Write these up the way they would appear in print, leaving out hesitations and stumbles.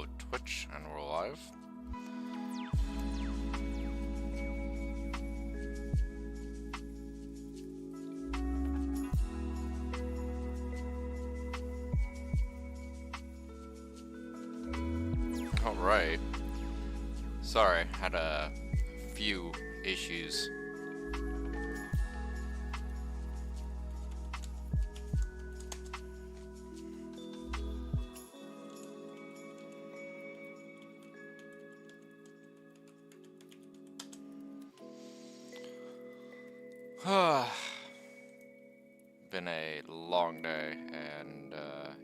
Hello Twitch, and we're live. Alright. Sorry, had a few issues. Been a long day, and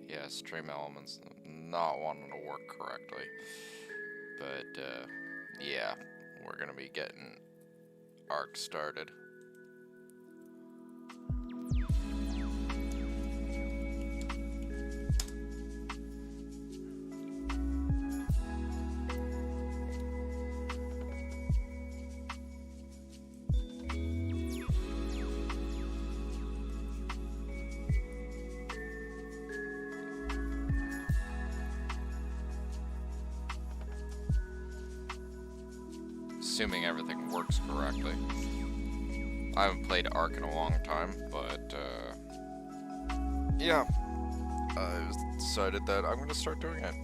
yeah, stream elements not wanting to work correctly. But yeah, we're gonna be getting Arc started. Assuming everything works correctly. I haven't played Arc in a long time, but yeah, I decided that I'm gonna start doing it.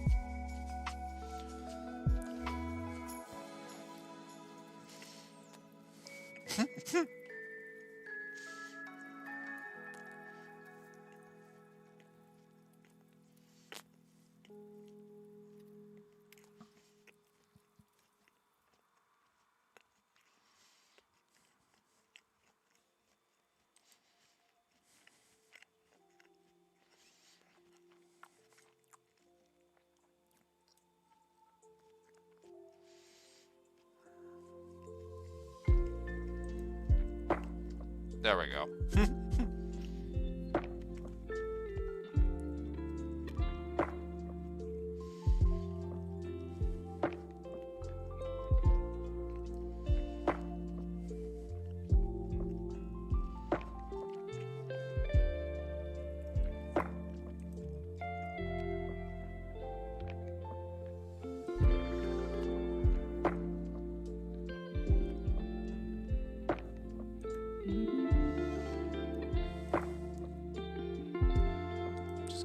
There we go.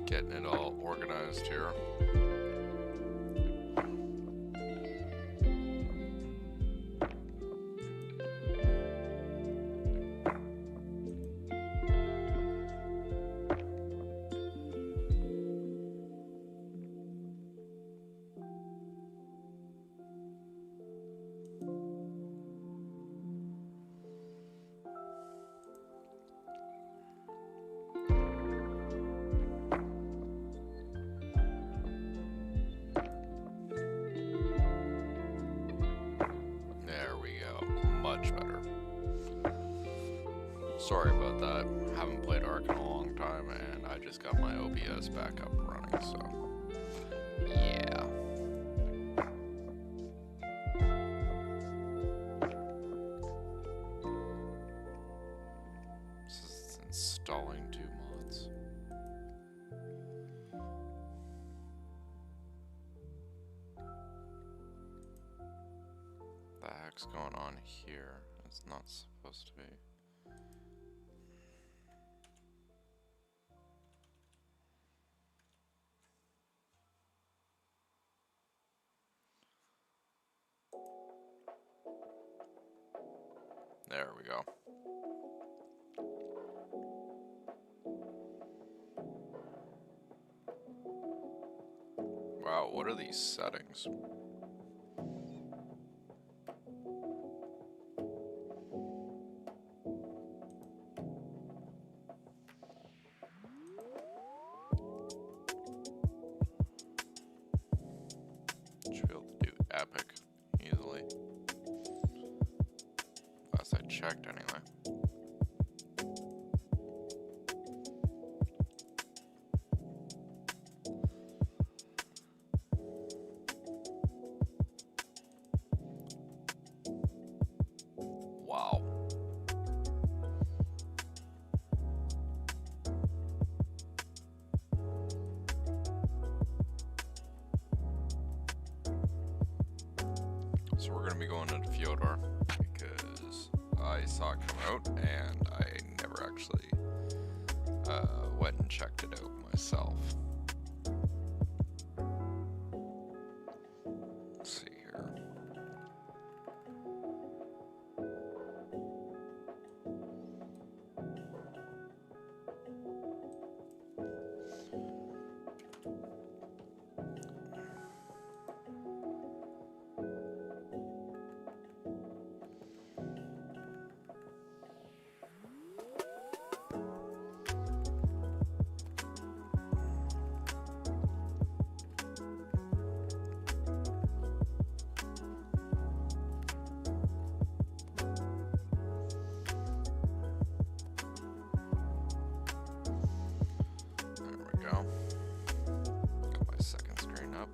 Getting it all organized here. Much better. Sorry about that. Haven't played Arc in a long time, and I just got my OBS back up running, so yeah. This is installing 2 mods. The heck's going on here? It's not supposed to be. There we go. Wow, what are these settings? Should be able to do epic easily. Last I checked, anyway. So we're gonna be going into Fyodor because I saw it come out and I never actually went and checked it out myself. Let's see here. Go. Got my second screen up.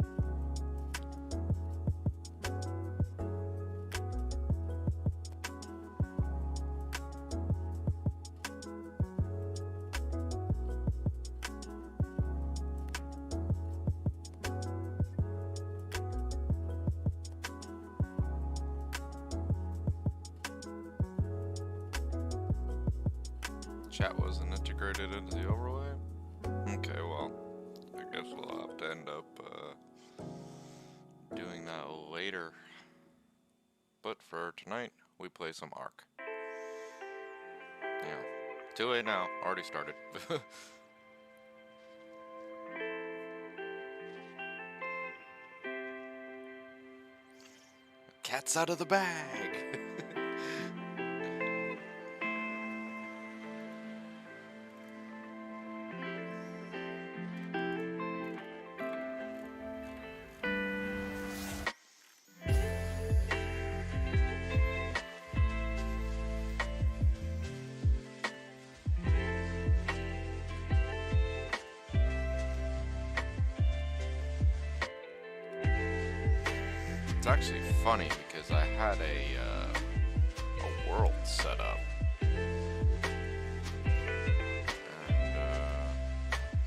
Chat wasn't integrated into the overlay? Okay, well, I guess we'll have to end up doing that later. But for tonight, we play some Ark. Yeah, too late now. Already started. Cat's out of the bag. It's actually funny because I had a world set up,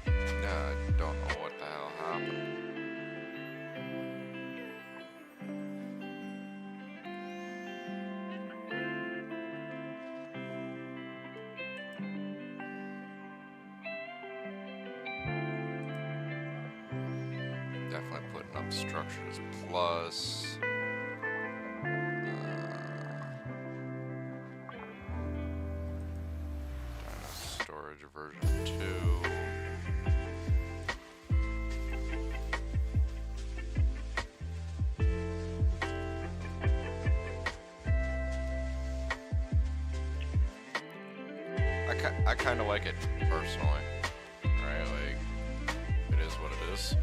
and I don't know what the hell happened. Definitely putting up structures plus. Storage version 2. I kind of like it personally, right? Like, it is what it is.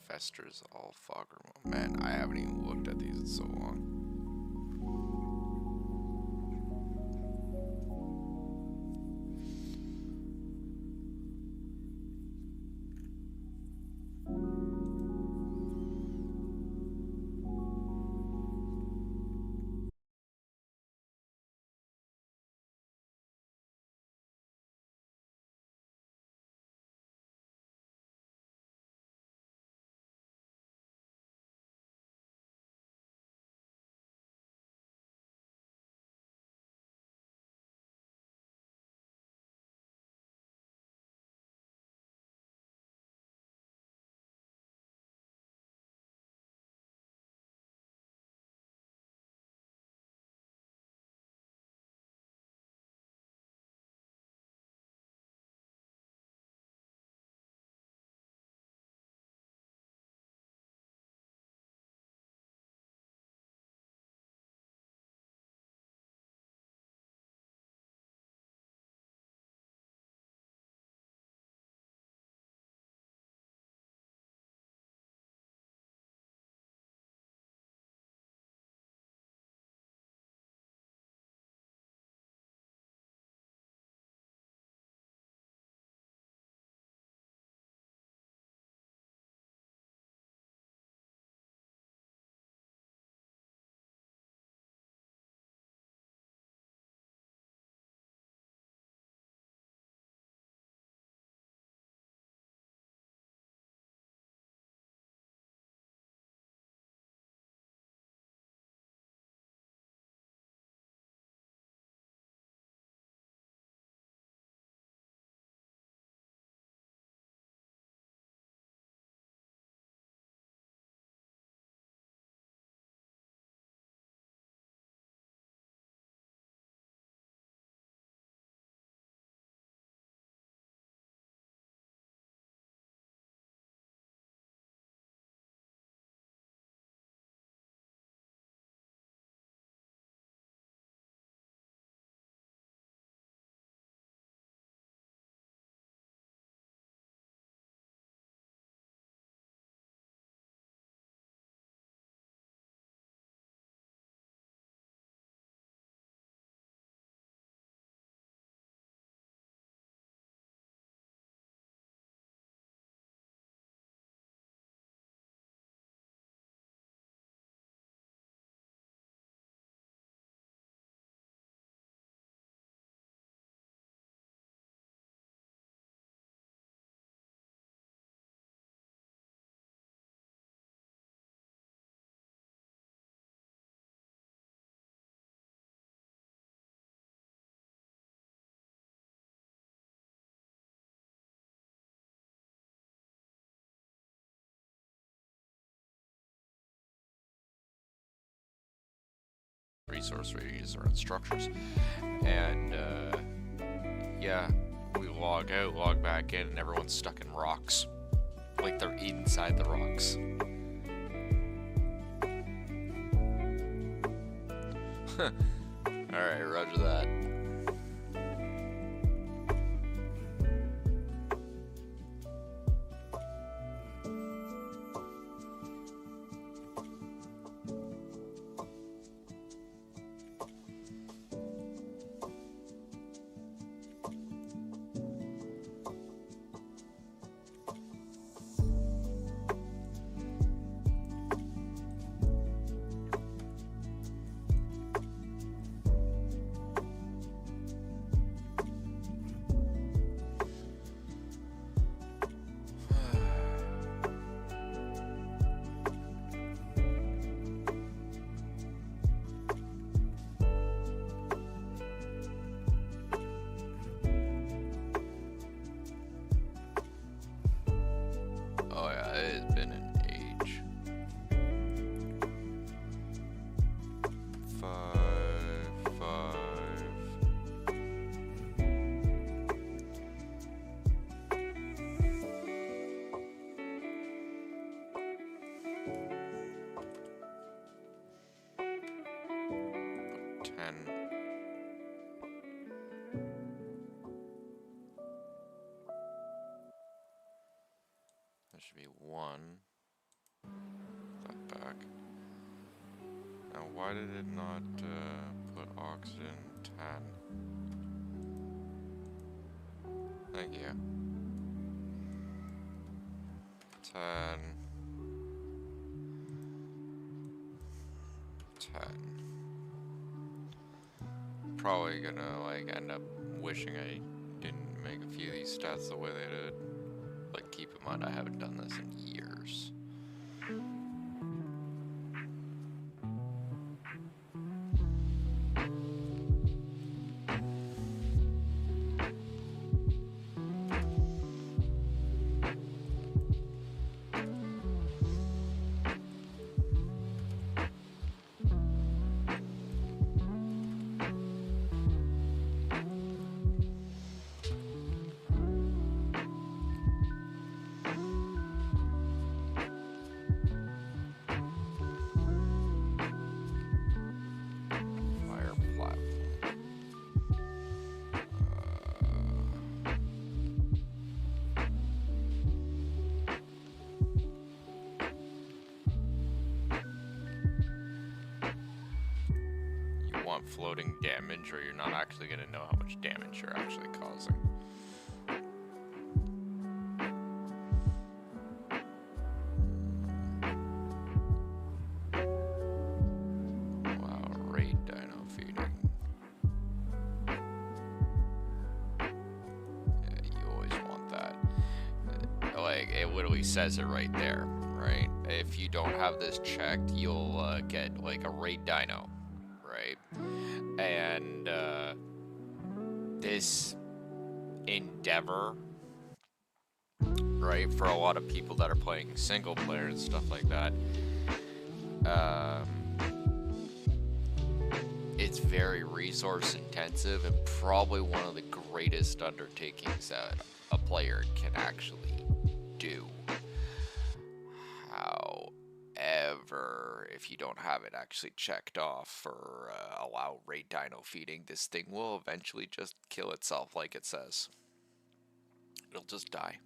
Fester's all fogger. Man, I haven't even looked at these in so long. resource ranges around structures. And yeah, we log out, log back in, and everyone's stuck in rocks. Like they're inside the rocks. Alright, roger that. Oh yeah, it has been an age. 5, 5. Put 10. There should be 1. That back. Now, why did it not put oxygen 10? Thank you. 10. 10. Probably gonna like end up wishing I didn't make a few of these stats the way they did. But keep in mind, I haven't done this in years. Floating damage, or you're not actually going to know how much damage you're actually causing. Wow, raid dino feeding. Yeah, you always want that. Like, it literally says it right there, right? If you don't have this checked, you'll get like a raid dino. Right? And this endeavor, right, for a lot of people that are playing single player and stuff like that, it's very resource intensive and probably one of the greatest undertakings that a player can actually do. However, if you don't have it actually checked off or allow raid dino feeding, this thing will eventually just kill itself like it says. It'll just die.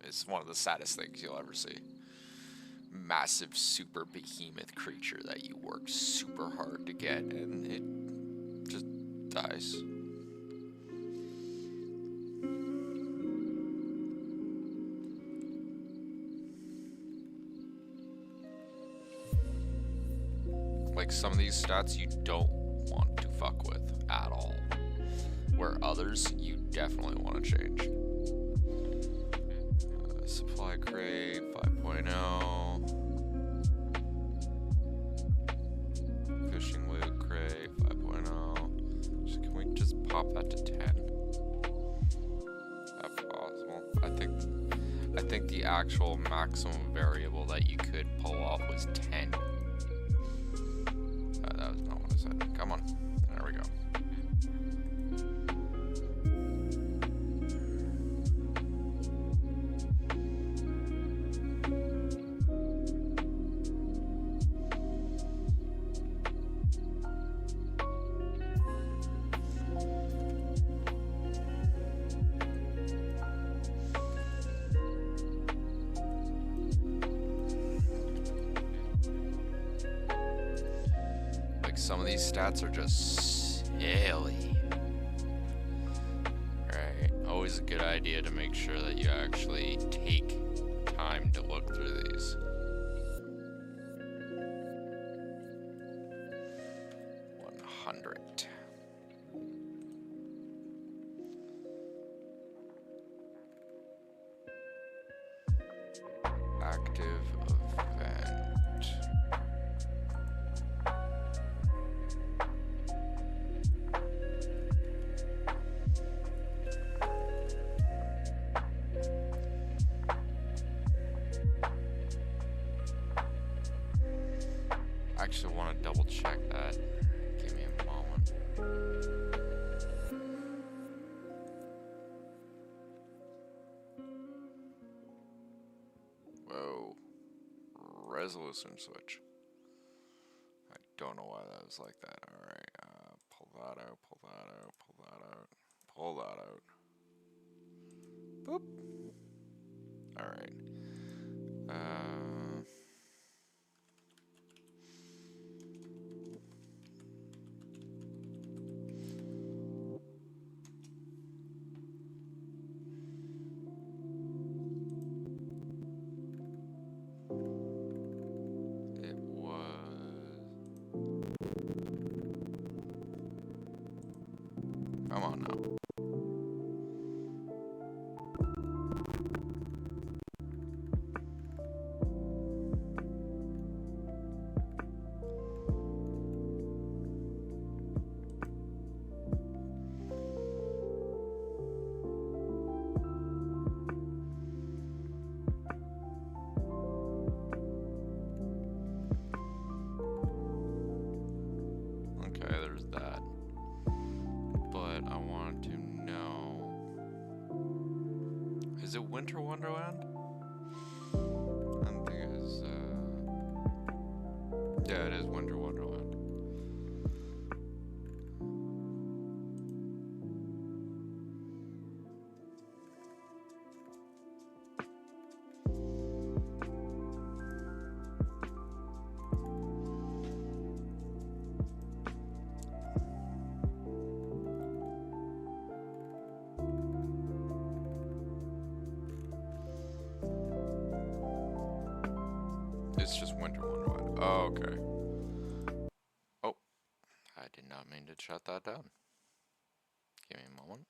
It's one of the saddest things you'll ever see. Massive super behemoth creature that you work super hard to get, and it just dies. Like, some of these stats you don't want to fuck with at all, where others you definitely want to change. Supply crate 5.0, fishing loot crate 5.0. Can we just pop that to 10? That's possible. I think the actual maximum variable that you could pull off was 10. That was it. Come on. There we go. Some of these stats are just silly. Right, always a good idea to make sure that you actually take time to look through these. 100. Active event. I actually want to double check that. Give me a moment. Whoa. Resolution switch. I don't know why that was like that. Alright, pull that out, pull that out, pull that out, pull that out. Boop. Alright. It was... Come on now. Okay, there's that. But I wanted to know... Is it Winter Wonderland? I don't think it is, yeah, it is Winter Wonderland. It's just Winter Wonderland. Oh, okay. Oh, I did not mean to shut that down. Give me a moment.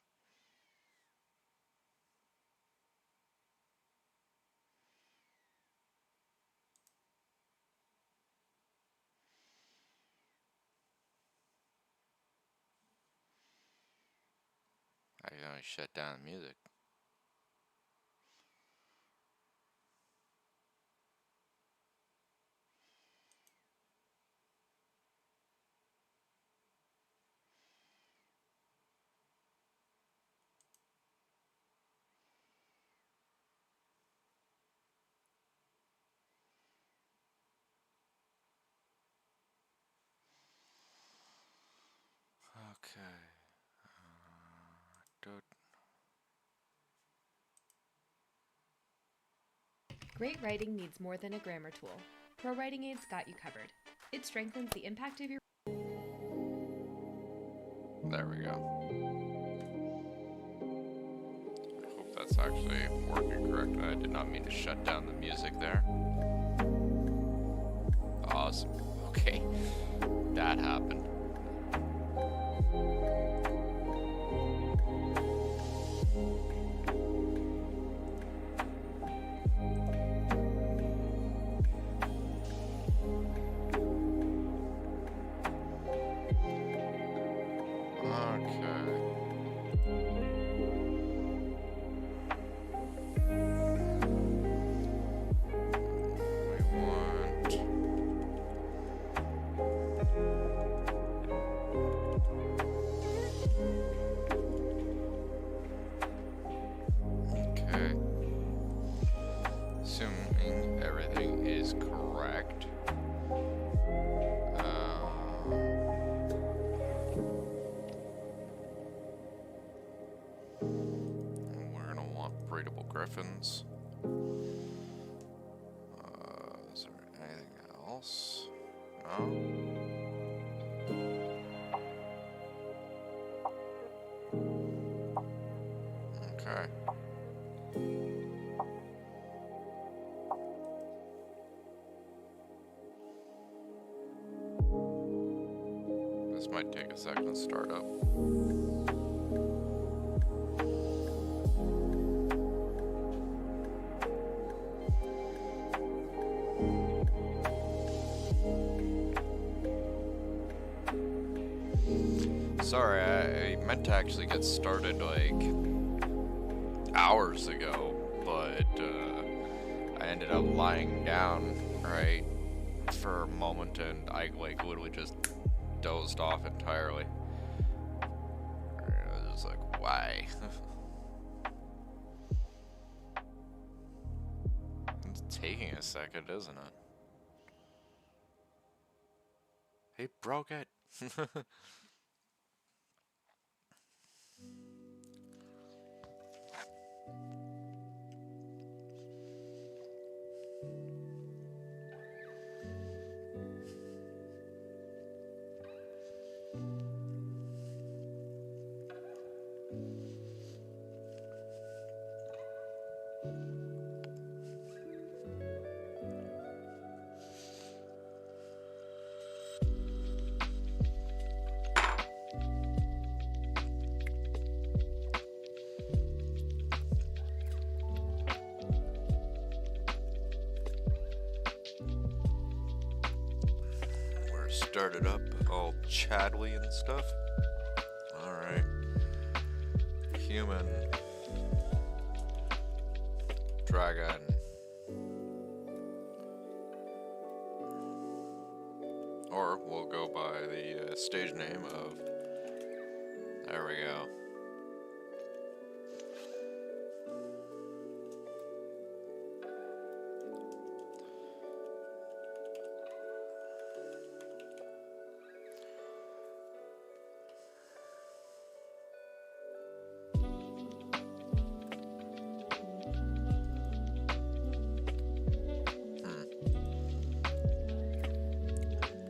I can only shut down the music. Okay. Great writing needs more than a grammar tool. Pro Writing Aid's got you covered. It strengthens the impact of your... There we go. I hope that's actually working correctly. I did not mean to shut down the music there. Awesome. Okay. That happened. griffins. Is there anything else? No? Okay. This might take a second to start up. Sorry, I meant to actually get started like hours ago, but I ended up lying down, right, for a moment, and I like literally just dozed off entirely. I was just like, why? It's taking a second, isn't it? He broke it. Started up all Chadley and stuff. Alright. Human. Dragon. Or we'll go by the stage name of. There we go.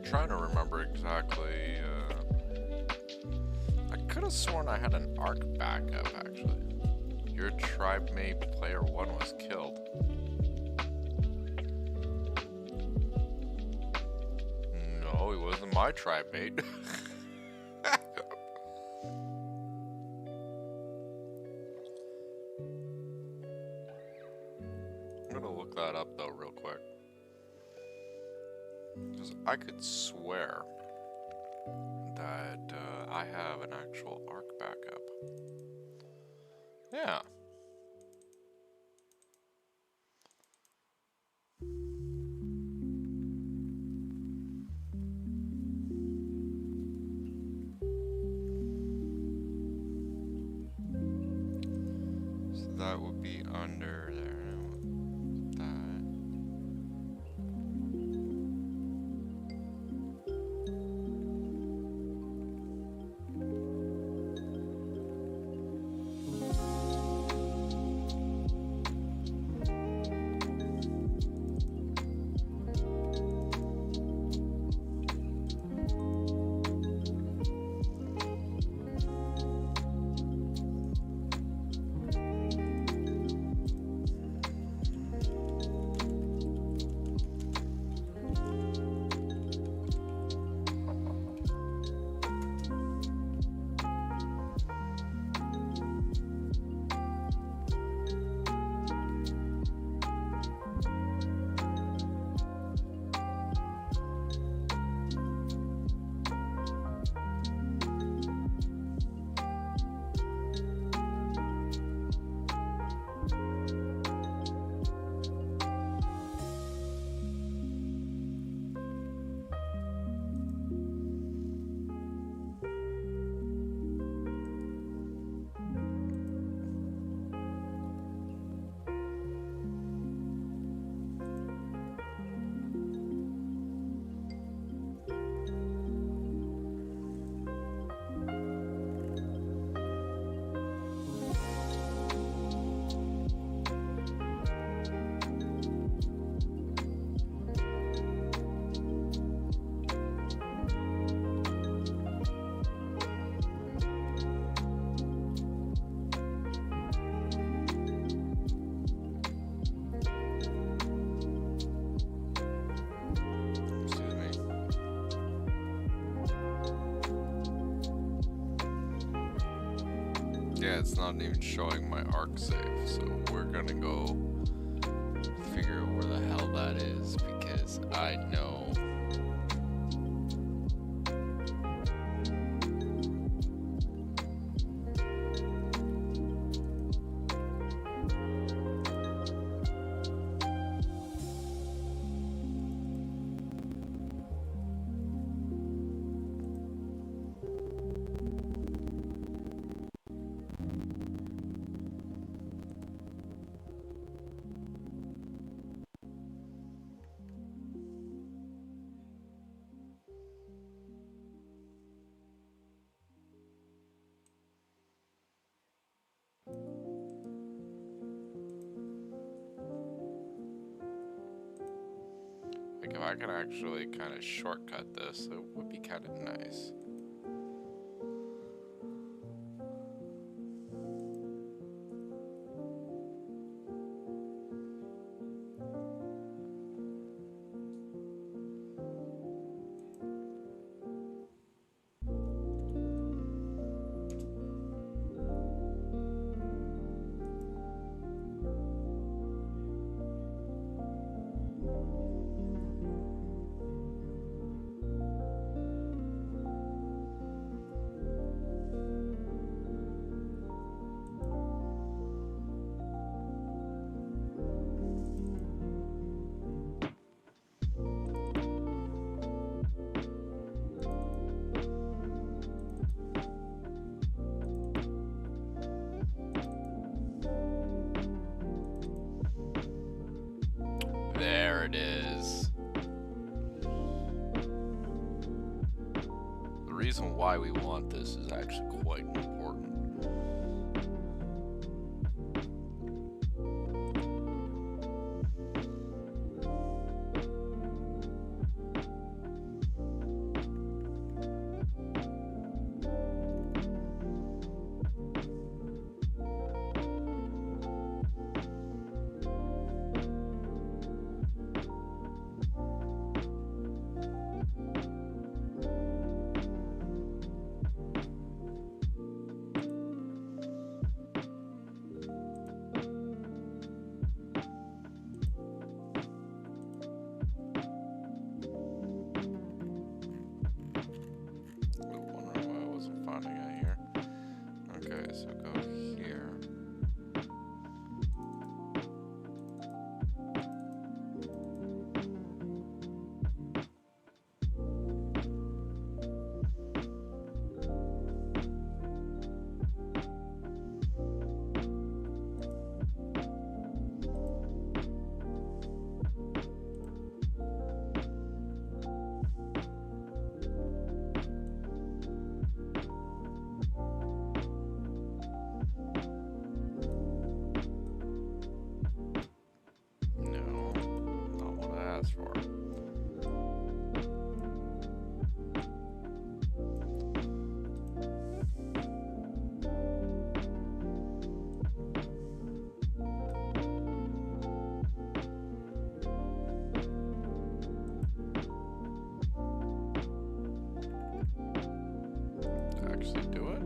Trying to remember exactly. I could have sworn I had an arc backup actually. Your tribe mate player 1 was killed. No, he wasn't my tribe mate. I'm gonna look that up though real quick. Because I could swear that I have an actual arc backup. Yeah. So that would be under there. That. Yeah, it's not even showing my arc save, so we're gonna go figure out where the hell that is because I know. Like, if I could actually kind of shortcut this, it would be kind of nice. There it is. The reason why we want this is actually quite important. Wondering why I wasn't finding it here. Okay, so go here. No, not what I asked for. Actually do it?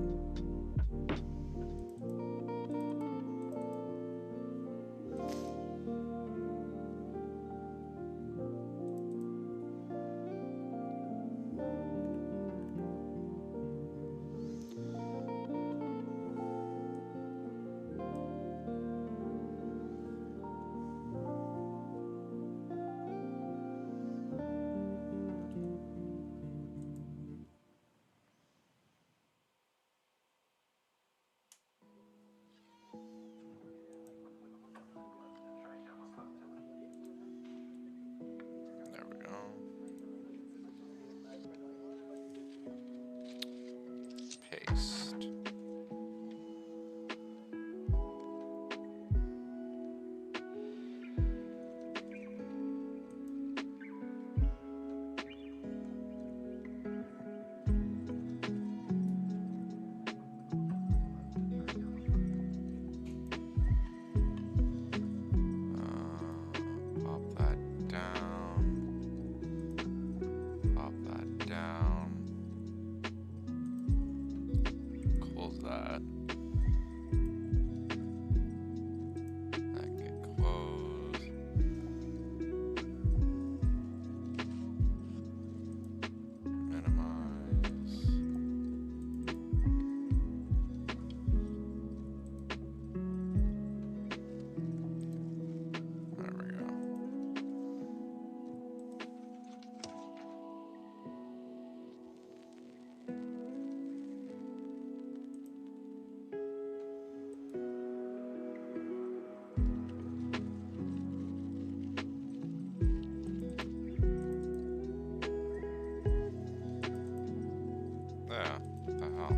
Yeah, what the hell?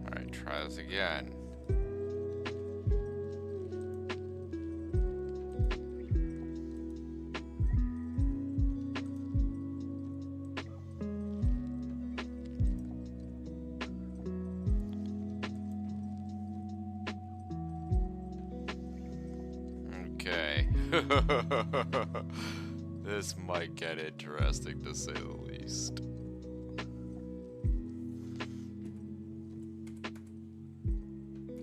Alright, try this again. Okay. This might get interesting to say the least.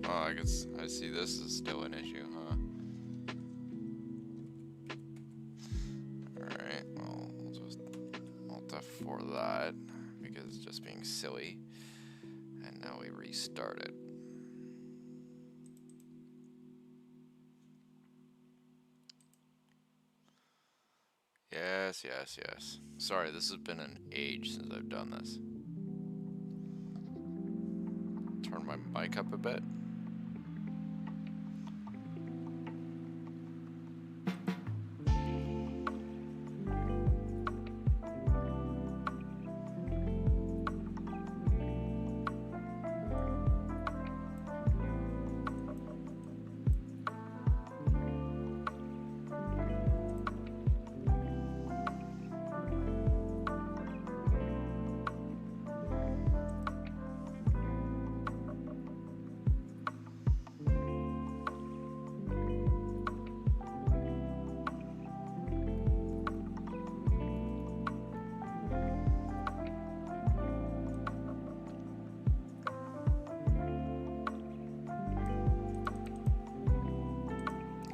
Oh, I guess I see this is still an issue, huh? Alright, well, we'll just alt F4 that because it's just being silly. And now we restart it. Yes, yes, yes. Sorry, this has been an age since I've done this. Turn my mic up a bit.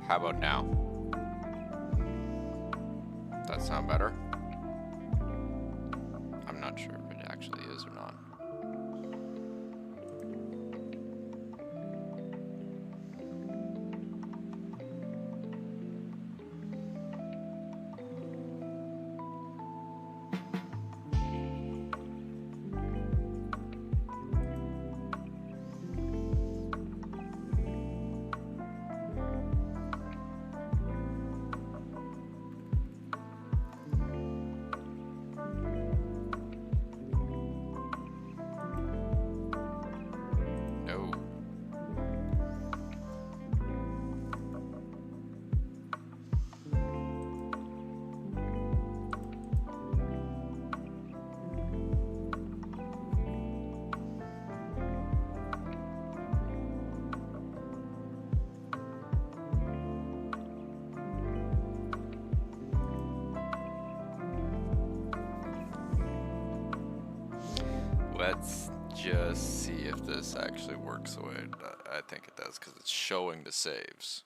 How about now? Does that sound better? I'm not sure if it actually is or not. No. Let's just see if this actually works the way I think it does, because it's showing the saves.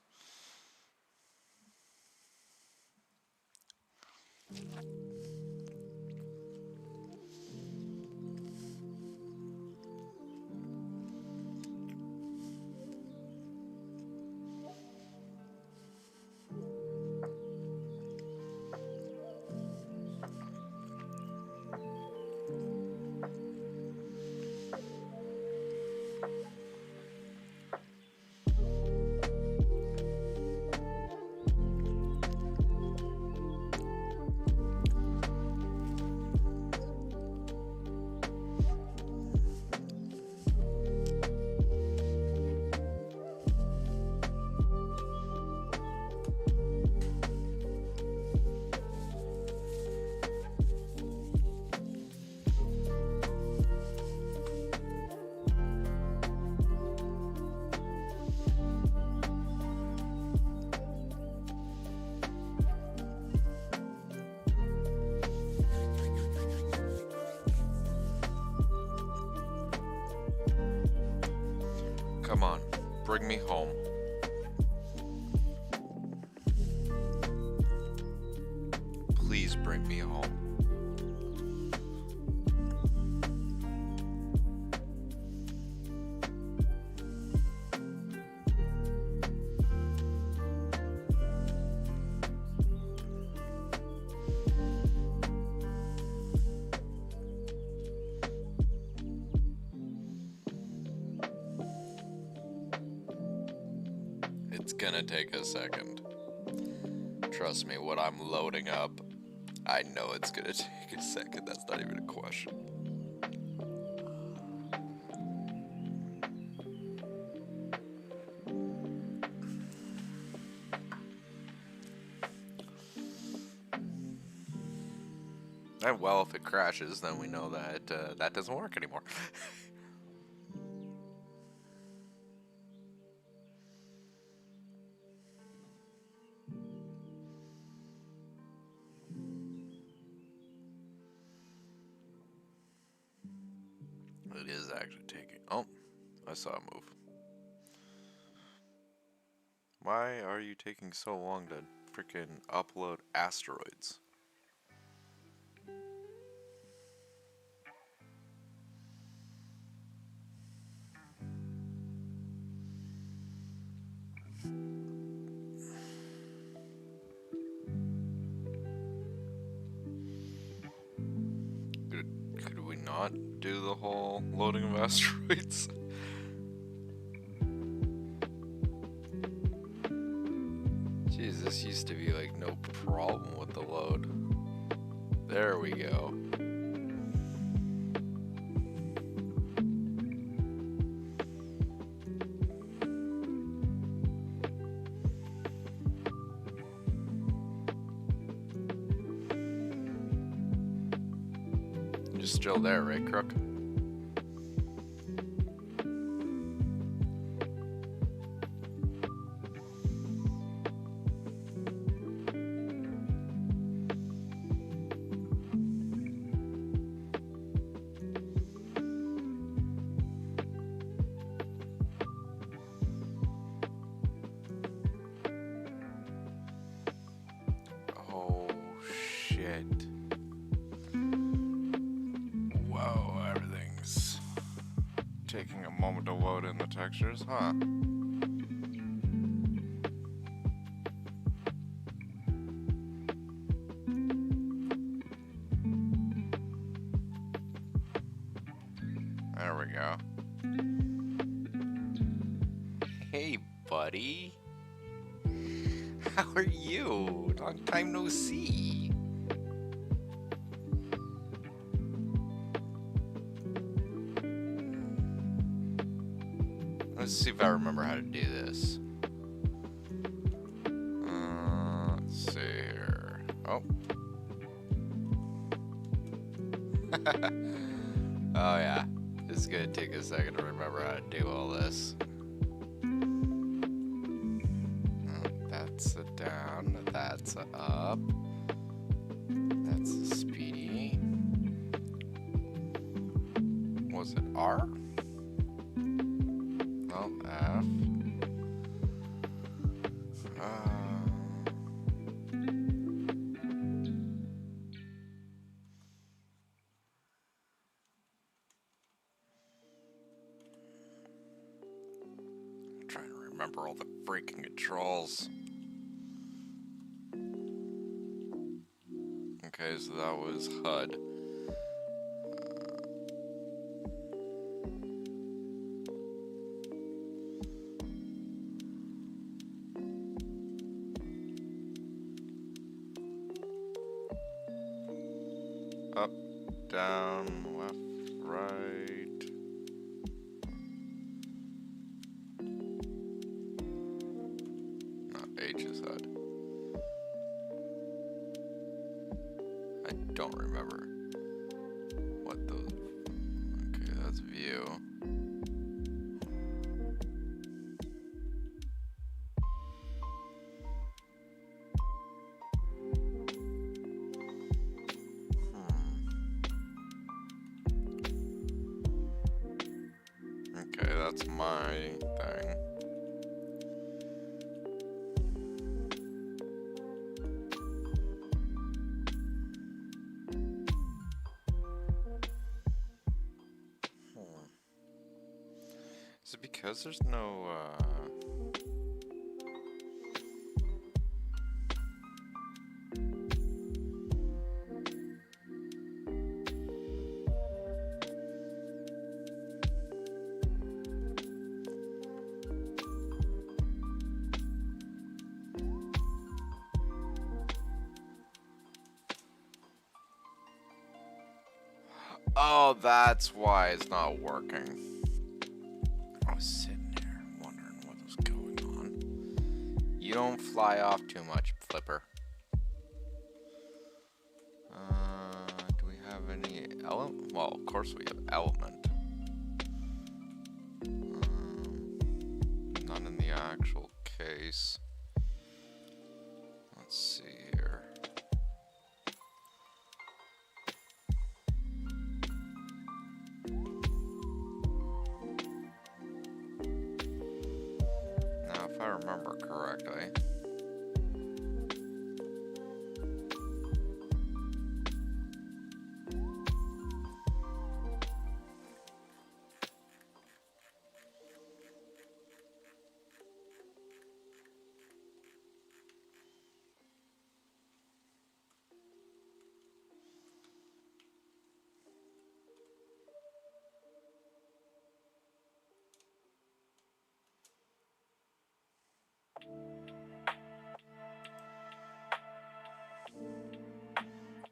Come on, bring me home. Please bring me home. It's gonna take a second. Trust me, what I'm loading up, I know it's gonna take a second. That's not even a question. And well, if it crashes, then we know that that doesn't work anymore. It is actually taking... Oh, I saw a move. Why are you taking so long to freaking upload asteroids? Could we not do the whole loading of asteroids? Jeez, this used to be like no problem with the load. There we go. You're still there, right, Crook? Oh, shit. Whoa, everything's taking a moment to load in the textures, huh? There we go. Hey, buddy. How are you? Long time no see. Let's see if I remember how to do this. Let's see here. Oh. Oh yeah. This is gonna take a second to remember how to do all this. That's a down, that's a up, that's a speedy. Was it R? No, F. I'm trying to remember all the freaking controls. Okay, so that was HUD. Up, down, left, right. Not H is HUD. I don't remember what those... Okay, that's view. Okay, that's my thing. Is it because there's no, Oh, that's why it's not working. I was sitting there wondering what was going on. You don't fly off too much, Flipper. Well, of course we have element. Not in the actual case. Let's see here. Now, if I remember correctly,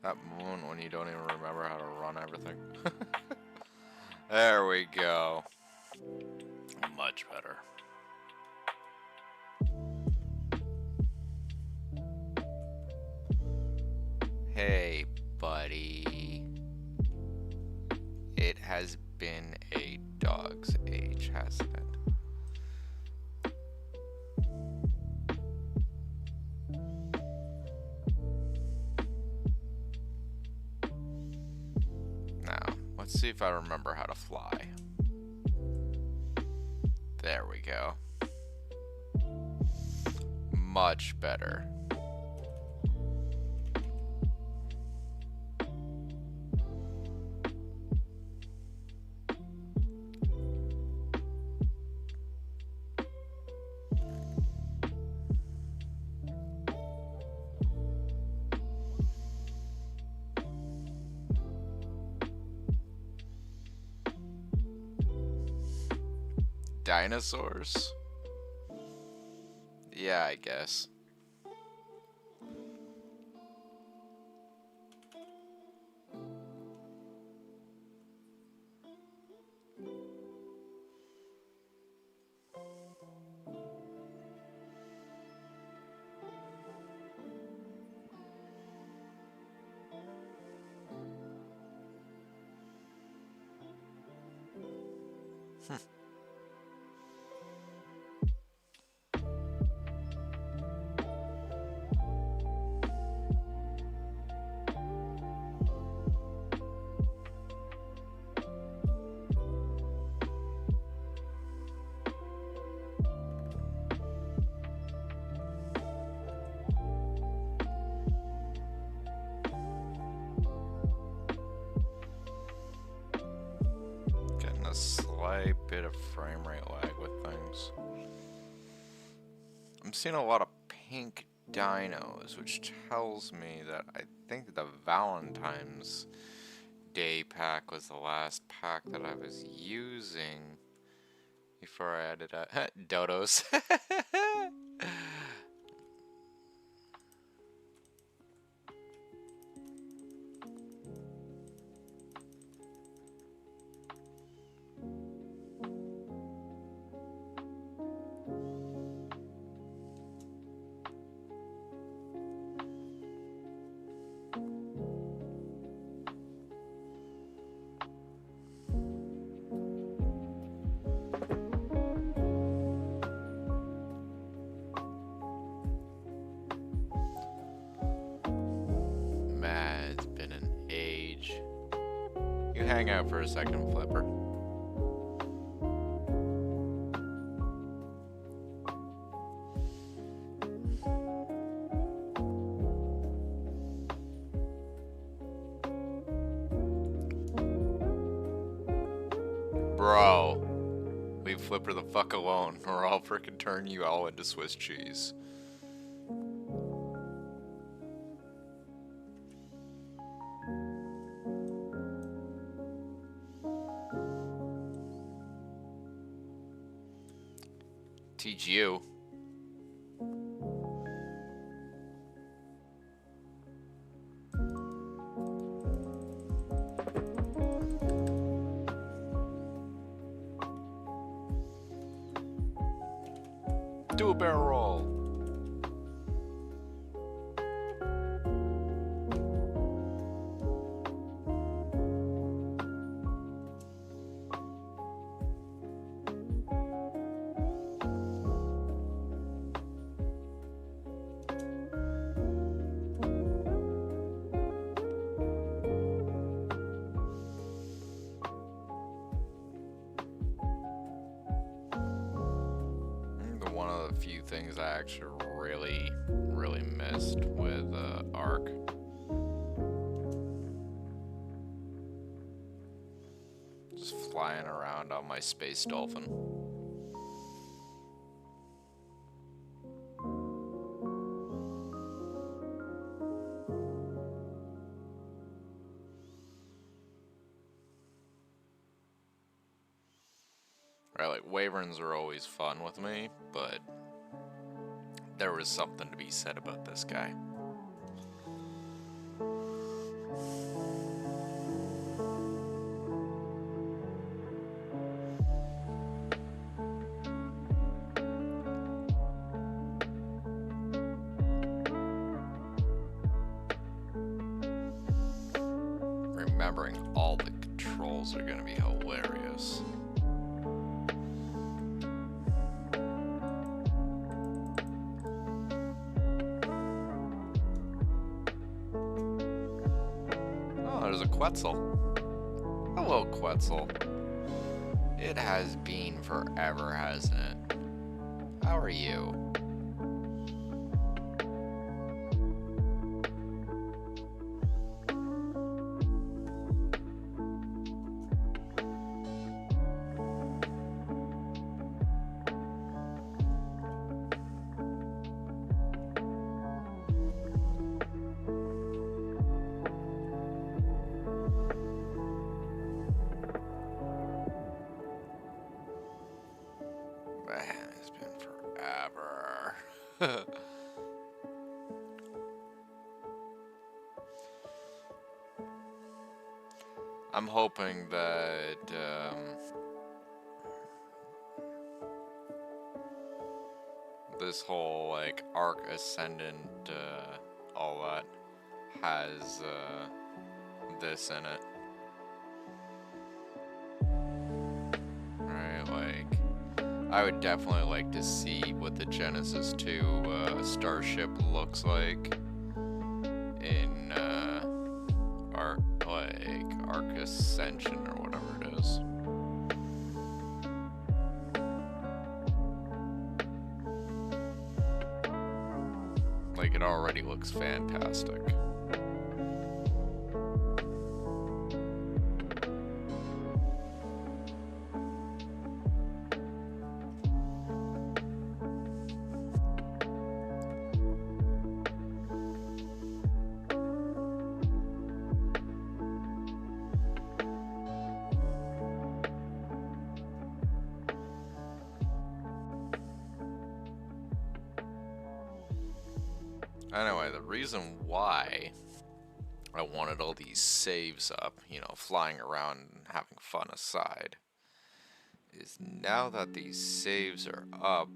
that moment when you don't even remember how to run everything. There we go. Much better. Hey, buddy. It has been a dog's age, hasn't it? Now, let's see if I remember how to fly. There we go. Much better. Dinosaurs? Yeah, I guess. Getting a slight bit of frame rate lag with things. I'm seeing a lot of pink dinos, which tells me that I think the Valentine's Day pack was the last pack that I was using before I added dodos. Man, it's been an age. You hang out for a second, Flipper. Bro, leave Flipper the fuck alone, or I'll frickin' turn you all into Swiss cheese. Teach you. Do a barrel roll. a few things I actually really missed with Ark. Just flying around on my space dolphin. Right, like wyverns are always fun with me, but there was something to be said about this guy. Remembering all the controls are gonna be hilarious. There's a Quetzal. Hello, Quetzal. It has been forever, hasn't it? How are you? Man, it's been forever. I'm hoping that this whole like Ark Ascendant, all that has this in it. Right, like I would definitely like to see what the Genesis 2 starship looks like in Ark Ascension or whatever it is. Like it already looks fantastic. Anyway, the reason why I wanted all these saves up, you know, flying around and having fun aside, is now that these saves are up,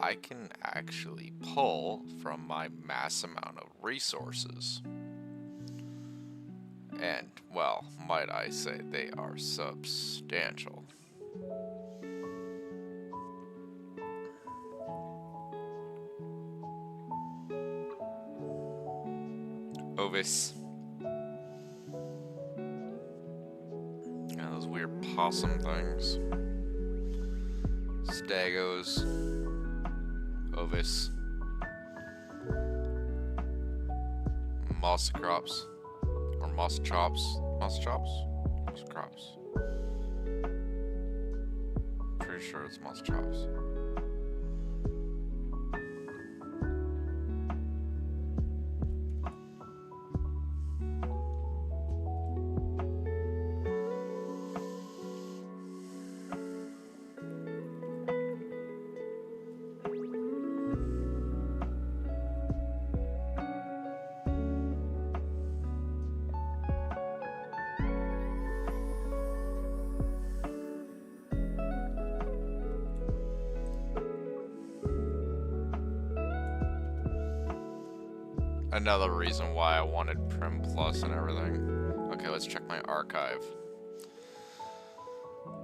I can actually pull from my mass amount of resources. And, well, might I say, they are substantial. Ovis. Yeah, those weird possum things. Stagos. Ovis. Mosscrops. Or moss chops. Moss chops? Moss crops. Pretty sure it's moss chops. Another reason why I wanted Prim Plus and everything. Okay, let's check my archive.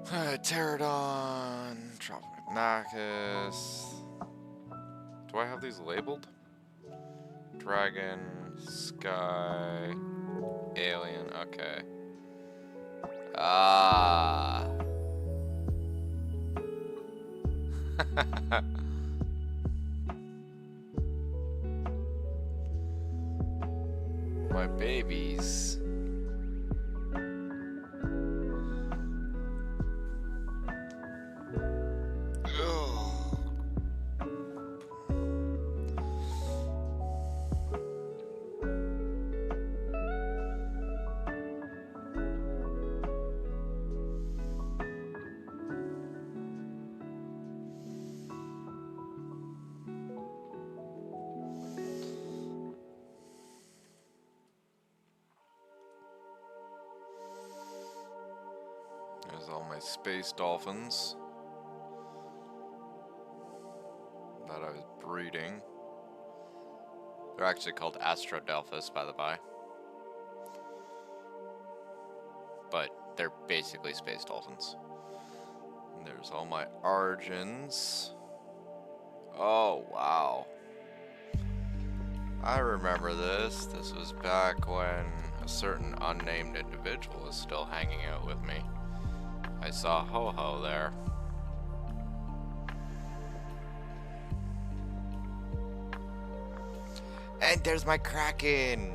Pterodon, Tropomachus. Do I have these labeled? Dragon, Sky, Alien, okay. Ah. babies. There's all my space dolphins that I was breeding. They're actually called Astrodelphus, by the by. But they're basically space dolphins. And there's all my Argons. Oh, wow. I remember this. This was back when a certain unnamed individual was still hanging out with me. I saw Ho-Ho there. And there's my Kraken!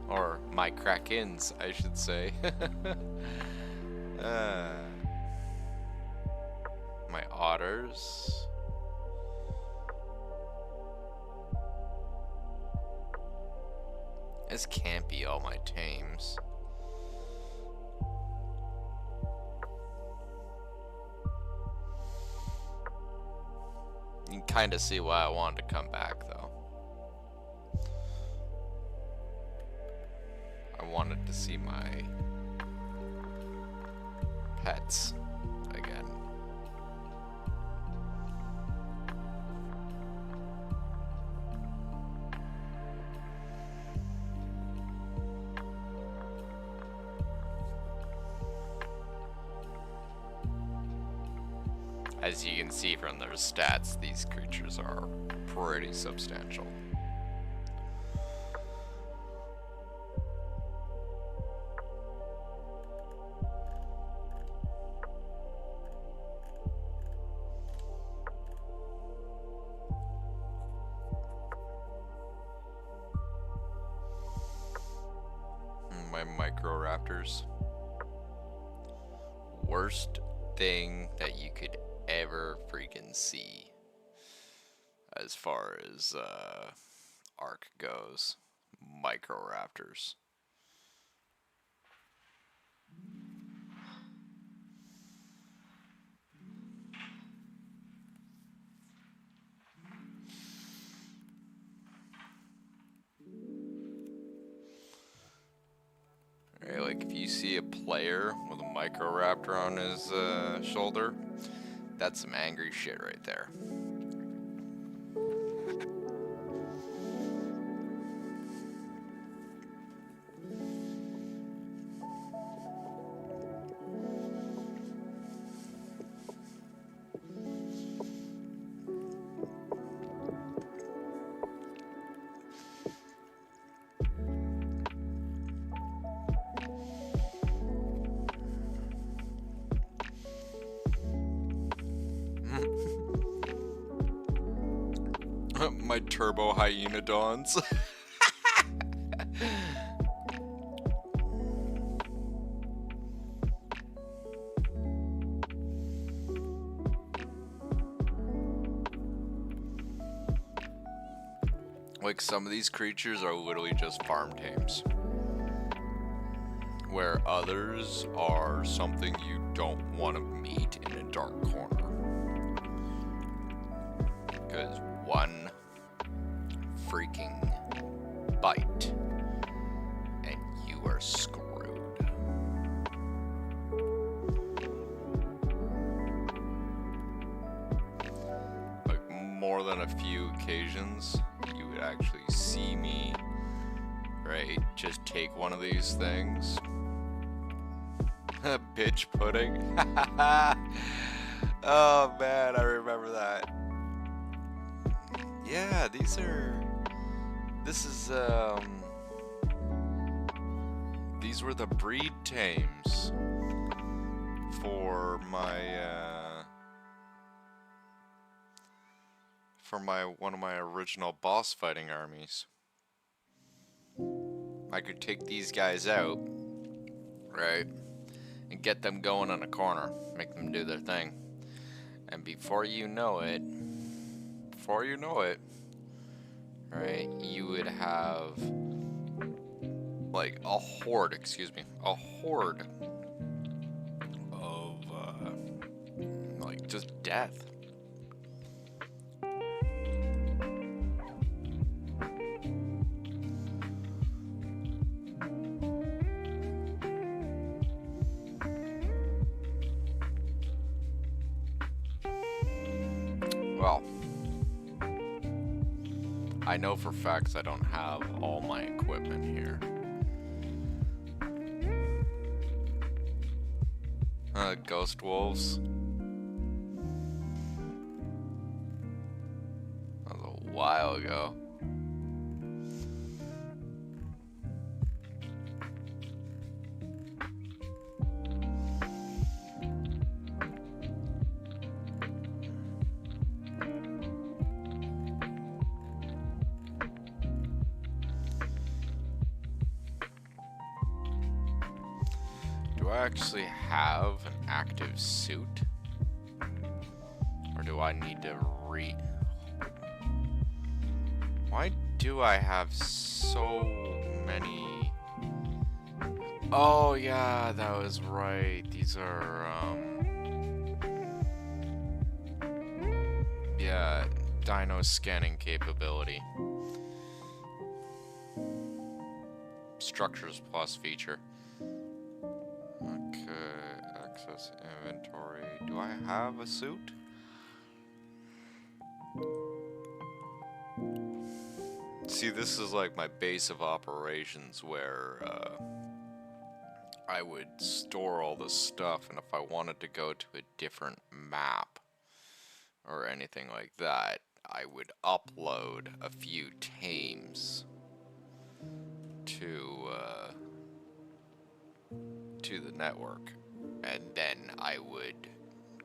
Or my Krakens, I should say. My otters. This can't be all my tames. You can kind of see why I wanted to come back, though. I wanted to see my pets again. As you can see from their stats, these creatures are pretty substantial. My Microraptors. Worst thing that you could ever freaking see as far as arc goes. Microraptors. Right, like if you see a player with a Microraptor on his shoulder, that's some angry shit right there. My turbo hyenodons. Like some of these creatures are literally just farm tames, where others are something you don't want to meet in a dark corner. Because one freaking bite and you are screwed. Like more than a few occasions you would actually see me, right, just take one of these things. Bitch pudding. Oh man, I remember that. Yeah, this is these were the breed tames for for one of my original boss fighting armies. I could take these guys out, right, and get them going in a corner, make them do their thing. And before you know it, right, you would have like a horde of like just death. Well, I know for facts I don't have all my equipment here. Ghost wolves. That was a while ago. Do I actually have an active suit? Or do I need to Why do I have so many? Oh yeah, that was right. These are, yeah, dino scanning capability. Structures plus feature. Okay, access inventory. Do I have a suit? See, this is like my base of operations where I would store all this stuff, and if I wanted to go to a different map or anything like that, I would upload a few tames to the network, and then I would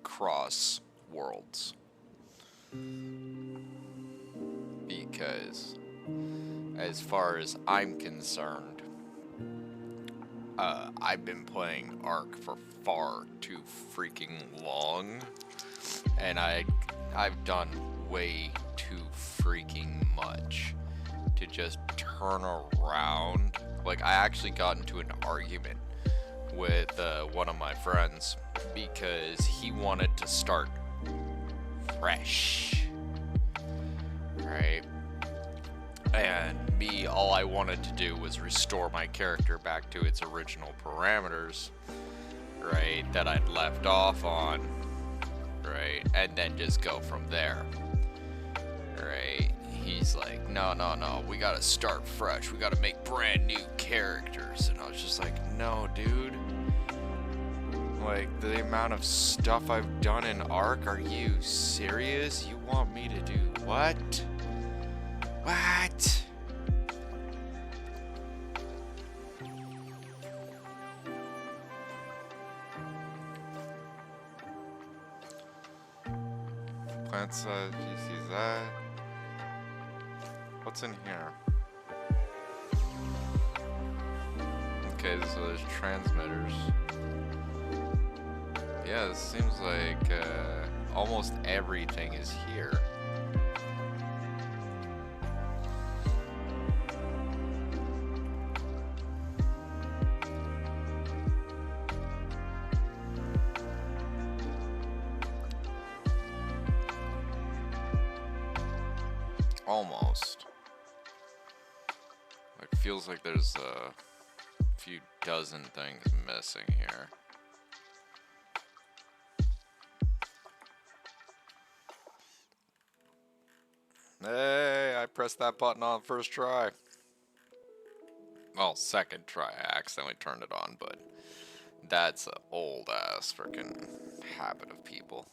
cross worlds. Because as far as I'm concerned, I've been playing Ark for far too freaking long, and I've done way too freaking much to just turn around. Like, I actually got into an argument with one of my friends because he wanted to start fresh, right? And me, all I wanted to do was restore my character back to its original parameters, right, that I'd left off on, right, and then just go from there, right? He's like, no, we gotta start fresh, we gotta make brand new characters, and I was just like, no, dude. Like, the amount of stuff I've done in Ark, are you serious? You want me to do what? What? Plant size, GCZ. What's in here? Okay, so there's transmitters. Yeah, it seems like almost everything is here. Almost. Like, feels like there's a few dozen things missing here. Hey, I pressed that button on first try. Well, second try, I accidentally turned it on, but that's an old ass freaking habit of people.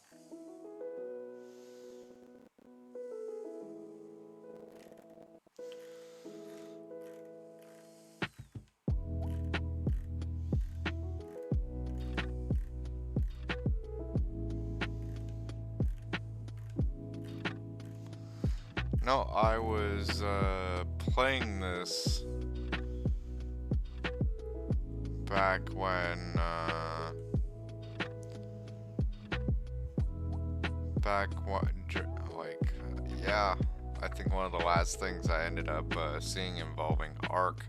No, I was playing this back when, like, yeah, I think one of the last things I ended up seeing involving Ark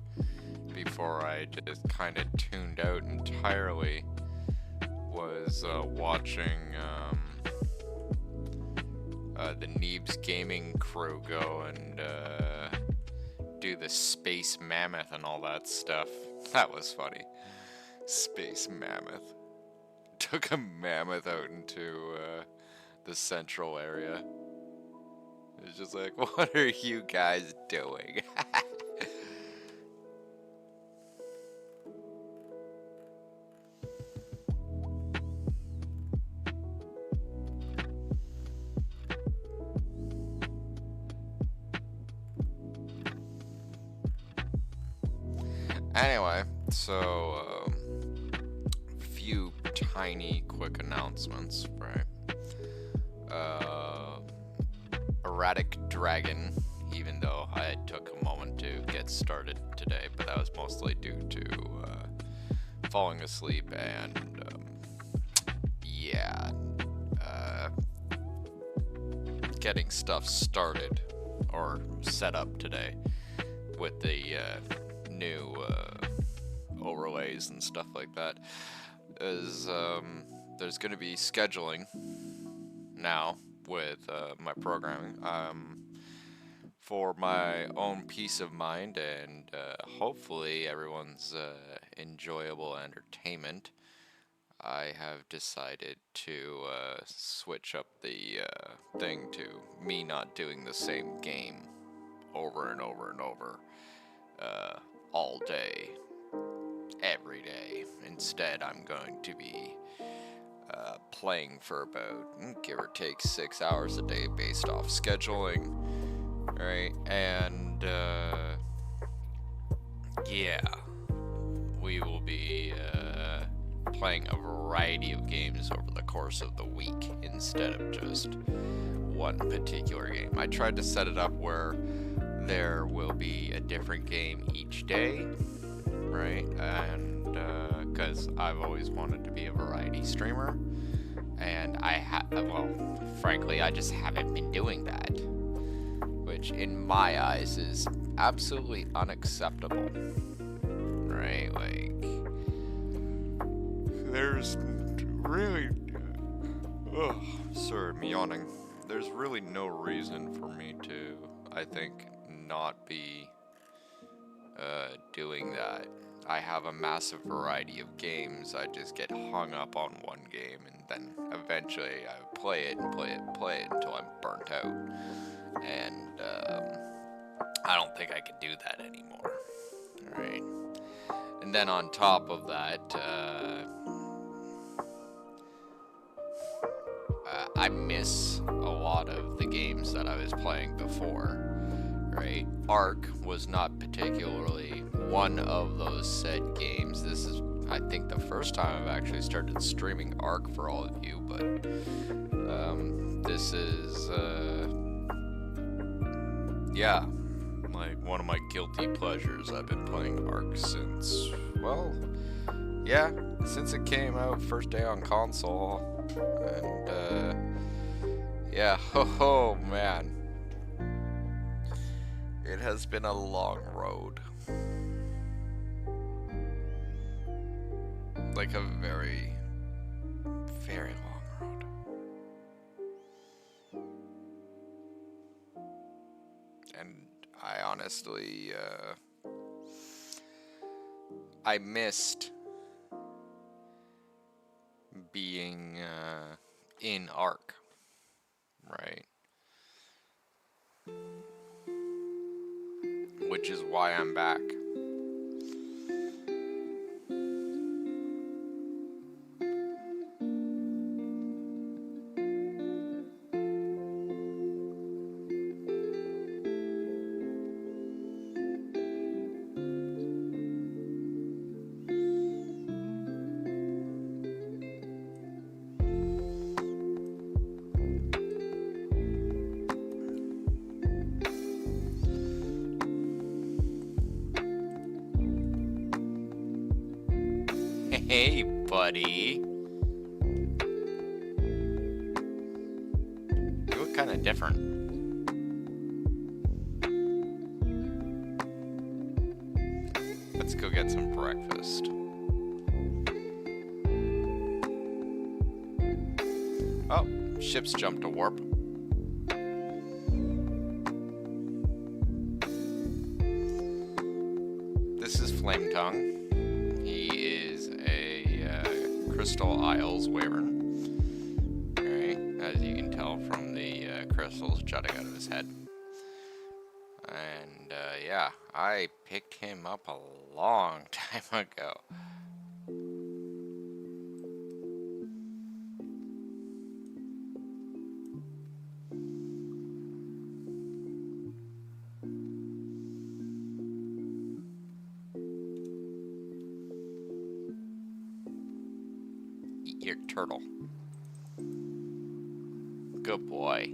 before I just kind of tuned out entirely was watching the Neebs gaming crew go and do the space mammoth and all that stuff. That was funny. Space mammoth. Took a mammoth out into the central area. It's just like, what are you guys doing? Anyway, so few tiny quick announcements, right? Erratic Dragon, even though I took a moment to get started today, but that was mostly due to falling asleep and yeah, getting stuff started or set up today with the new overlays and stuff like that. Is there's going to be scheduling now with my programming for my own peace of mind and hopefully everyone's enjoyable entertainment. I have decided to switch up the thing to me not doing the same game over and over and over all day, every day. Instead, I'm going to be playing for about, give or take, 6 hours a day based off scheduling, right? And yeah, we will be playing a variety of games over the course of the week instead of just one particular game. I tried to set it up where there will be a different game each day, right? And because I've always wanted to be a variety streamer, and well, frankly, I just haven't been doing that, which in my eyes is absolutely unacceptable, right? Like, there's really, sorry, I'm yawning. There's really no reason for me to, I think, not be doing that. I have a massive variety of games. I just get hung up on one game, and then eventually I play it and play it and play it until I'm burnt out. And I don't think I could do that anymore. Alright. And then on top of that, I miss a lot of the games that I was playing before. Right? Ark was not particularly one of those said games. This is, I think, the first time I've actually started streaming Ark for all of you, but this is, yeah, like one of my guilty pleasures. I've been playing Ark since, well, yeah, since it came out first day on console, and yeah, oh man. It has been a long road. Like a very, very long road. And I honestly, I missed being in Ark, right? Which is why I'm back. Hey, buddy. You look kind of different. Let's go get some breakfast. Oh, ship's jumped to warp. This is Flame Tongue. He is a Crystal Isles wyvern. Right, as you can tell from the crystals jutting out of his head. And yeah, I picked him up a long time ago. Eat your turtle. Good boy.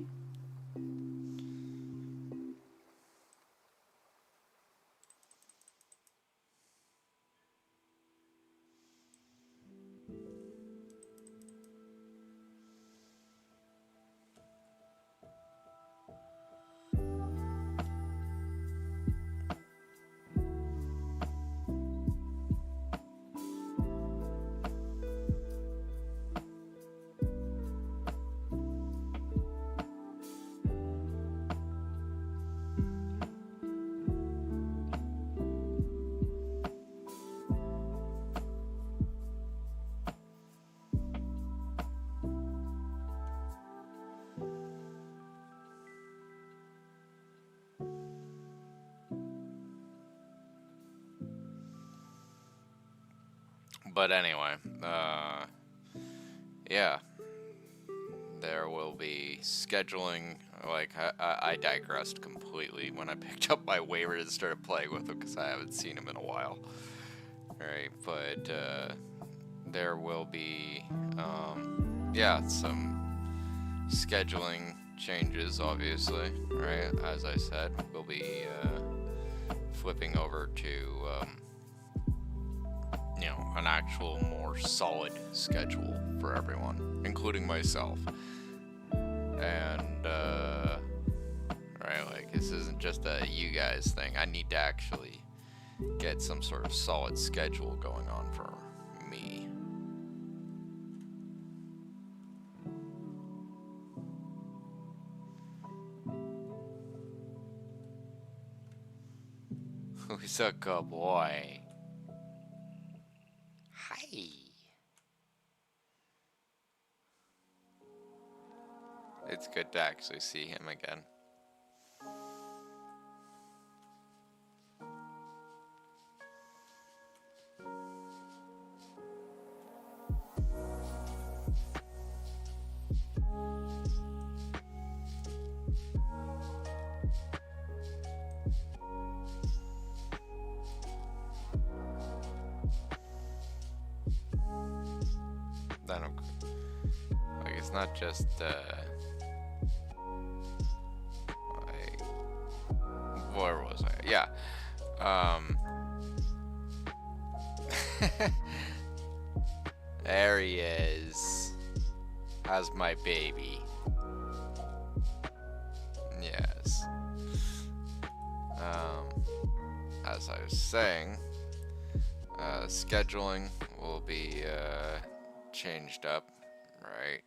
But anyway, yeah, there will be scheduling. Like, I digressed completely when I picked up my waiver and started playing with him because I haven't seen him in a while. Right, but there will be, yeah, some scheduling changes, obviously. Right, as I said, we'll be flipping over to an actual more solid schedule for everyone, including myself. And right, like, this isn't just a you guys thing. I need to actually get some sort of solid schedule going on for me. Who's a good boy? Hi. It's good to actually see him again. Then, like, it's not just where was I? Yeah. There he is. How's my baby? Yes. As I was saying, scheduling will be changed up, right?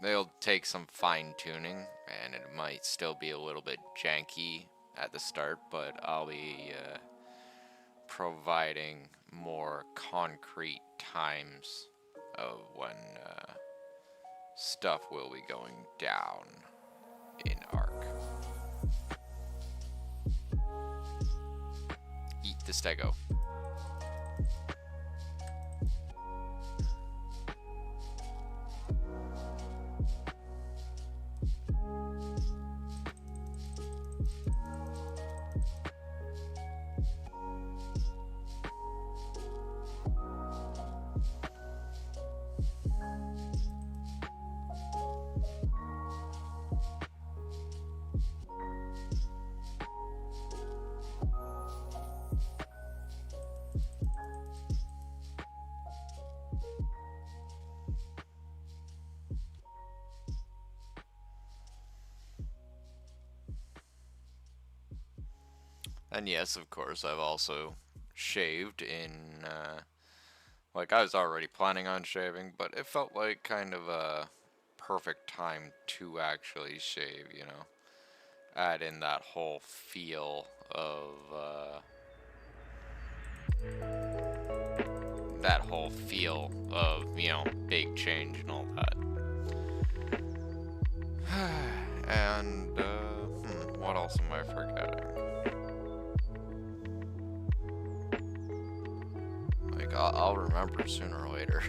They'll take some fine tuning, and it might still be a little bit janky at the start, but I'll be providing more concrete times of when stuff will be going down in Ark. Eat the stego. And yes, of course, I've also shaved in, like, I was already planning on shaving, but it felt like kind of a perfect time to actually shave, you know? Add in that whole feel of, you know, big change and all that. And, what else am I forgetting? Like, I'll remember sooner or later.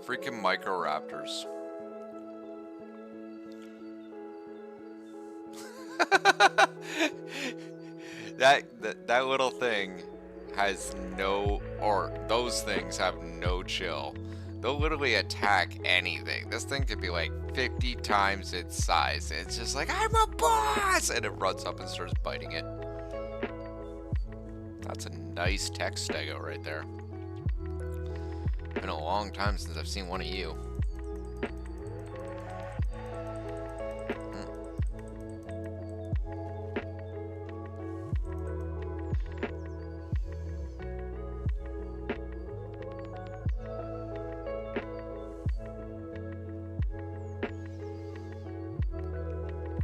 Freaking Microraptors. that little thing has no, or those things have no chill. They'll literally attack anything. This thing could be like 50 times its size. And it's just like, I'm a boss! And it runs up and starts biting it. That's a nice tech stego right there. Been a long time since I've seen one of you.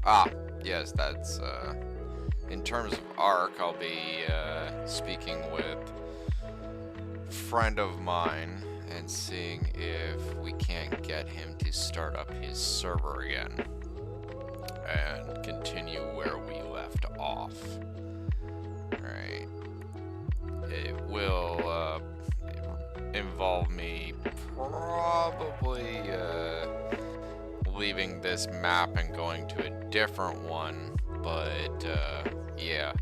Ah, yes, that's, in terms of Arc, I'll be, speaking with a friend of mine and seeing if we can't get him to start up his server again and continue where we left off. Right. It will, involve me probably, leaving this map and going to a different one, but yeah,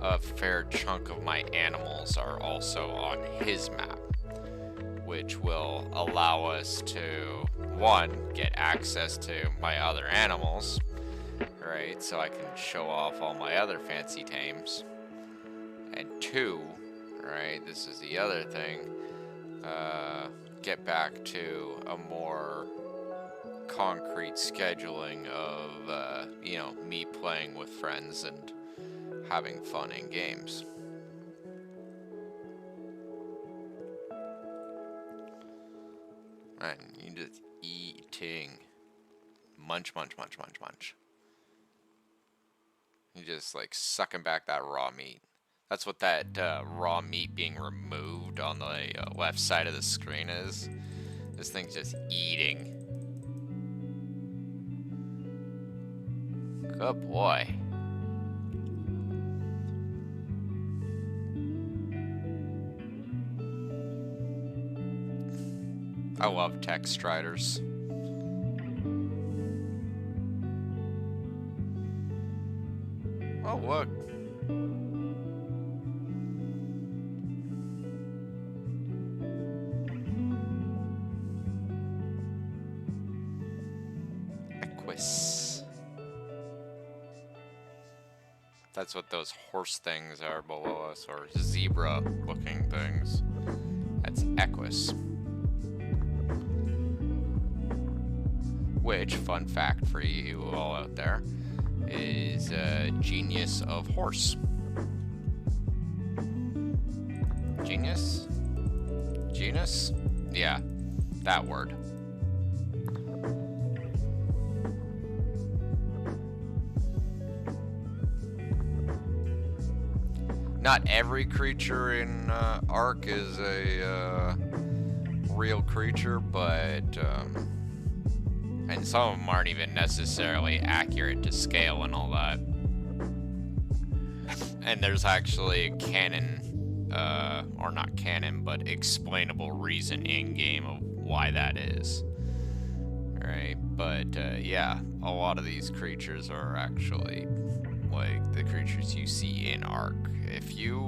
a fair chunk of my animals are also on his map, which will allow us to, one, get access to my other animals, right, so I can show off all my other fancy tames, and two, right, this is the other thing, get back to a more concrete scheduling of, you know, me playing with friends and having fun in games. And you just eating. Munch, munch, munch, munch, munch. You just, like, sucking back that raw meat. That's what that raw meat being removed on the left side of the screen is. This thing's just eating. Good boy. I love tech striders. Oh, look. Equus. That's what those horse things are below us, or zebra-looking things. That's Equus. Which, fun fact for you all out there, is a genius of horse. Genius? Genus? Yeah, that word. Not every creature in Ark is a real creature, but and some of them aren't even necessarily accurate to scale and all that. And there's actually a canon, or not canon, but explainable reason in game of why that is. right? But yeah, a lot of these creatures are actually like the creatures you see in Ark. If you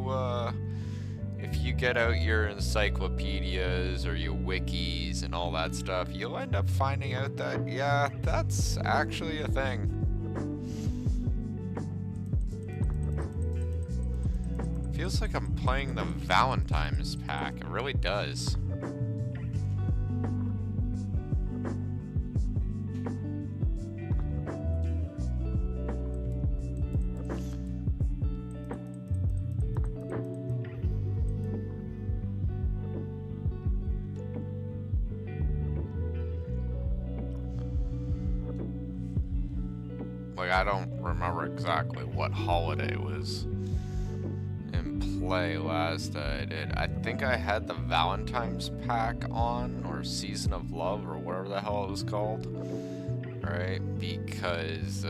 get out your encyclopedias or your wikis and all that stuff, you'll end up finding out that, yeah, that's actually a thing. Feels like I'm playing the Valentine's pack. It really does. Like, I don't remember exactly what holiday was in play last I did. I think I had the Valentine's pack on, or Season of Love, or whatever the hell it was called. Right? Because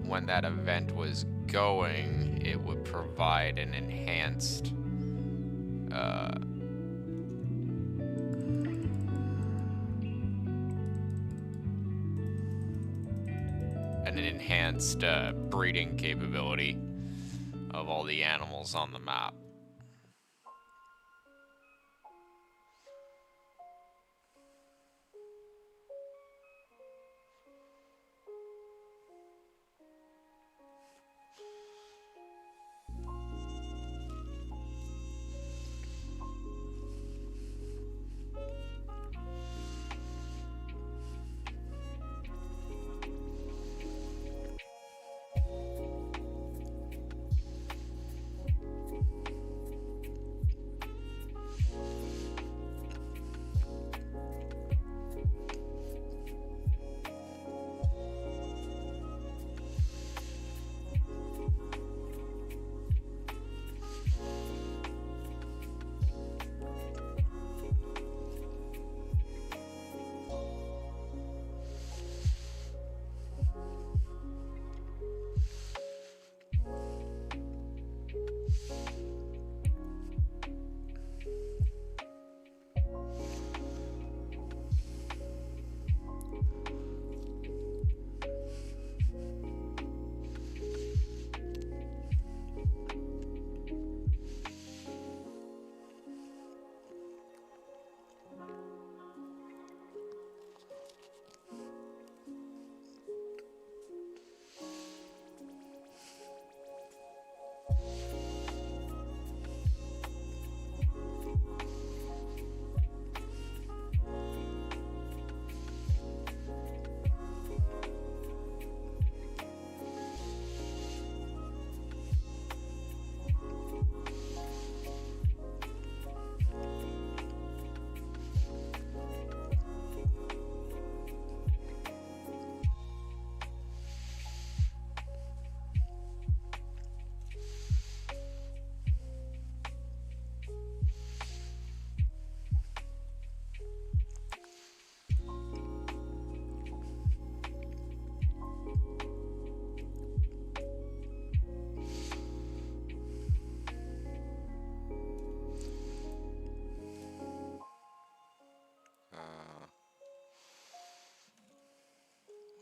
when that event was going, it would provide an enhanced breeding capability of all the animals on the map.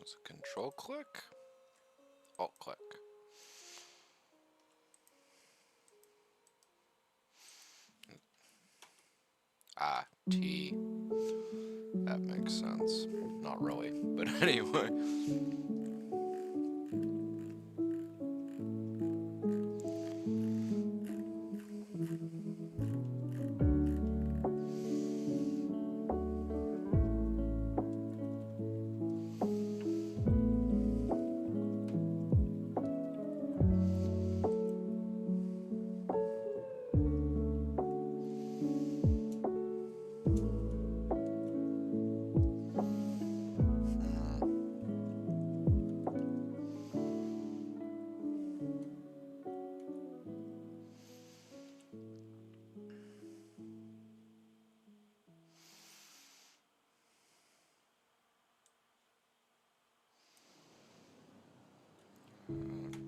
Was it Control click? Alt click. Ah, T. That makes sense. Not really, but anyway.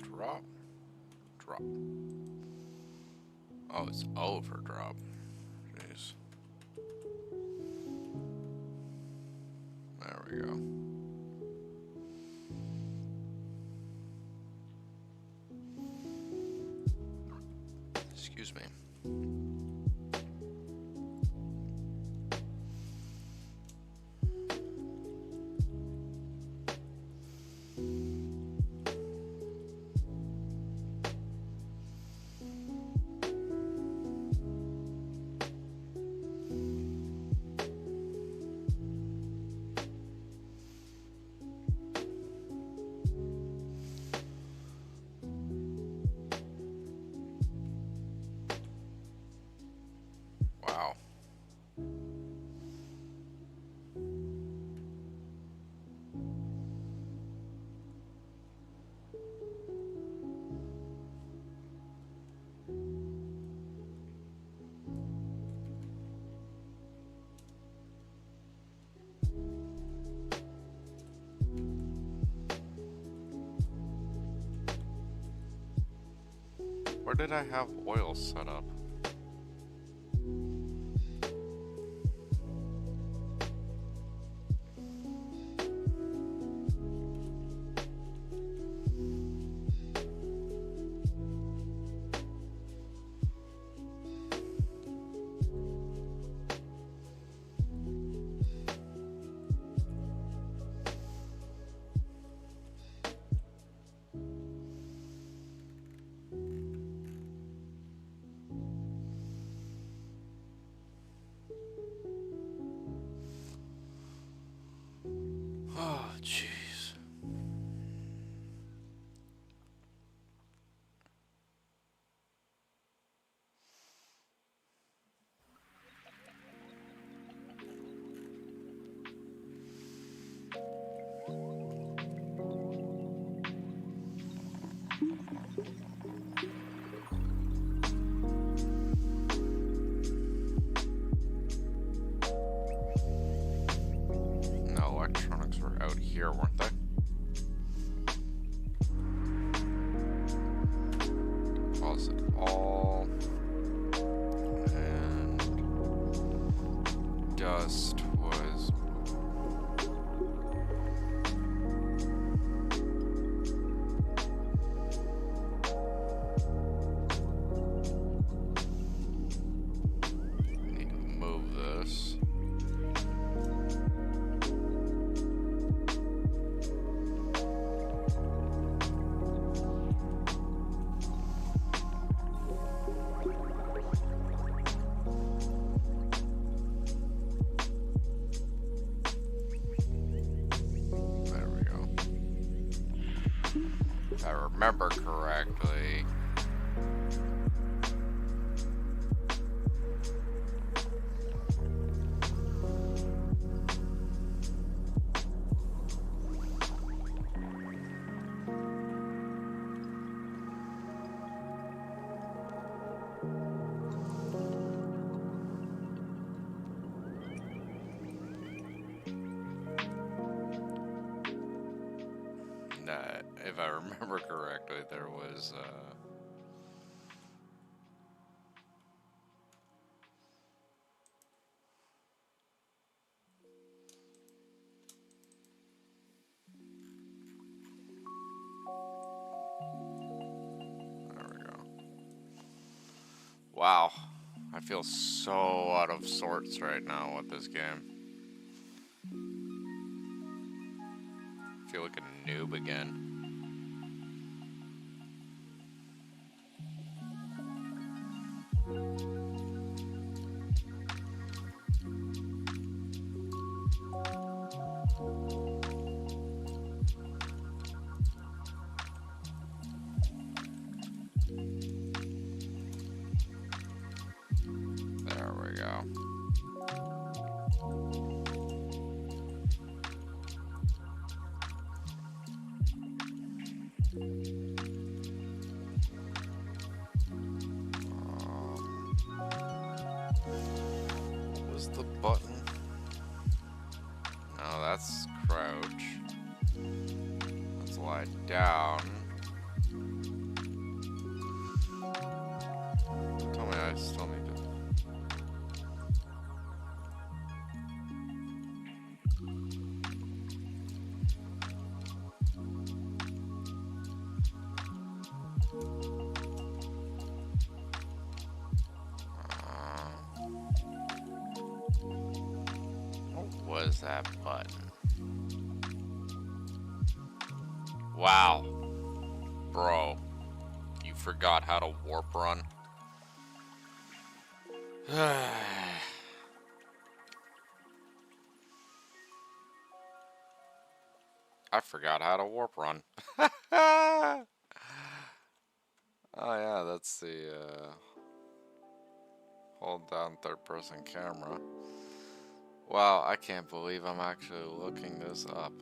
Drop. Drop. Oh, it's overdrop. Jeez. There we go. Excuse me. Wow. Where did I have oil set up? Oh, jeez. No, electronics were out here, weren't they? Deposit all. And dust was... Need to move this. There we go. If I remember correctly... if I remember correctly, there was, there we go. Wow. I feel so out of sorts right now with this game. I feel like a noob again. There we go. Where's that button? Wow. Bro. You forgot how to warp run? I forgot how to warp run. Oh yeah, that's the hold down third person camera. Wow, I can't believe I'm actually looking this up.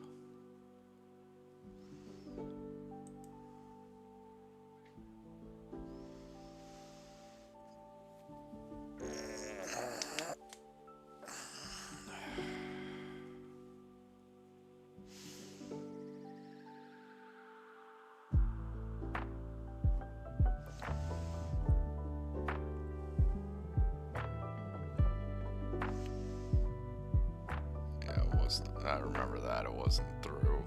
Yeah, it wasn't. I remember that it wasn't through.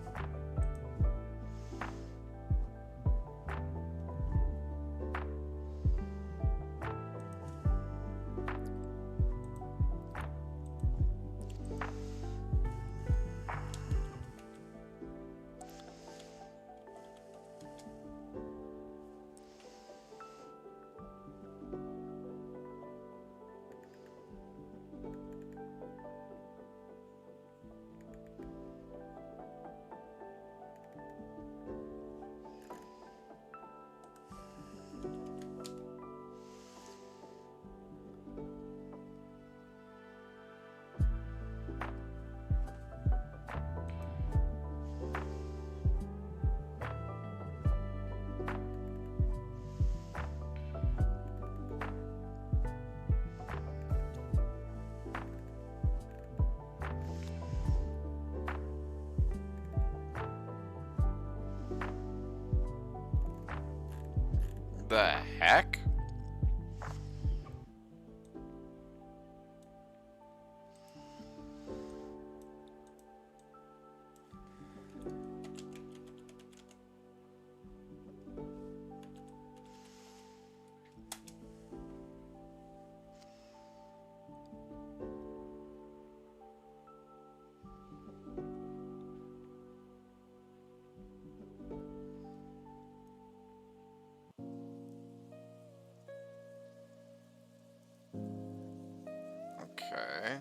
The heck? Okay.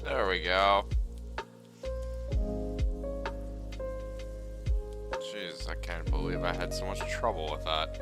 There we go. Jeez, I can't believe I had so much trouble with that.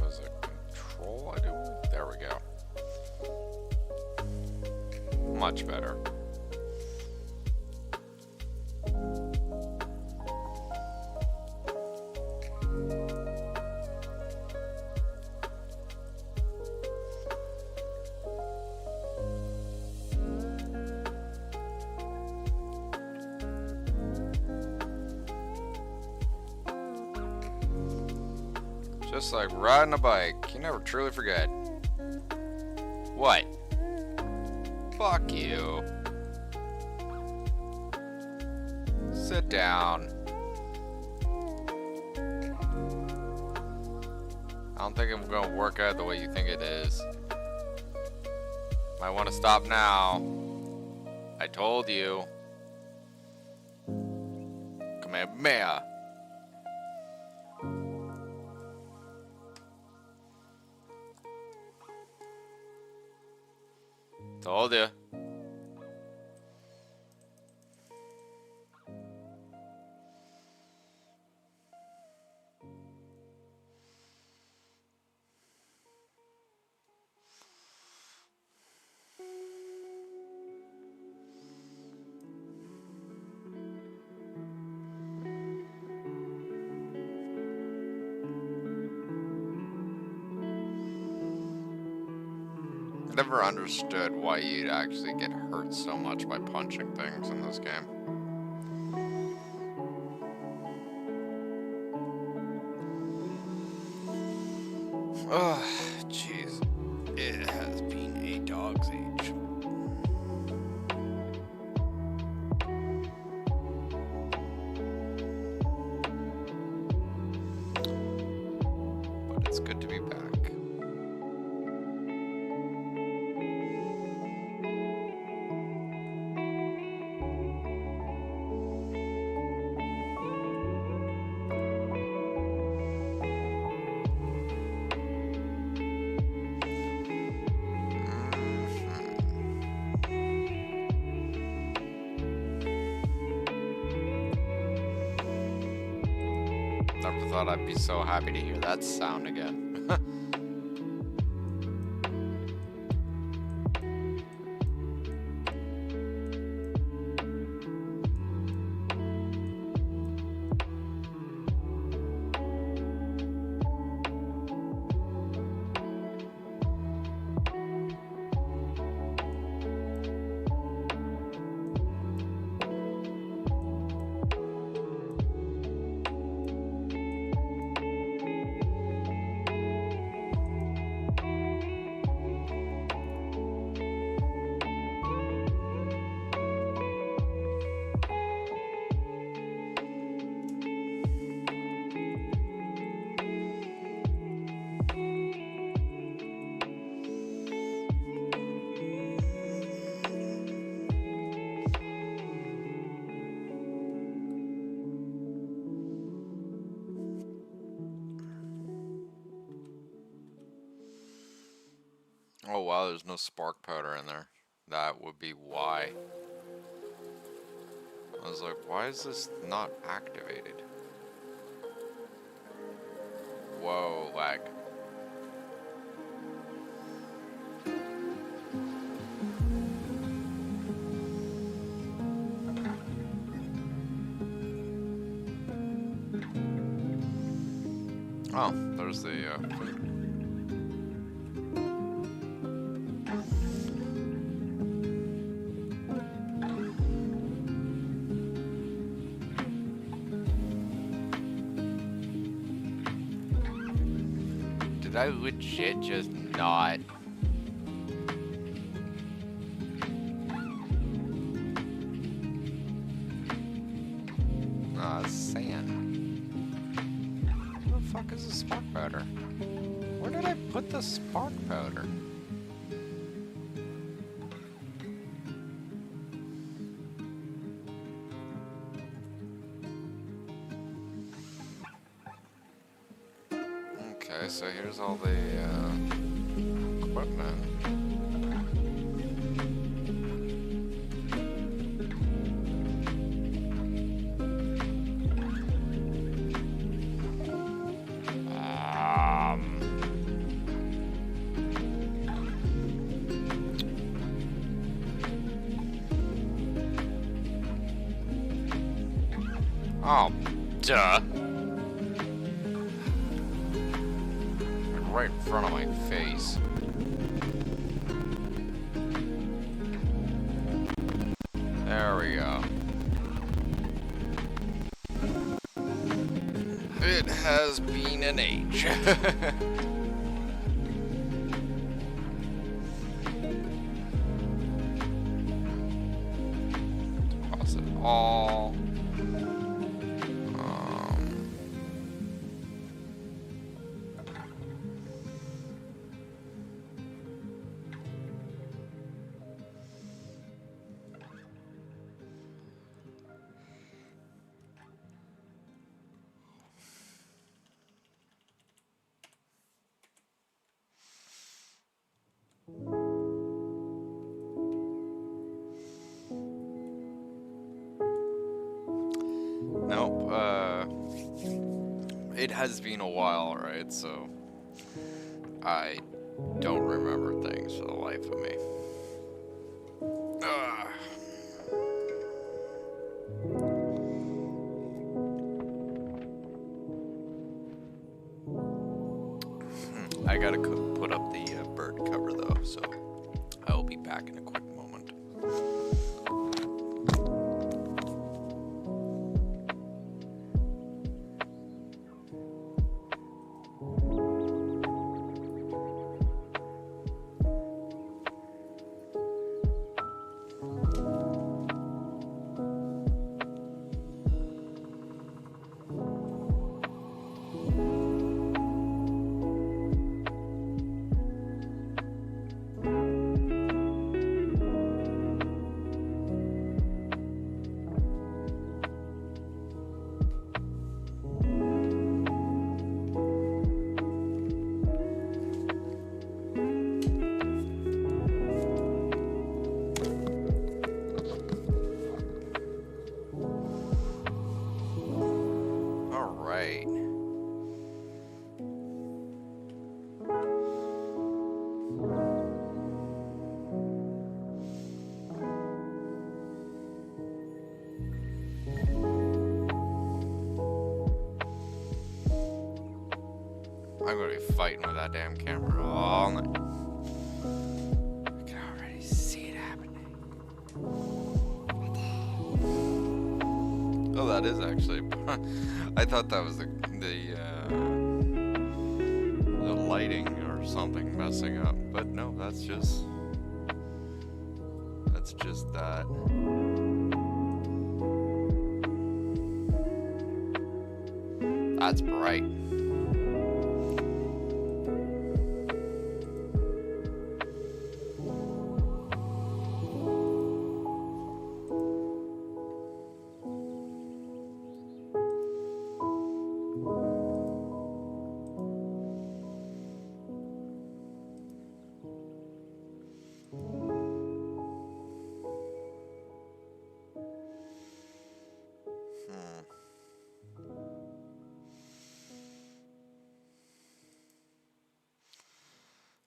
Was it control I do? There we go. Much better. Just like riding a bike, you never truly forget. What? Fuck you. Sit down. don't think it's gonna work out the way you think it is. Might want to stop now. I told you. Kamehameha. Told you. I never understood why you'd actually get hurt so much by punching things in this game. Oh, jeez. It has been a dog's age. But it's good to be back. Never thought I'd be so happy to hear that sound again. Oh wow, there's no spark powder in there. That would be why. I was like, why is this not activated? Whoa, lag. Oh, there's the Did I legit just not? Sand. Where the fuck is the spark powder? Where did I put the spark powder? Okay, so here's all the equipment. Oh, duh. Right in front of my face. There we go. It has been an age. Toss it all. Nope. It has been a while, right? So I don't remember things for the life of me. Ugh. I gotta put up the bird cover though, so I will be back in a quick moment. All right. I'm gonna be fighting with that damn camera all night. I can already see it happening. Oh, that is actually. I thought that was the lighting or something messing up, but no, that's just that. That's bright.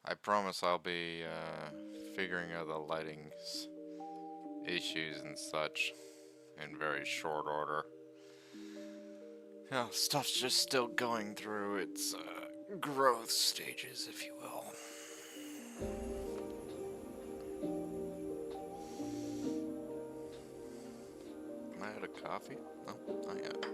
I promise I'll be figuring out the lighting issues and such in very short order. Yeah, stuff's just still going through its growth stages, if you will. Am I out of coffee? No, not yet.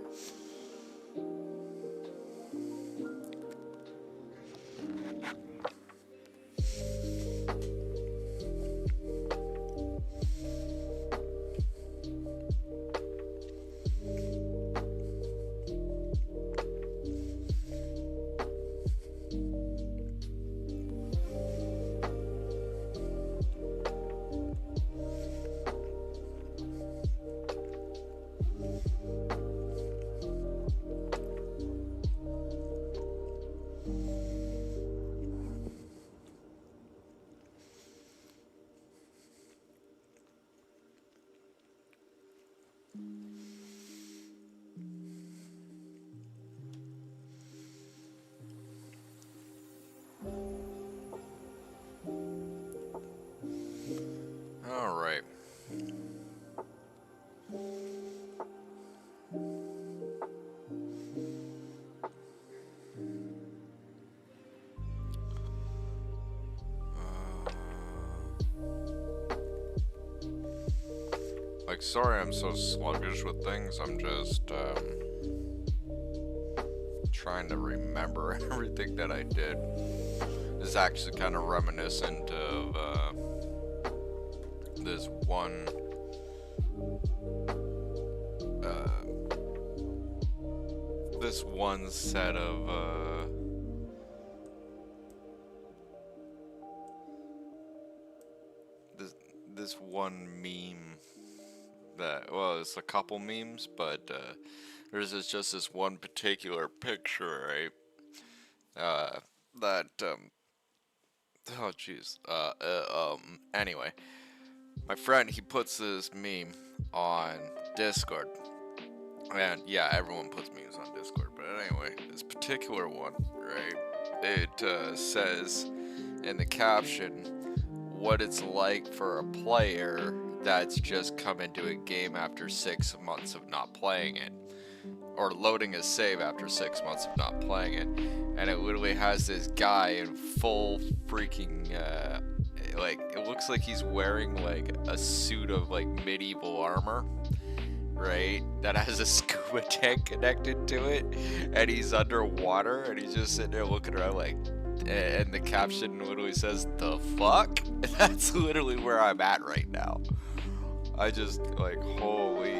All right. Like, sorry I'm so sluggish with things. I'm just trying to remember everything that I did. This is actually kind of reminiscent of this one set of this one meme that, well, it's a couple memes, but there's just this one particular picture, right? That oh jeez. Anyway, my friend, he puts this meme on Discord, And yeah, everyone puts memes on Discord, but anyway, this particular one, right? It says in the caption what it's like for a player that's just come into a game after 6 months of not playing it, or loading a save after 6 months of not playing it, and it literally has this guy in full freaking like, it looks like he's wearing like a suit of like medieval armor, right, that has a scuba tank connected to it, and he's underwater, and he's just sitting there looking around like, and the caption literally says, "The fuck?" That's literally where I'm at right now. I just, like, holy,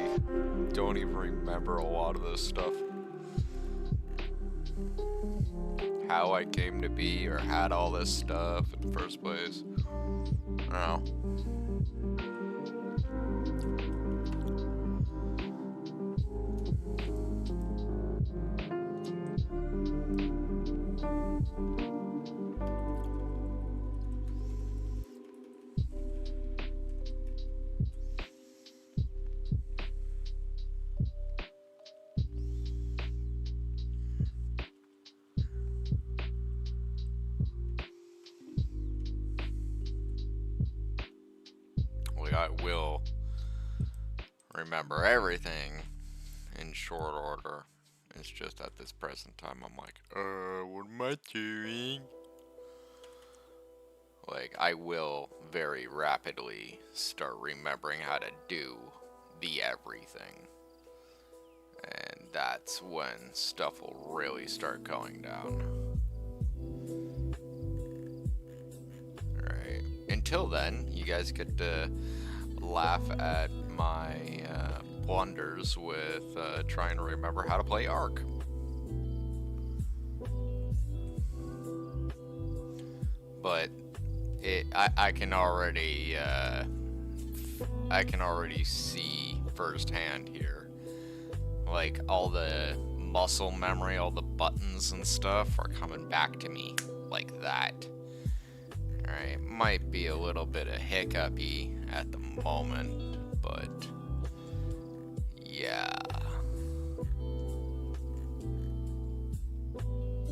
don't even remember a lot of this stuff. How I came to be or had all this stuff in the first place. I don't know. I will remember everything in short order. It's just at this present time I'm like, what am I doing? Like, I will very rapidly start remembering how to do the everything. And that's when stuff will really start going down. Alright. Until then, you guys get to laugh at my blunders with trying to remember how to play Ark. But I can already see firsthand here, like, all the muscle memory, all the buttons and stuff are coming back to me like that. Alright, might be a little bit of hiccupy at the moment, but yeah.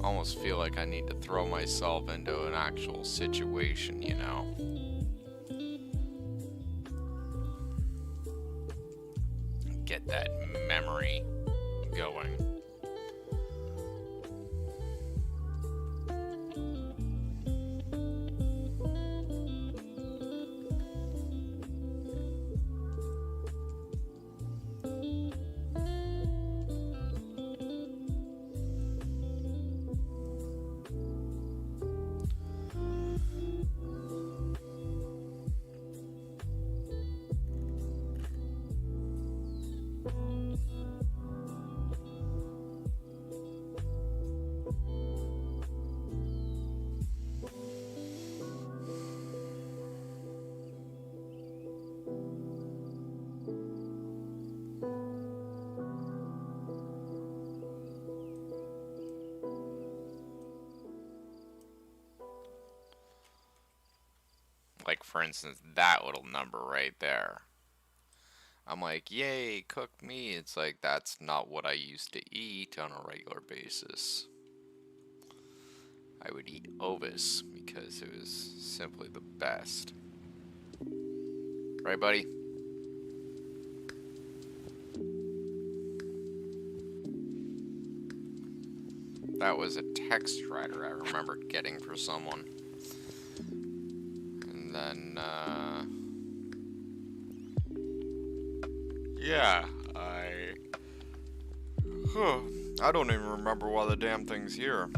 Almost feel like I need to throw myself into an actual situation, you know? Get that memory going. Like, for instance, that little number right there. I'm like, yay, cooked meat. It's like, that's not what I used to eat on a regular basis. I would eat Ovis because it was simply the best. Right, buddy? That was a text writer I remember getting for someone. And then, yeah, I don't even remember why the damn thing's here.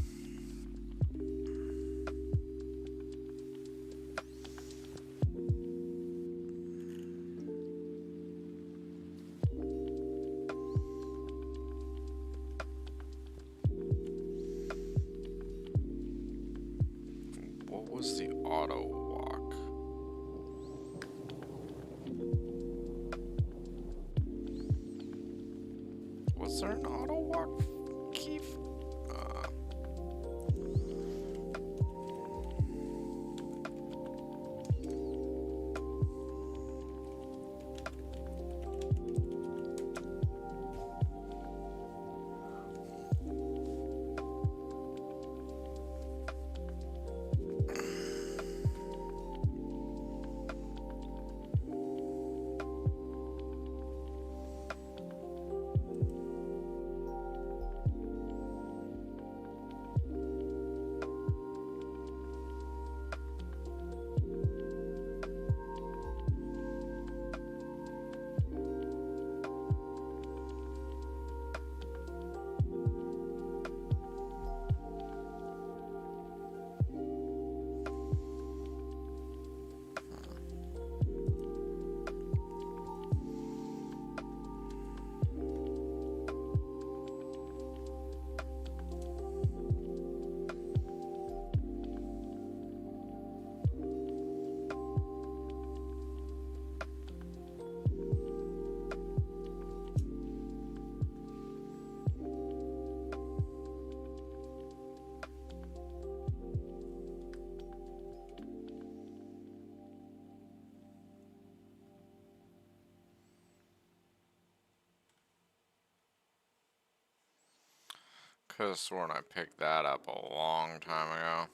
What was the auto walk? Was there an auto walk, Keith? Could have sworn I picked that up a long time ago.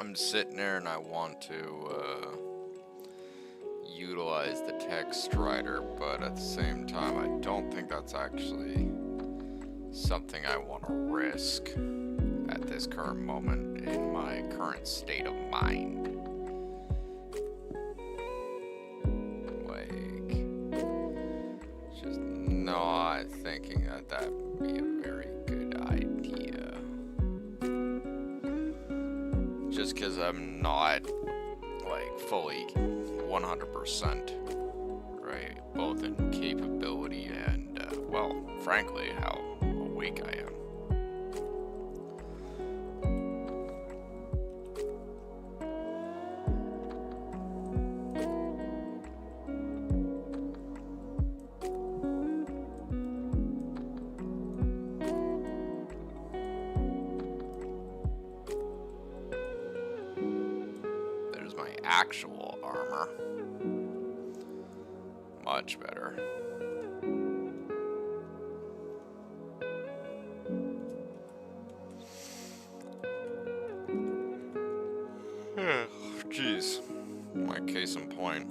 I'm sitting there and I want to utilize the text writer, but at the same time I don't think that's actually something I want to risk at this current moment in my current state of mind. Like, just not thinking that that would be a very good idea. Just because I'm not, like, fully 100%, right? Both in capability and, well, frankly, how awake I am. There's my actual armor. Much better. Jeez, my case in point.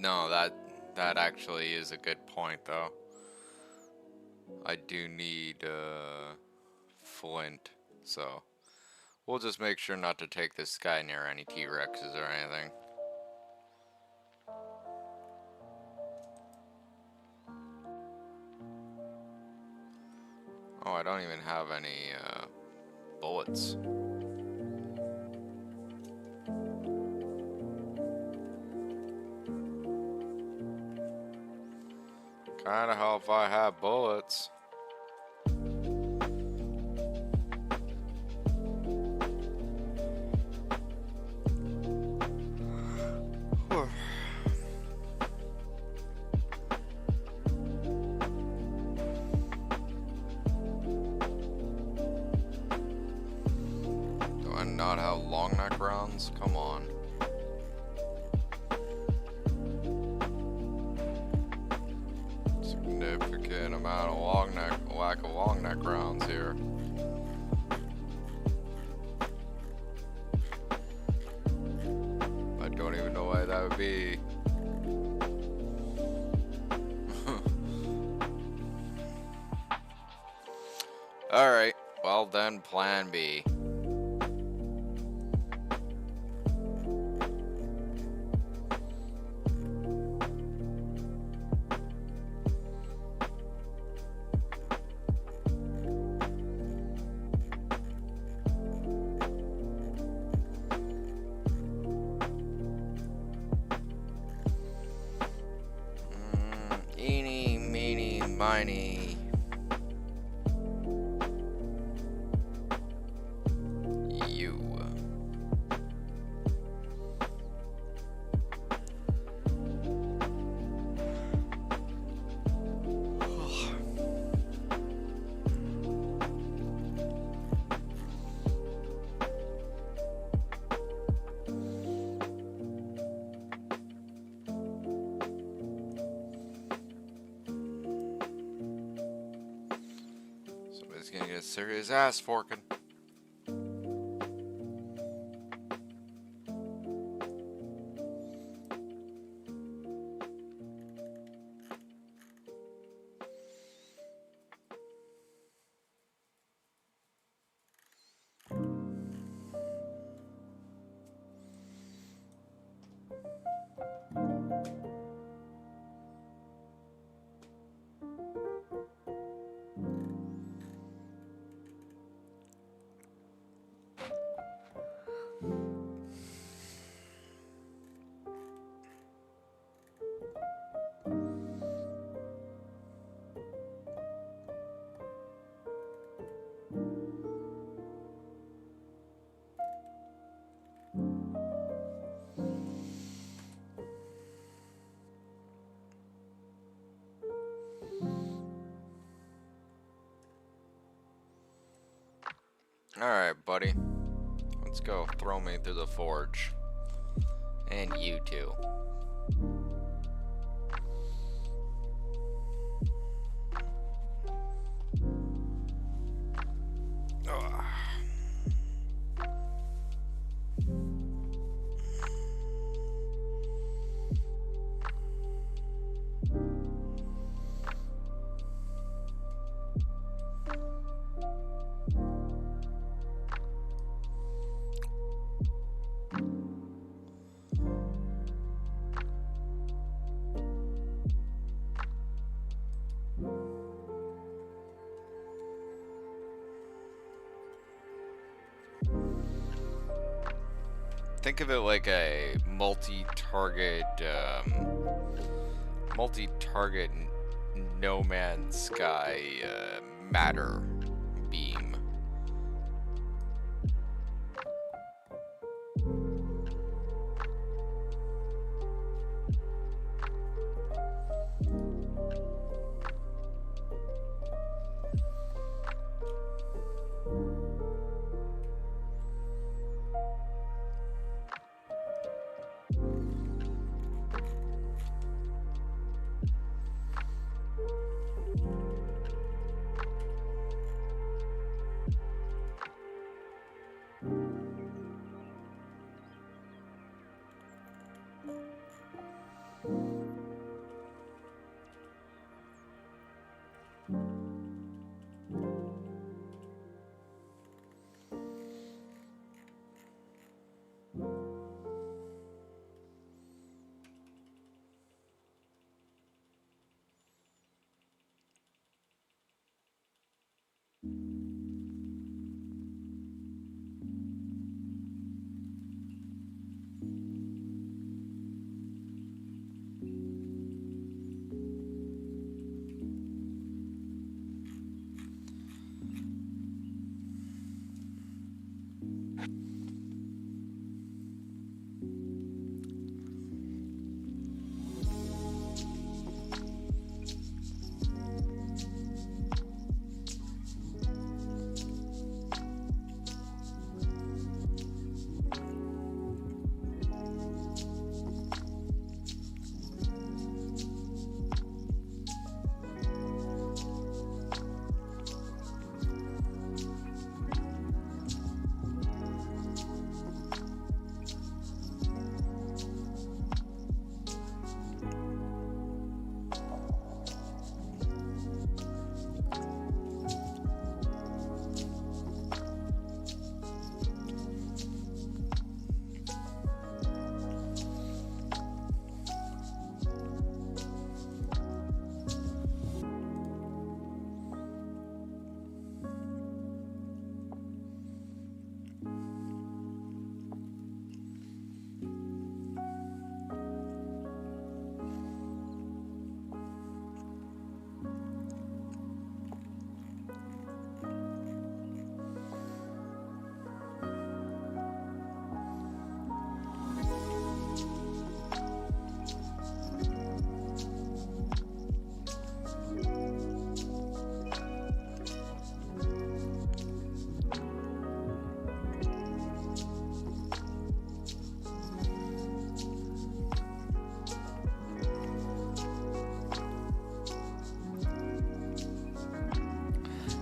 No, that actually is a good point, though. I do need flint, so we'll just make sure not to take this guy near any T-Rexes or anything. Oh, I don't even have any bullets. Kinda help if I have bullets. Do I not have long neck rounds? Come on. Significant amount of lack of long neck rounds here. I don't even know why that would be. Alright, well then, plan B. Eeny, meeny, miny. You. Somebody's gonna get serious ass forking. Alright, buddy. Let's go. Throw me through the forge. And you too. Ugh. Think of it like a multi-target No Man's Sky matter beam.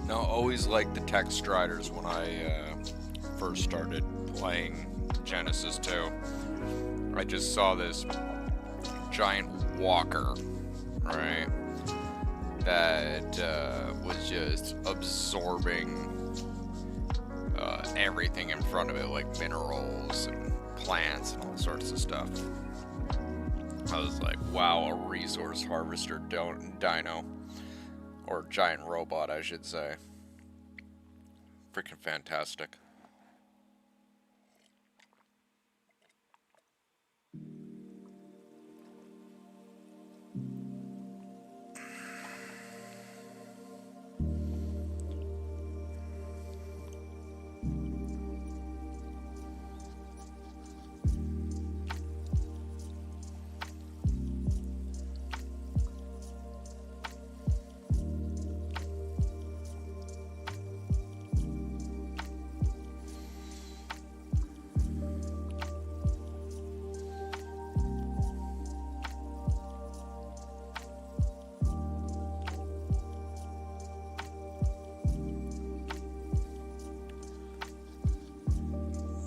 Now, always liked the text striders when I first started playing Genesis 2. I just saw this giant walker, right, that was just absorbing everything in front of it, like minerals and plants and all sorts of stuff. I was like, wow, a resource harvester dino. Or giant robot, I should say. Freaking fantastic.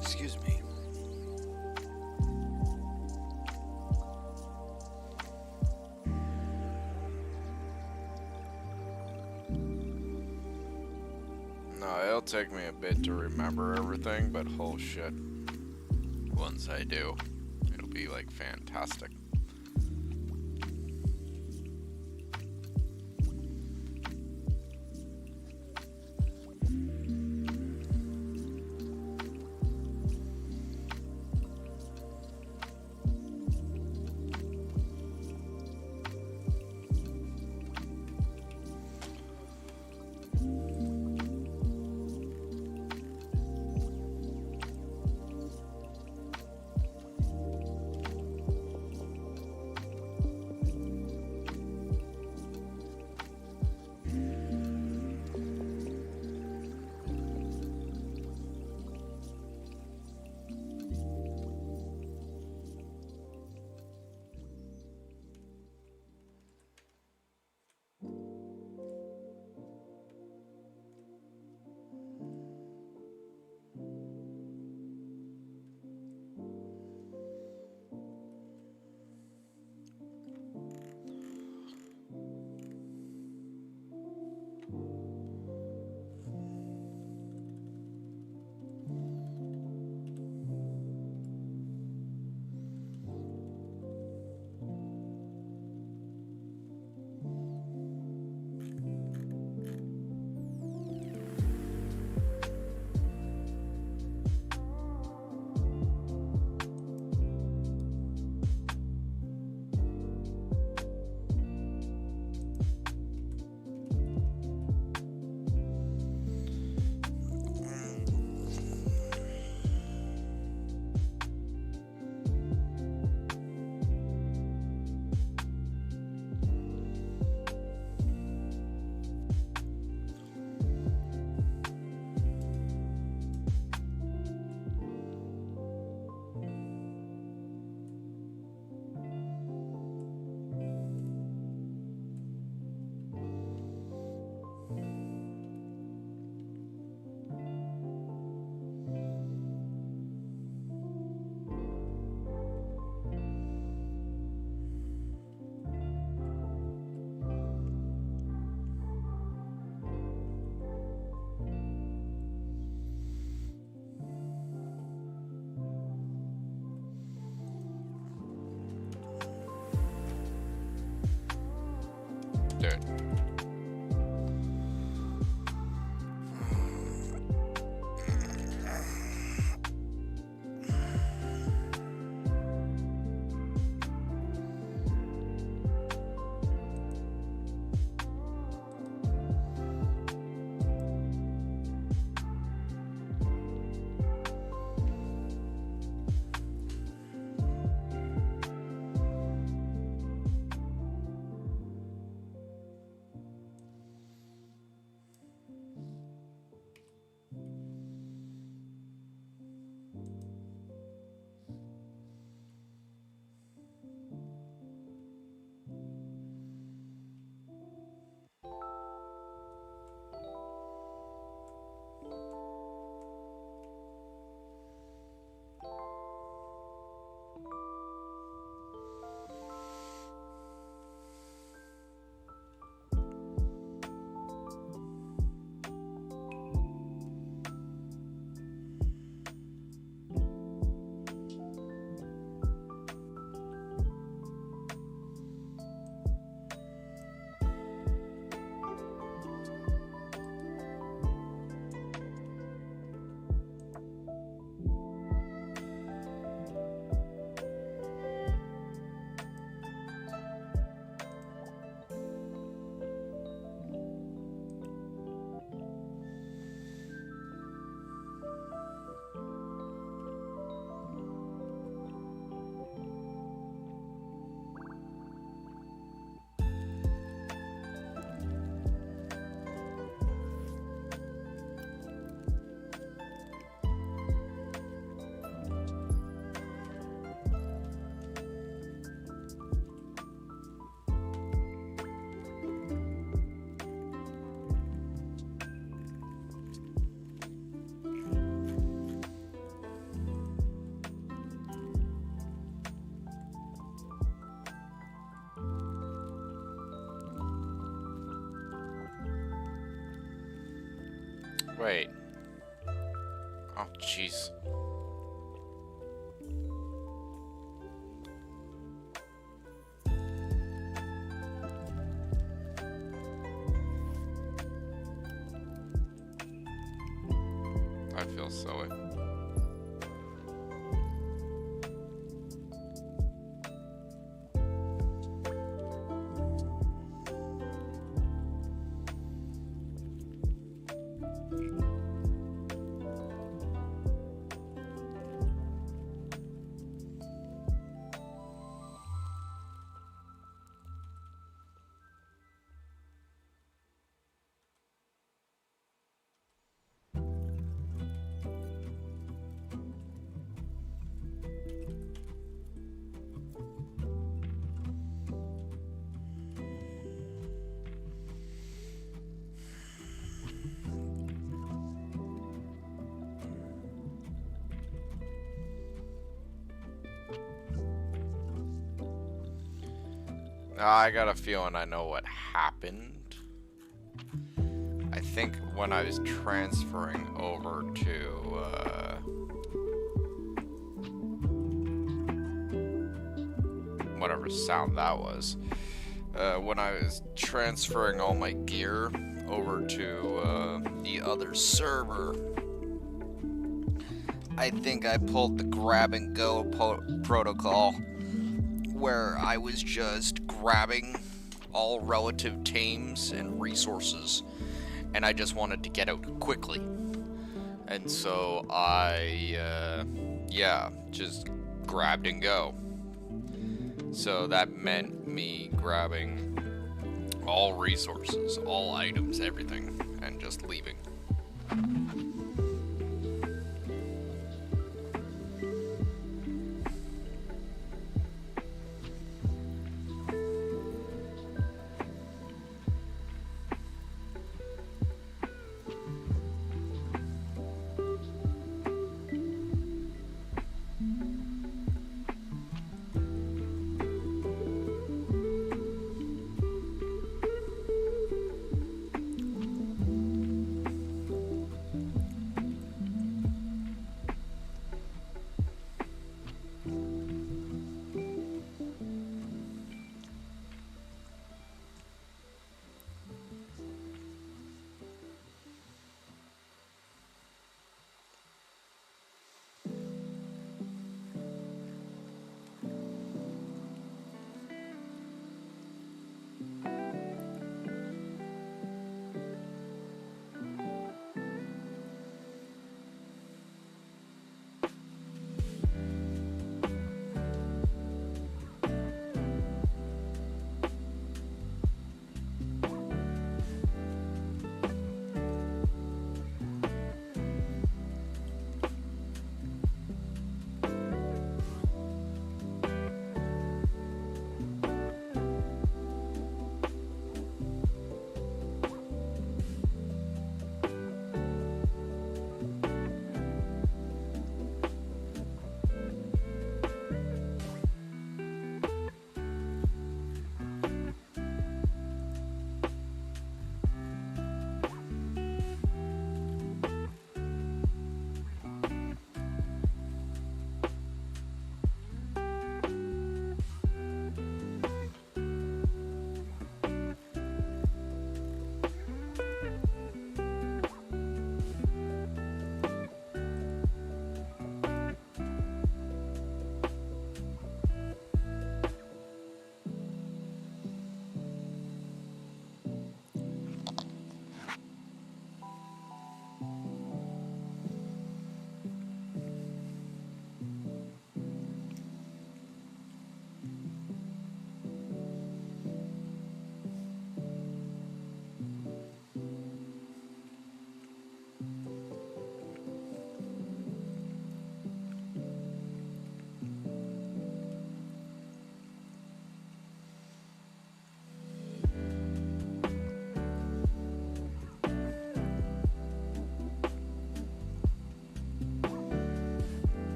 Excuse me. No, it'll take me a bit to remember everything, but oh shit. Once I do, it'll be like fantastic. Wait. Oh, jeez. I feel silly. I got a feeling I know what happened. I think when I was transferring over to, whatever sound that was, when I was transferring all my gear over to, the other server, I think I pulled the grab and go protocol, where I was just grabbing all relative tames and resources, and I just wanted to get out quickly. And so I, yeah, just grabbed and go. So that meant me grabbing all resources, all items, everything, and just leaving.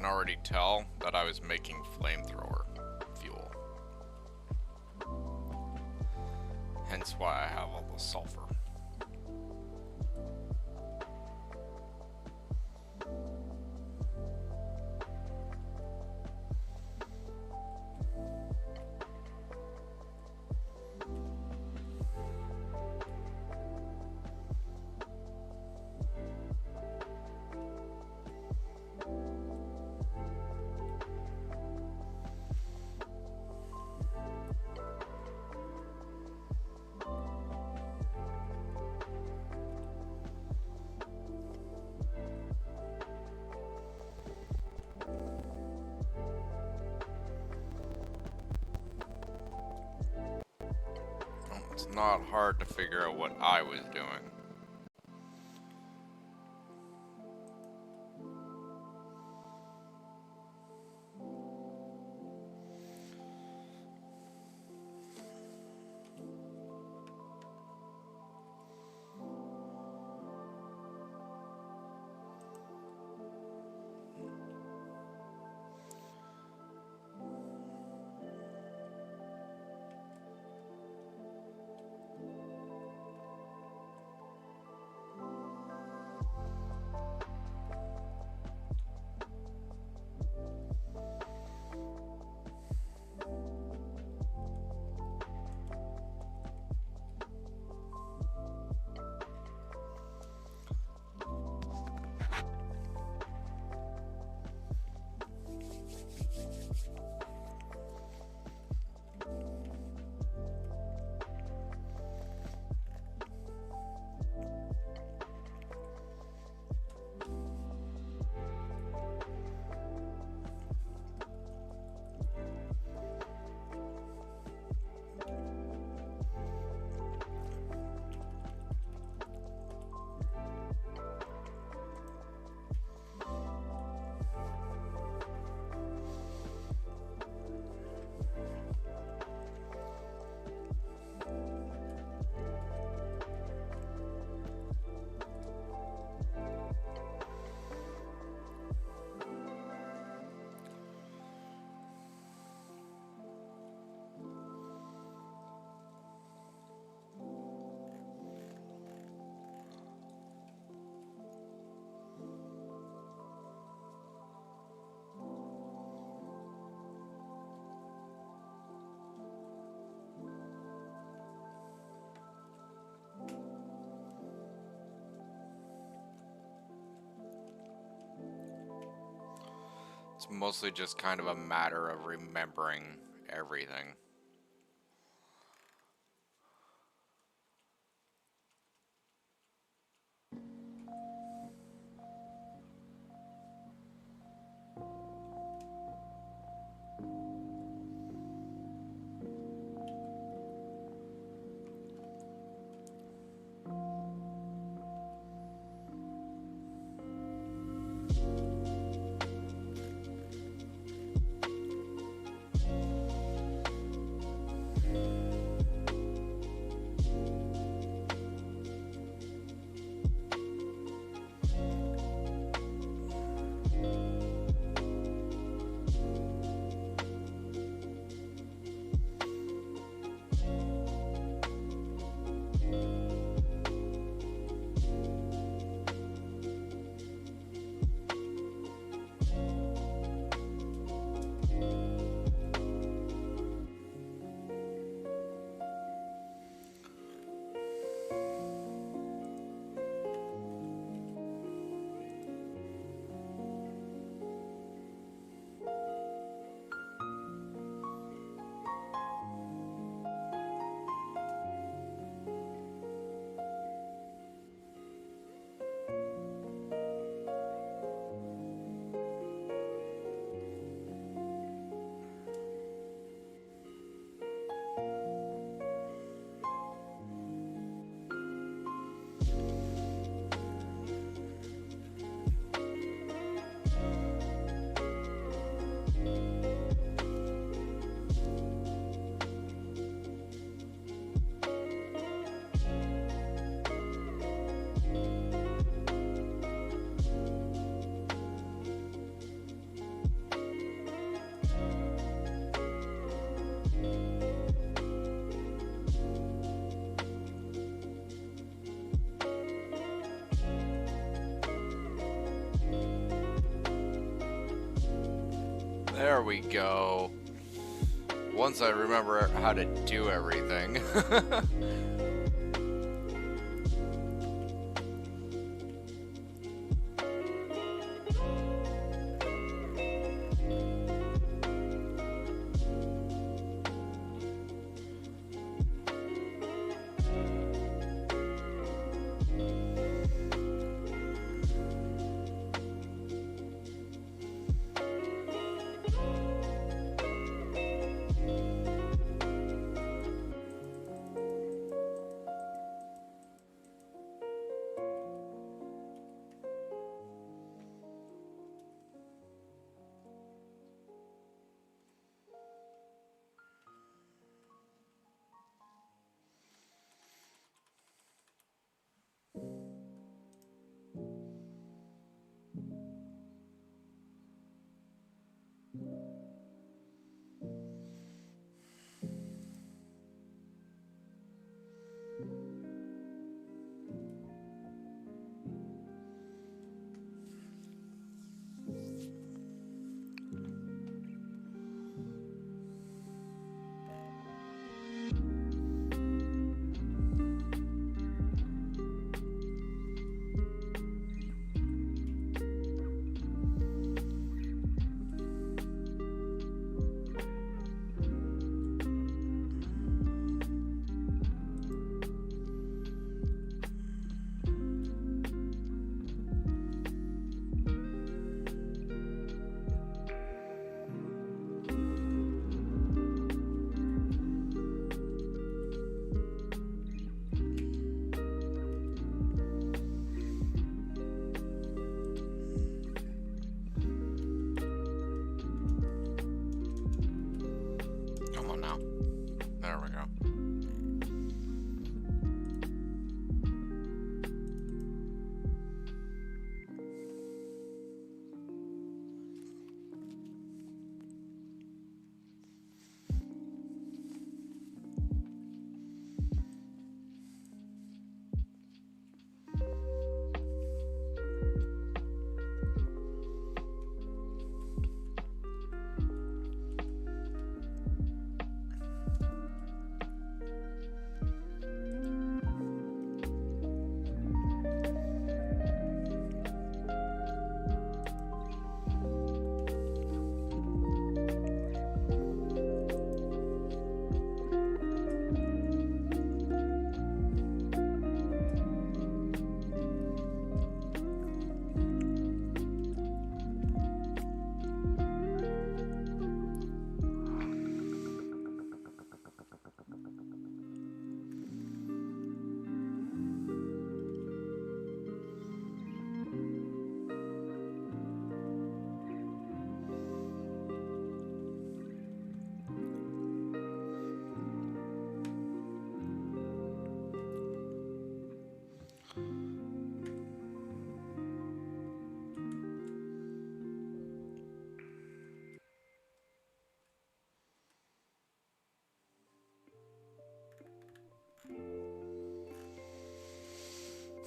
already tell that I was making flamethrower fuel. Hence why I have all the sulfur. It's not hard to figure out what I was doing. It's mostly just kind of a matter of remembering everything. There we go. Once I remember how to do everything. Come on now. There we go.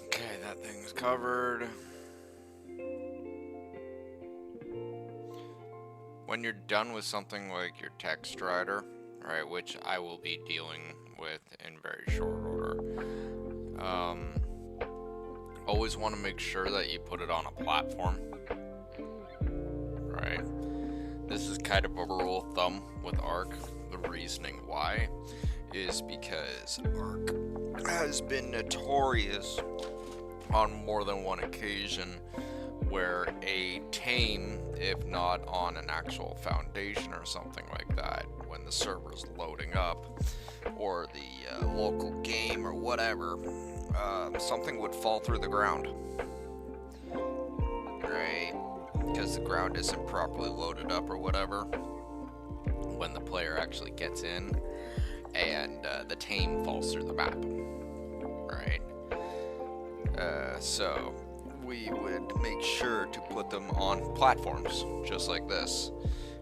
Okay, that thing's covered. When you're done with something like your text writer, right, which I will be dealing with in very short order, always want to make sure that you put it on a platform, right? This is kind of a rule of thumb with ARC. The reasoning why is because ARC has been notorious on more than one occasion where a tame, if not on an actual foundation or something like that, when the server's loading up, or the local game or whatever, something would fall through the ground, right? Because the ground isn't properly loaded up or whatever when the player actually gets in, and the tame falls through the map, right? So we would make sure to put them on platforms just like this.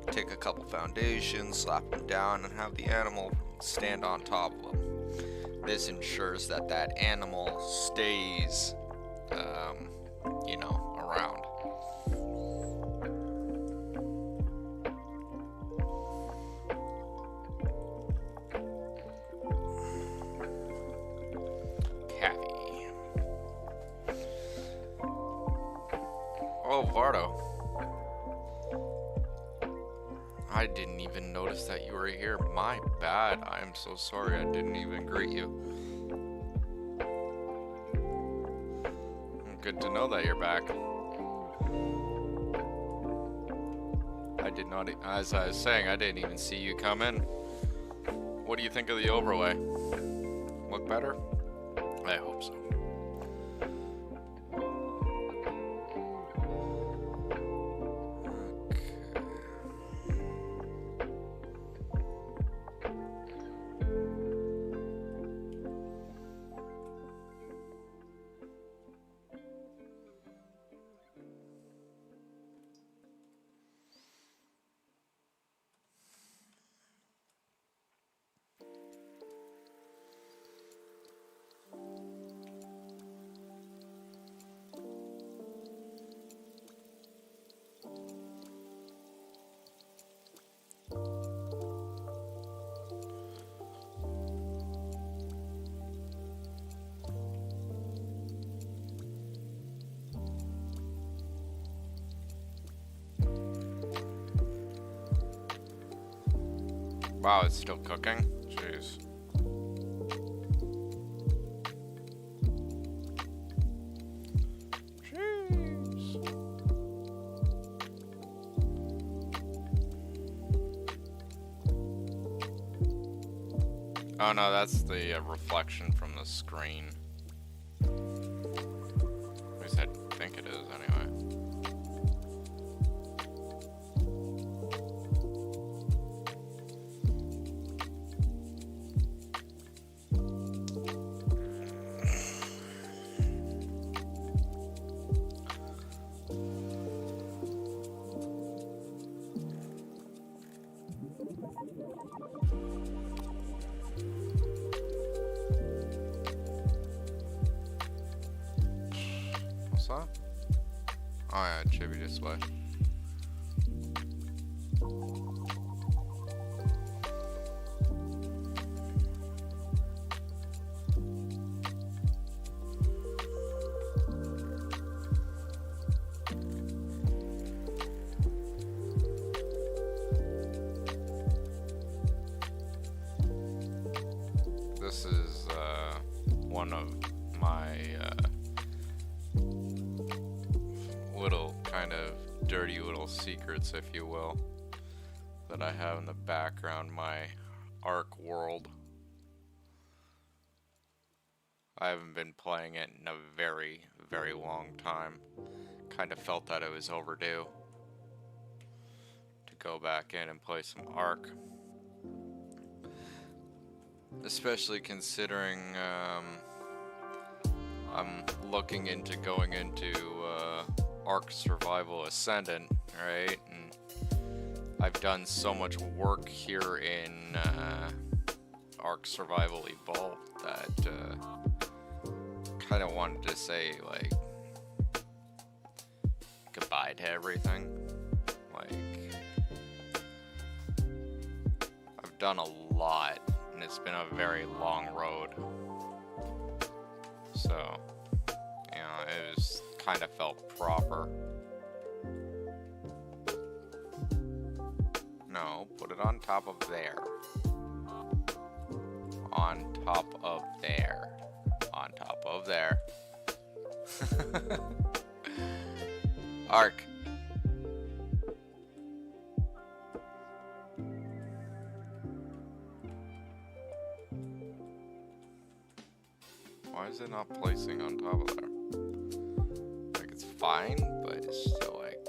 Take a couple foundations, slap them down, and have the animal stand on top of them. This ensures that that animal stays, around. Eduardo. I didn't even notice that you were here. My bad. I'm so sorry I didn't even greet you. Good to know that you're back. I did not, as I was saying, I didn't even see you come in. What do you think of the overlay? Look better? I hope so. Wow, it's still cooking? Jeez. Jeez. Oh no, that's the reflection from the screen. At least I think it is, anyway. What's that? Oh yeah, chibi display. This is one of my little kind of dirty little secrets, if you will, that I have in the background, my Ark world. I haven't been playing it in a very, very long time. Kind of felt that it was overdue to go back in and play some Ark. Especially considering I'm looking into going into Ark Survival Ascendant, right? And I've done so much work here in Ark Survival Evolved that kind of wanted to say, like, goodbye to everything. Like, I've done a lot, and it's been a very long road. So, you know, it was kind of felt proper. No, put it on top of there. On top of there. On top of there. Ark. Why is it not placing on top of there? Like, it's fine, but it's still like...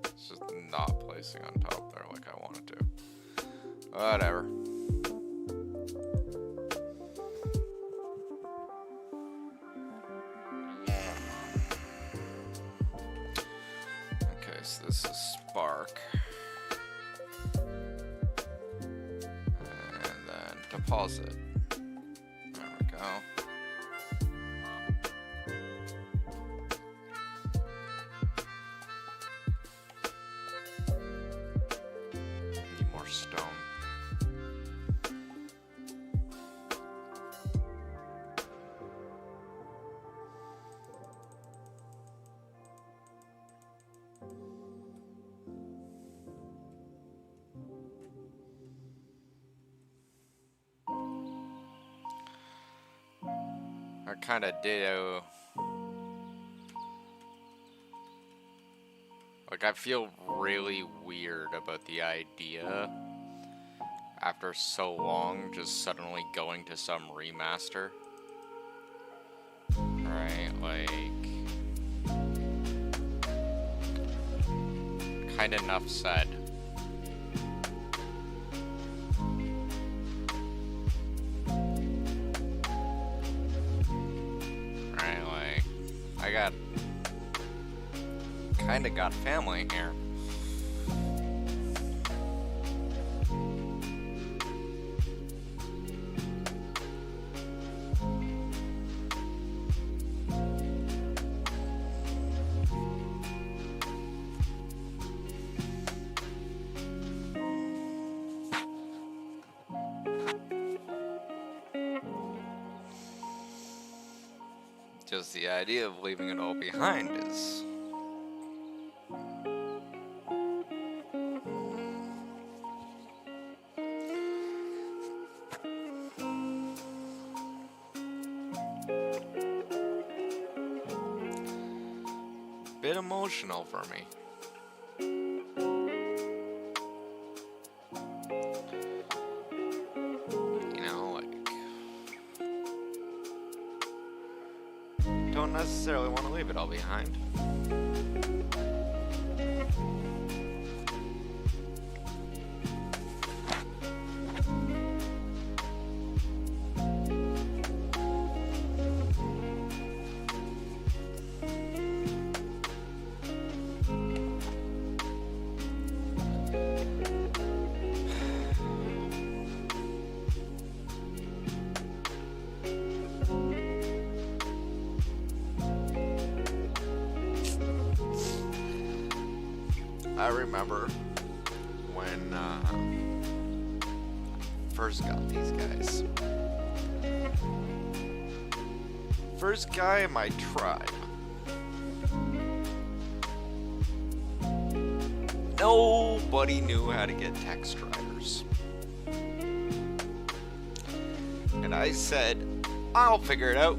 It's just not placing on top there like I want it to. Whatever. Okay, so this is Spark. Deposit. There we go. Need more stone. kind of ditto. Like, I feel really weird about the idea after so long just suddenly going to some remaster. Right, like, kind of enough said. Right, like, I kinda got family here. Just the idea of leaving it all behind is a bit emotional for me. You know, like, don't necessarily want to leave it all behind. I remember when first got these guys. First guy in my tribe. Nobody knew how to get text drivers. And I said, I'll figure it out.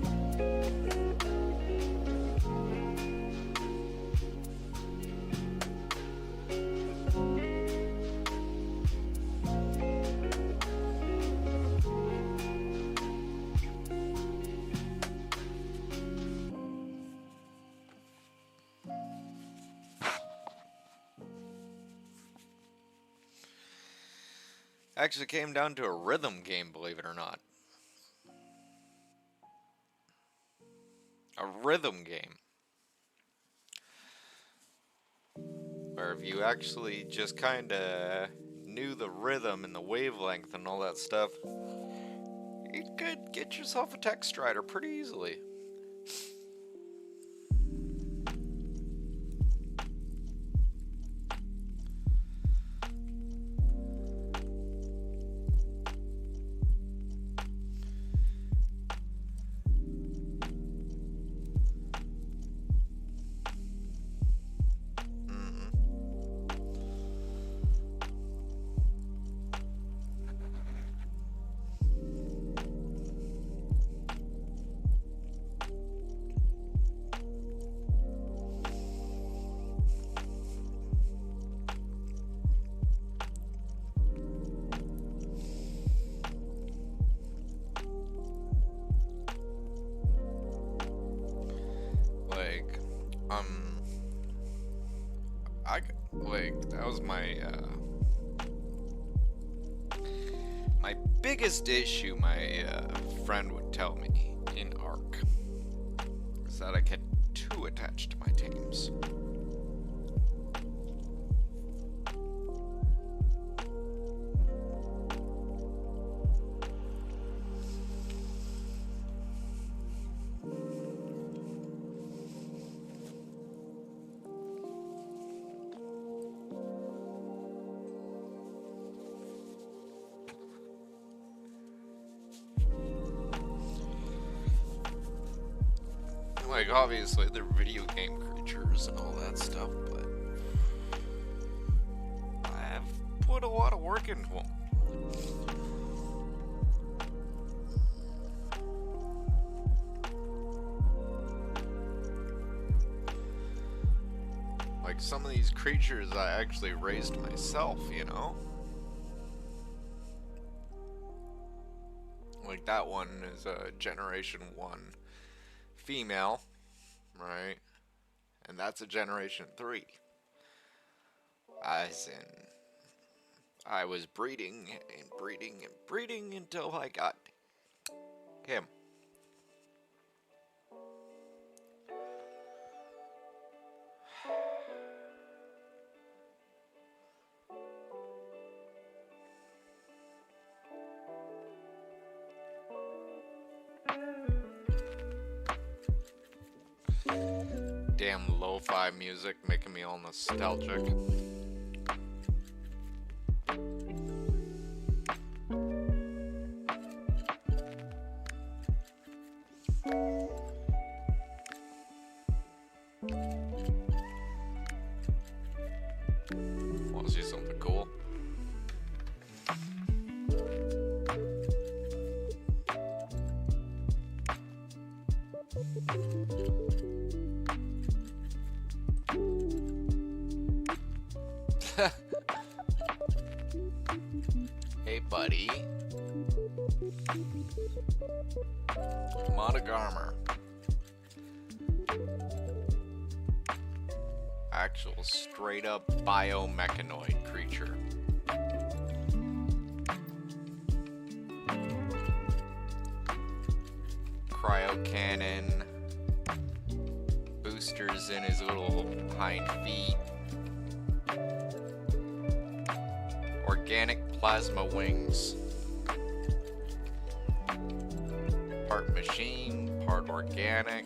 Actually came down to a rhythm game, believe it or not. A rhythm game. Where if you actually just kinda knew the rhythm and the wavelength and all that stuff, you could get yourself a text writer pretty easily. That was my my biggest issue. My friend would tell me in ARC is that I get too attached to my teams. Like, obviously, they're video game creatures and all that stuff, but I have put a lot of work into them. some of these creatures I actually raised myself, you know? Like that one is a Generation 1 female, right? And that's a Generation 3. As in, I was breeding and breeding and breeding until I got him. Damn lo-fi music making me all nostalgic. Want to see something cool? Hey, buddy. Monogarmer. Actual straight up biomechanoid creature. Cryo cannon. Boosters in his little hind feet. Organic plasma wings. Part machine, part organic.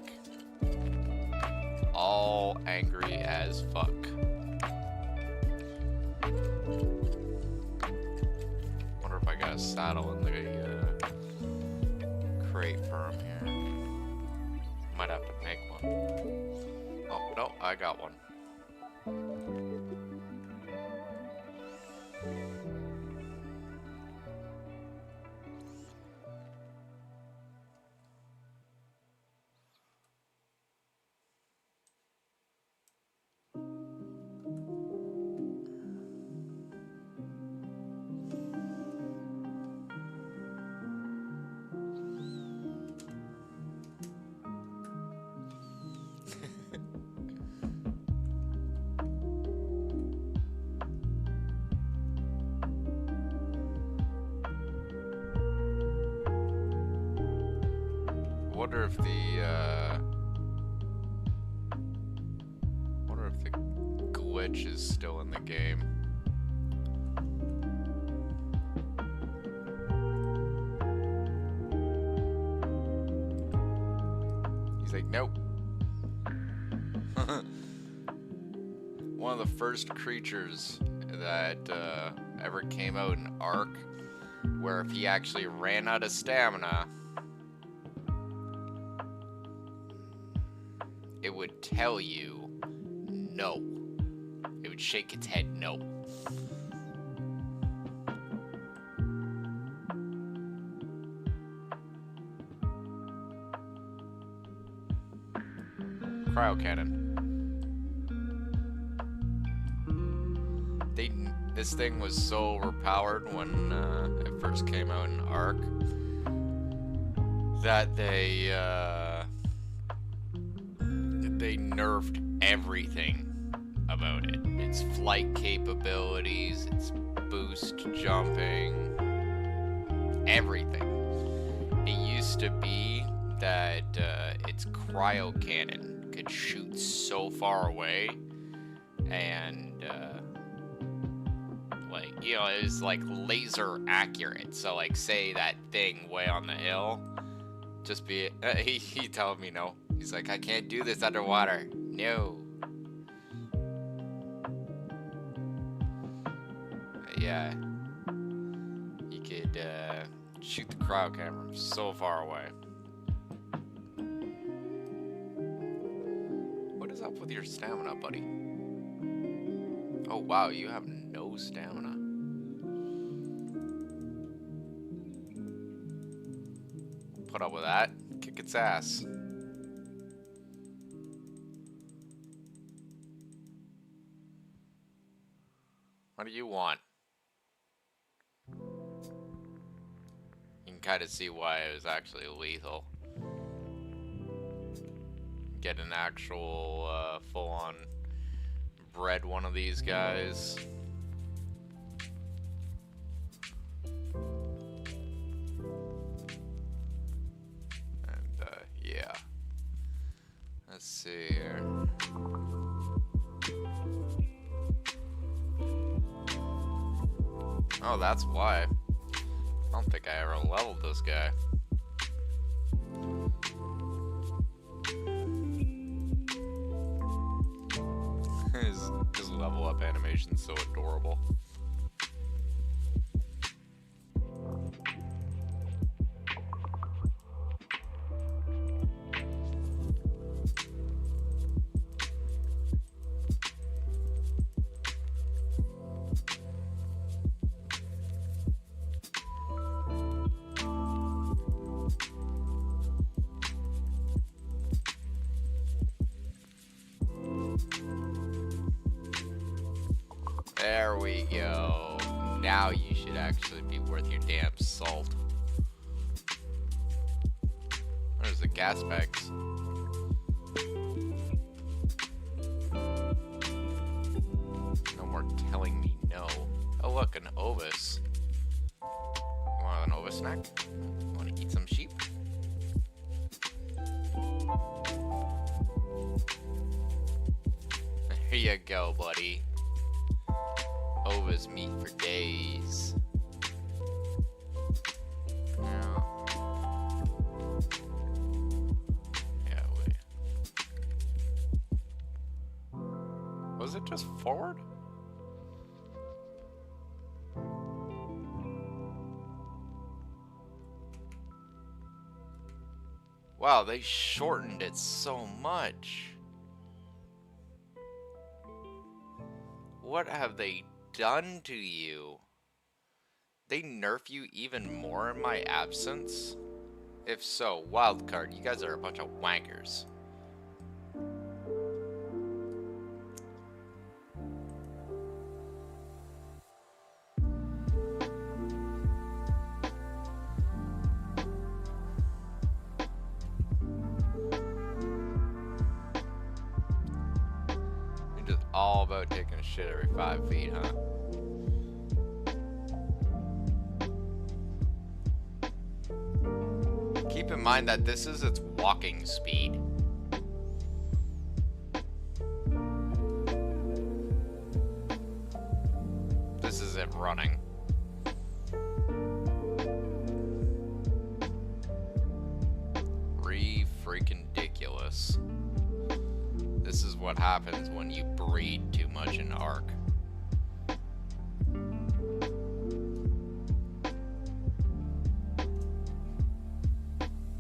All angry as fuck. Wonder if I got a saddle in the crate for him here. Might have to make one. Oh, no, I got one. Wonder if the glitch is still in the game. He's like, nope. One of the first creatures that ever came out in Ark, where if he actually ran out of stamina, it would tell you no. It would shake its head no. Cryo cannon. This thing was so overpowered when it first came out in Ark that they nerfed everything about it. Its flight capabilities, its boost jumping, everything. It used to be that its cryo cannon could shoot so far away, and it was like laser accurate. So like, say that thing way on the hill, just be he told me no. He's like, I can't do this underwater. No. Yeah. You could shoot the cryo camera from so far away. What is up with your stamina, buddy? Oh wow, you have no stamina. Put up with that. Kick its ass. What do you want? You can kind of see why it was actually lethal. Get an actual full-on bred one of these guys. And yeah. Let's see here. Oh, that's why. I don't think I ever leveled this guy. His level up animation's so adorable. There we go. Now you should actually be worth your damn salt. There's the gas bags. No more telling me no. Oh look, an Ovis. You want an Ovis snack? Want to eat some sheep? Here you go, buddy. Ovis meat for days. Yeah, wait. Was it just forward? Wow, they shortened it so much. What have they done to you? They nerf you even more in my absence? If so, wildcard, you guys are a bunch of wankers. You're just all about taking a shit every 5 feet, huh? Keep in mind that this is its walking speed. This is it running. Freaking ridiculous. This is what happens when you breed too much in Ark.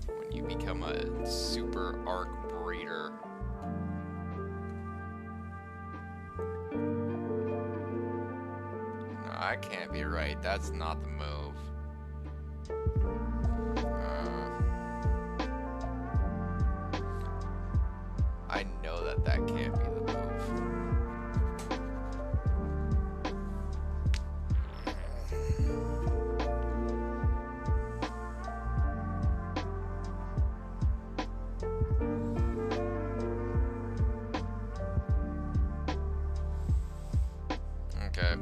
When you become a super Ark breeder. No, that can't be right. That's not the move. I know that can't be the move. Okay.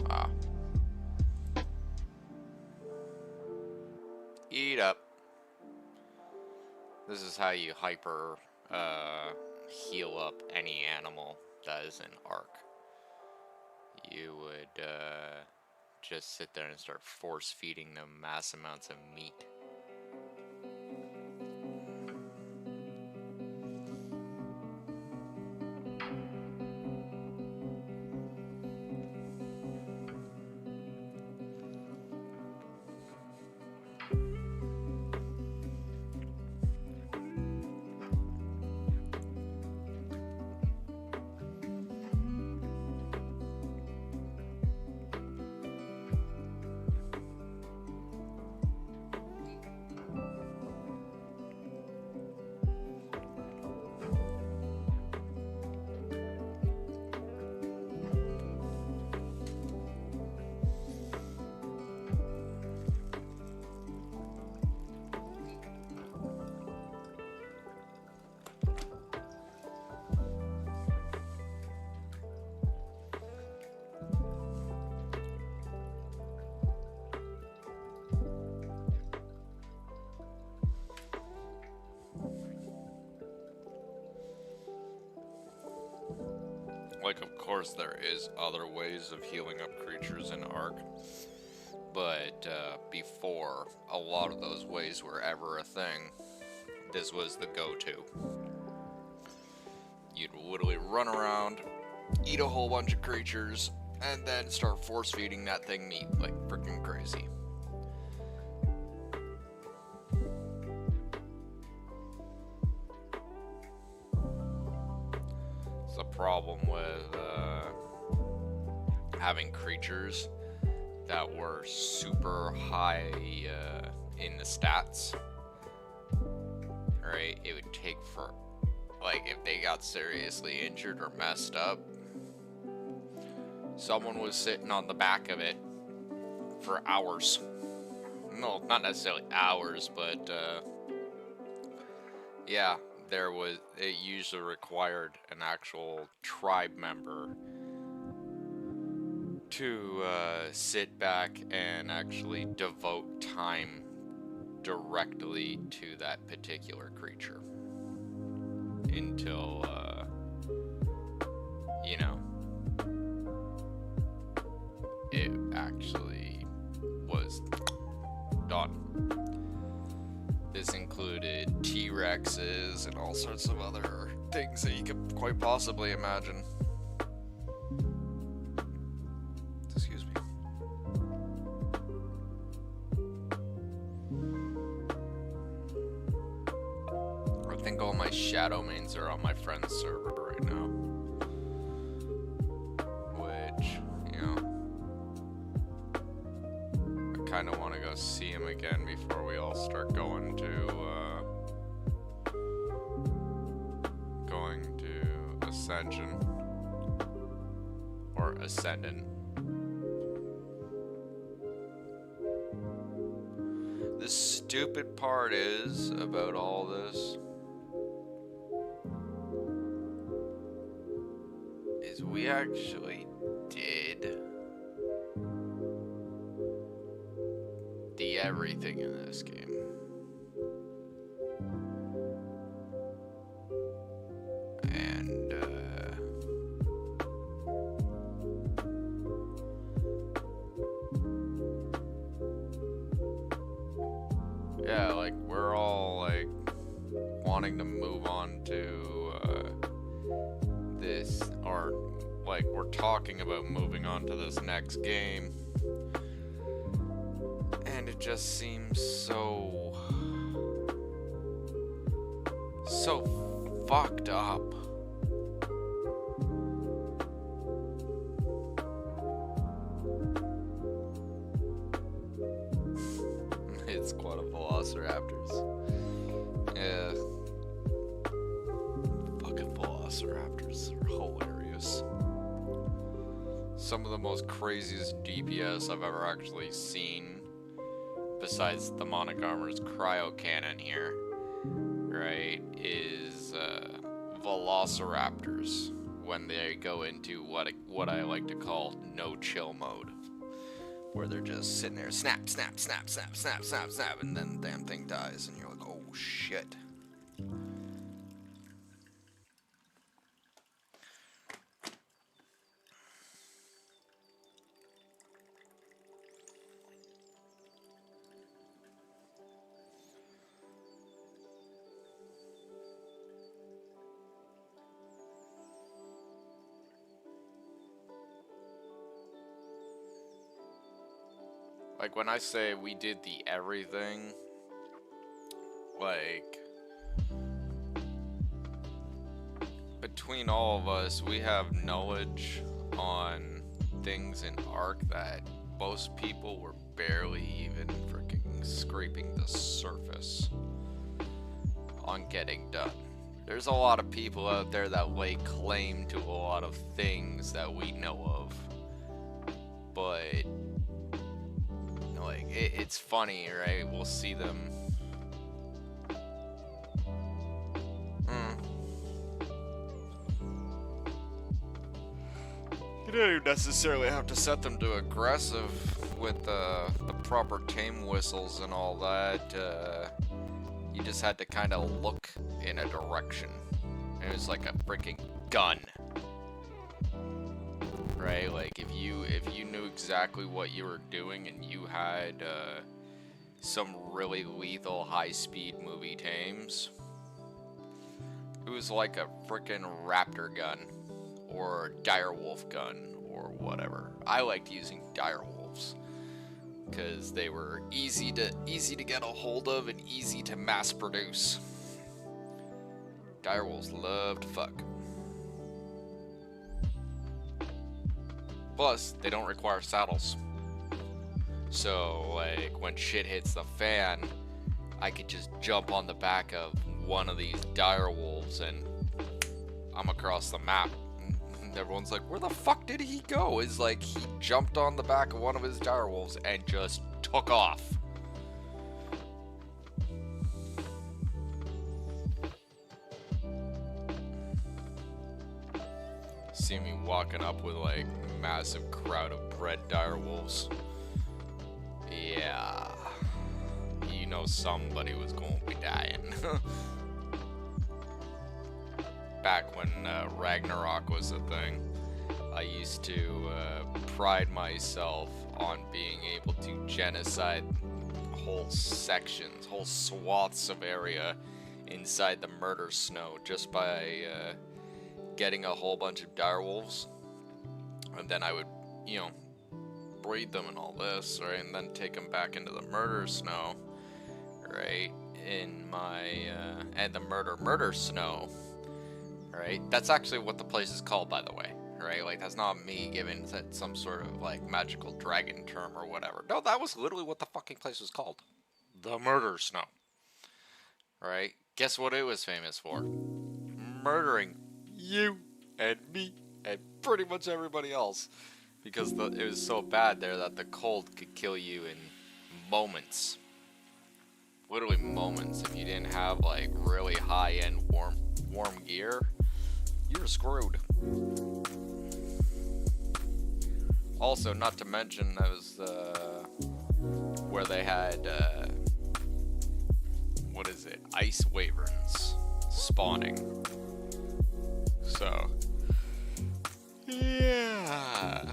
Wow. Eat up. This is how you hyper heal up any animal that is in Ark. You would just sit there and start force feeding them mass amounts of meat. Like, of course, there is other ways of healing up creatures in Ark, but before a lot of those ways were ever a thing, this was the go-to. You'd literally run around, eat a whole bunch of creatures, and then start force-feeding that thing meat like freaking crazy. It's a problem with having creatures that were super high in the stats. Right? It would take for, like, if they got seriously injured or messed up, someone was sitting on the back of it for hours. No, not necessarily hours, but yeah, it usually required an actual tribe member to sit back and actually devote time directly to that particular creature until you know, it actually was done. This included T-Rexes and all sorts of other things that you could quite possibly imagine. Excuse me. I think all my shadow mains are on my friend's server right now. Which, you know, I kind of want to go see him again before we all start going to Ascension. Or Ascendant. The stupid part is about all this is we actually did the everything in this game. And yeah, like, we're all like wanting to move on to this, or like we're talking about moving on to this next game, and it just seems so fucked up. It's quite a velociraptors. Yeah. Fucking velociraptors are hilarious. Some of the most craziest DPS I've ever actually seen, besides the Demonic Armor's cryo cannon here, right, is velociraptors when they go into what I like to call no chill mode, where they're just sitting there, snap, snap, snap, snap, snap, snap, snap, and then the damn thing dies, and you're like, oh shit. Like, when I say we did the everything, like, between all of us, we have knowledge on things in Ark that most people were barely even freaking scraping the surface on getting done. There's a lot of people out there that lay claim to a lot of things that we know of, but like, it's funny, right? We'll see them. You don't even necessarily have to set them to aggressive with the proper tame whistles and all that. You just had to kind of look in a direction. It was like a freaking gun. right? Like if you knew exactly what you were doing and you had some really lethal high-speed movie tames, it was like a freaking raptor gun or direwolf gun or whatever. I liked using direwolves because they were easy to get a hold of and easy to mass produce. Direwolves love to fuck. Plus, they don't require saddles. So, like, when shit hits the fan, I could just jump on the back of one of these direwolves and I'm across the map. And everyone's like, where the fuck did he go? It's like he jumped on the back of one of his direwolves and just took off. See me walking up with like massive crowd of bred direwolves. Yeah, you know somebody was going to be dying. Back when Ragnarok was a thing, I used to pride myself on being able to genocide whole sections, whole swaths of area inside the murder snow just by getting a whole bunch of direwolves, and then I would, you know, breed them and all this, right, and then take them back into the murder snow, right, in my, and the murder snow, right, that's actually what the place is called, by the way, right, like, that's not me giving it some sort of, like, magical dragon term or whatever. No, that was literally what the fucking place was called. The murder snow. Right? Guess what it was famous for? Murdering you and me and pretty much everybody else, because it was so bad there that the cold could kill you in moments, literally moments. If you didn't have like really high-end warm gear, you were screwed. Also, not to mention, that was where they had what is it, ice wyverns spawning. So, yeah,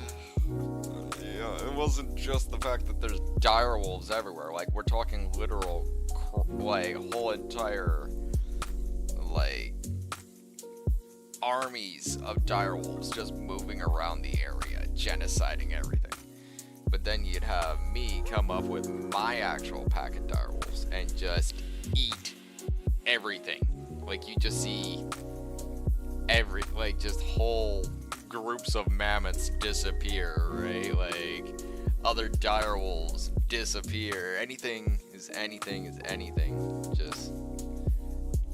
it wasn't just the fact that there's direwolves everywhere. Like, we're talking literal, like, whole entire, like, armies of direwolves just moving around the area, genociding everything. But then you'd have me come up with my actual pack of direwolves and just eat everything. Like, you just see just whole groups of mammoths disappear, right? Like, other direwolves disappear. Anything is anything, just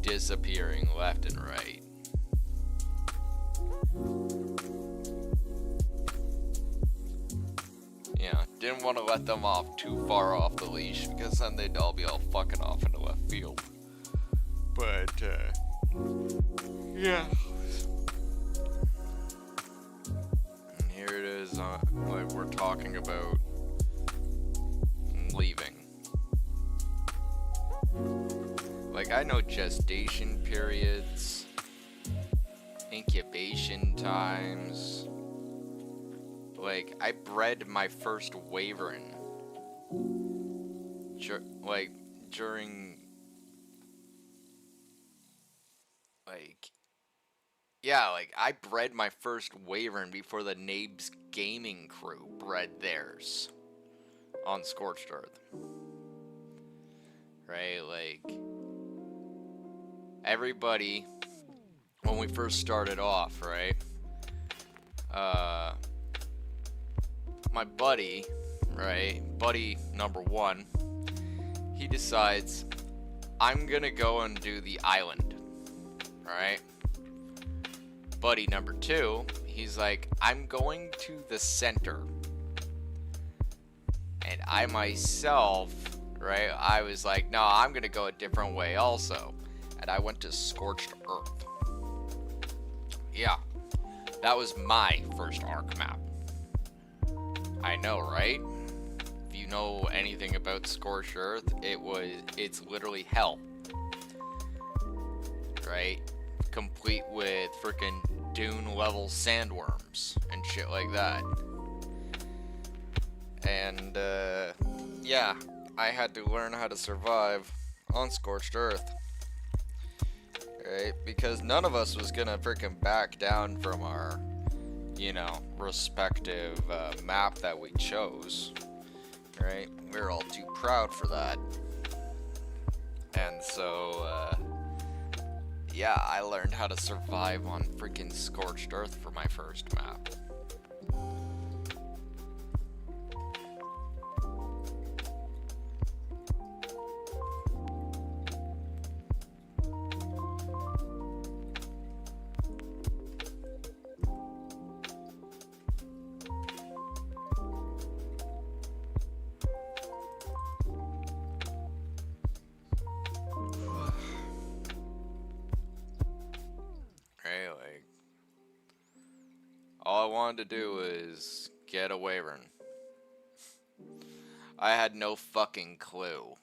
disappearing left and right. Yeah, didn't want to let them off too far off the leash, because then they'd all be all fucking off into left field. But, yeah. And here it is, like, we're talking about leaving. Like, I know gestation periods, incubation times. Like, I bred my first wyvern during, like, yeah, like, I bred my first wyvern before the Nabes gaming crew bred theirs on Scorched Earth. Right, like, everybody, when we first started off, right, my buddy, right, buddy number one, he decides, I'm gonna go and do the island, right? Buddy number two, he's like, I'm going to the center. And I myself, right, I was like, no, I'm gonna go a different way also. And I went to Scorched Earth. Yeah, that was my first ARC map. I know, right? If you know anything about Scorched Earth, it's literally hell. Right? Complete with freaking dune level sandworms and shit like that. And yeah, I had to learn how to survive on scorched earth, right? Because none of us was gonna freaking back down from our, you know, respective map that we chose, right? We're all too proud for that. And so yeah, I learned how to survive on freaking scorched earth for my first map. Right, like, all I wanted to do is get a wyvern. I had no fucking clue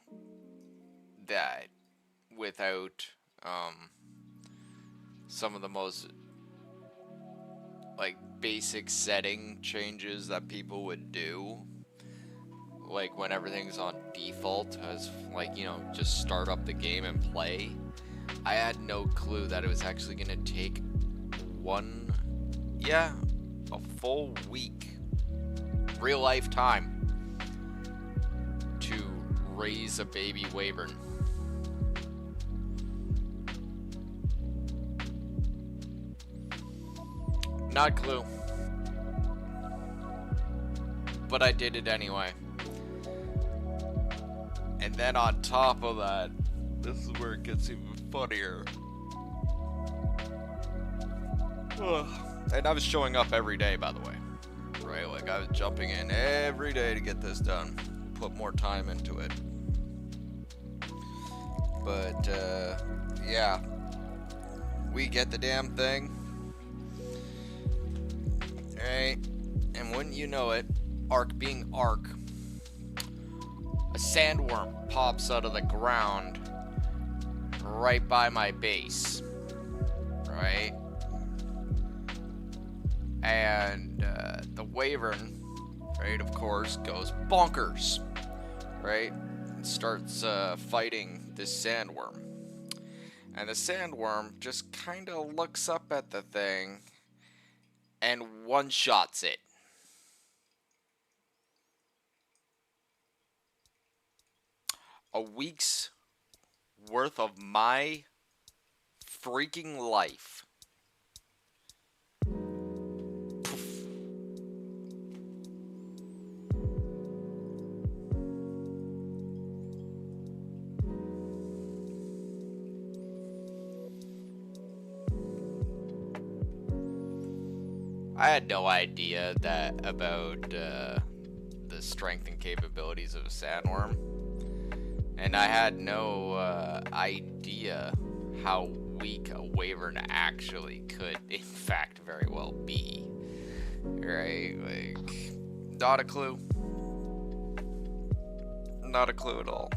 that without some of the most like basic setting changes that people would do, like when everything's on default as like, you know, just start up the game and play, I had no clue that it was actually gonna take a full week, real life time, to raise a baby wyvern. Not a clue. But I did it anyway. And then on top of that, this is where it gets even funnier. And I was showing up every day, by the way. Right? Like, I was jumping in every day to get this done. Put more time into it. But, yeah. We get the damn thing. Alright? And wouldn't you know it, Ark being Ark, a sandworm pops out of the ground right by my base. Right? And the wyvern, right, of course, goes bonkers, right, and starts fighting this sandworm. And the sandworm just kind of looks up at the thing and one-shots it. A week's worth of my freaking life. I had no idea that about the strength and capabilities of a sandworm, and I had no idea how weak a wyvern actually could, in fact, very well be. Right? Like, not a clue. Not a clue at all.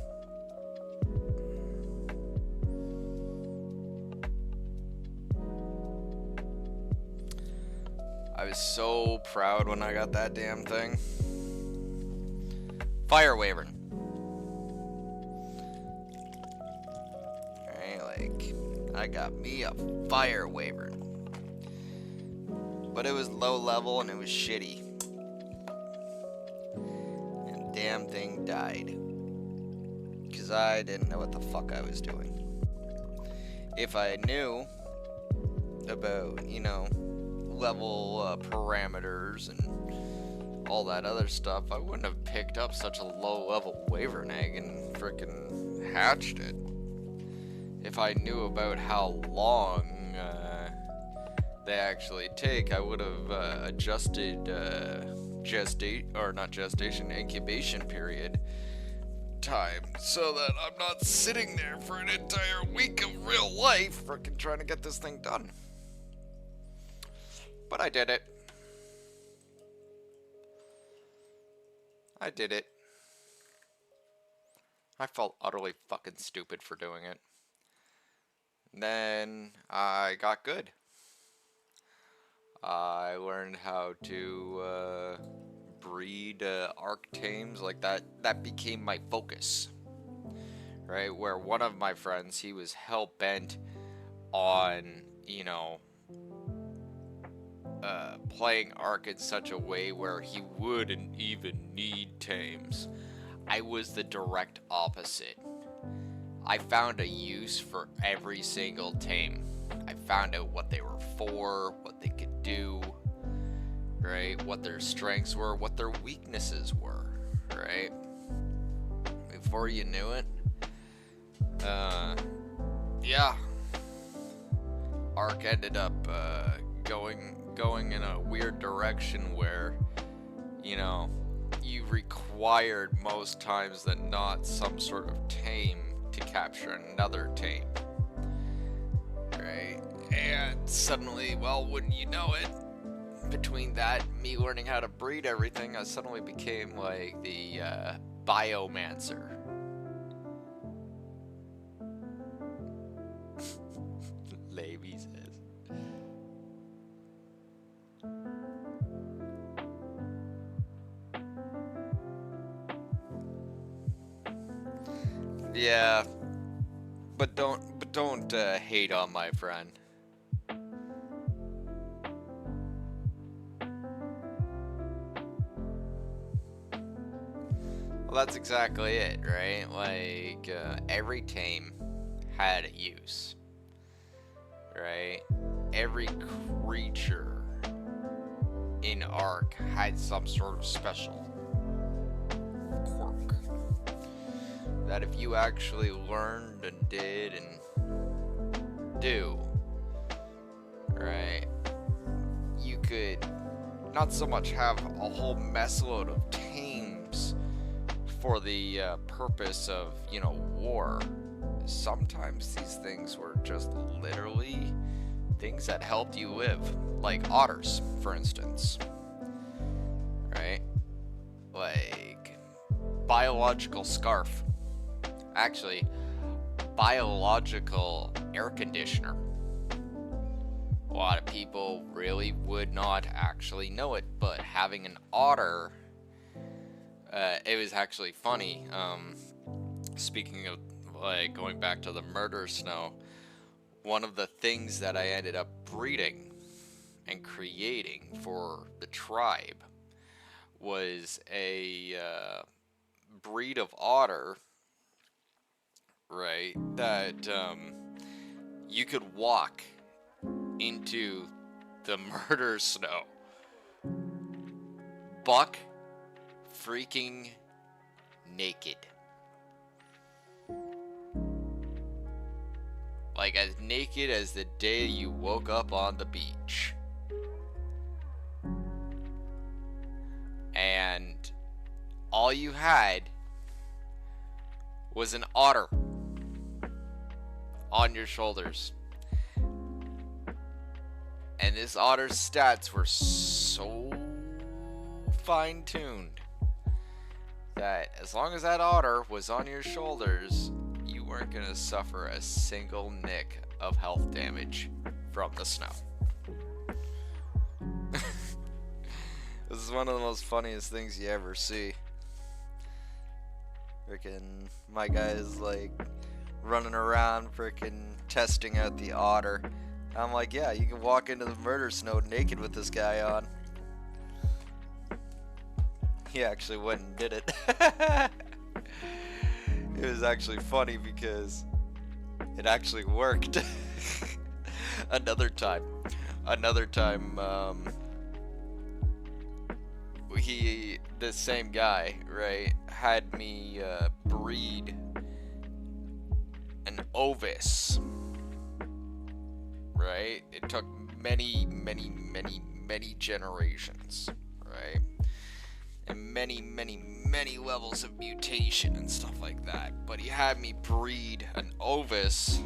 I was so proud when I got that damn thing. Fire wyvern. Right, like, I got me a fire wyvern. But it was low level and it was shitty. And damn thing died. Because I didn't know what the fuck I was doing. If I knew about, you know, level parameters and all that other stuff, I wouldn't have picked up such a low level wyvern egg and frickin' hatched it. If I knew about how long they actually take, I would have adjusted incubation period time so that I'm not sitting there for an entire week of real life frickin' trying to get this thing done. But I did it. I did it. I felt utterly fucking stupid for doing it. Then I got good. I learned how to breed arc tames. Like that became my focus, right? Where one of my friends, he was hell bent on, playing arc in such a way where he wouldn't even need tames. I was the direct opposite. I found a use for every single tame. I found out what they were for, what they could do, right? What their strengths were, what their weaknesses were, right? Before you knew it, yeah, Arc ended up going in a weird direction where, you required most times than not some sort of tame to capture another tame, right? And suddenly, well, wouldn't you know it, between that and me learning how to breed everything, I suddenly became like the biomancer. Levy says. Yeah, but don't hate on my friend. Well, that's exactly it, right? Like every tame had a use, right? Every creature in Arc had some sort of special quirk that if you actually learned and did and do, right, you could not so much have a whole messload of tames for the purpose of, war. Sometimes these things were just literally things that helped you live, like otters, for instance, right? Like biological scarf. Actually, biological air conditioner. A lot of people really would not actually know it, but having an otter, it was actually funny. Speaking of, like, going back to the murder snow, one of the things that I ended up breeding and creating for the tribe was a breed of otter, right, that you could walk into the murder snow buck freaking naked. Like as naked as the day you woke up on the beach. And all you had was an otter on your shoulders. And this otter's stats were so fine-tuned that as long as that otter was on your shoulders, you weren't going to suffer a single nick of health damage from the snow. This is one of the most funniest things you ever see. Frickin' my guy is like running around frickin' testing out the otter. I'm like, yeah, you can walk into the murder snow naked with this guy on. He actually went and did it. It was actually funny because it actually worked. Another time, this same guy, right, had me breed an ovis. Right? It took many generations, right? And many levels of mutation and stuff like that. But he had me breed an ovis,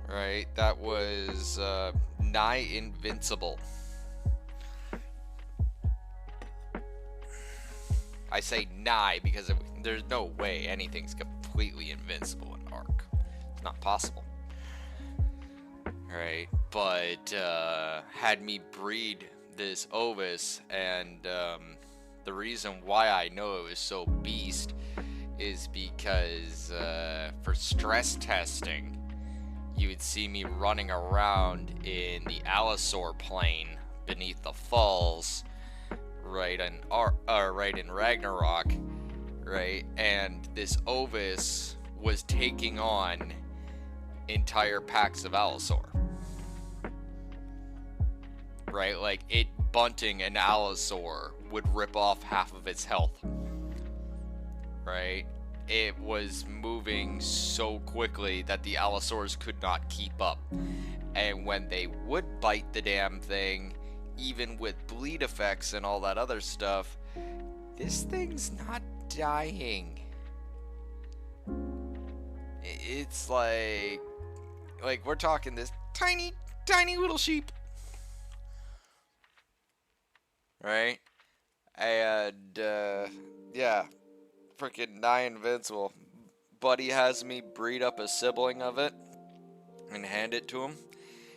right? That was nigh invincible. I say nigh because there's no way anything's completely invincible in Arc. It's not possible. Right, but had me breed this ovis, and the reason why I know it was so beast is because for stress testing, you would see me running around in the Allosaur plane beneath the falls, right in Ragnarok, right, and this ovis was taking on entire packs of Allosaur, right? Like, it bunting an Allosaur would rip off half of its health, right? It was moving so quickly that the Allosaurs could not keep up, and when they would bite the damn thing, even with bleed effects and all that other stuff, this thing's not dying. It's like we're talking this tiny little sheep, right? And yeah, freaking nigh invincible. Buddy has me breed up a sibling of it and hand it to him.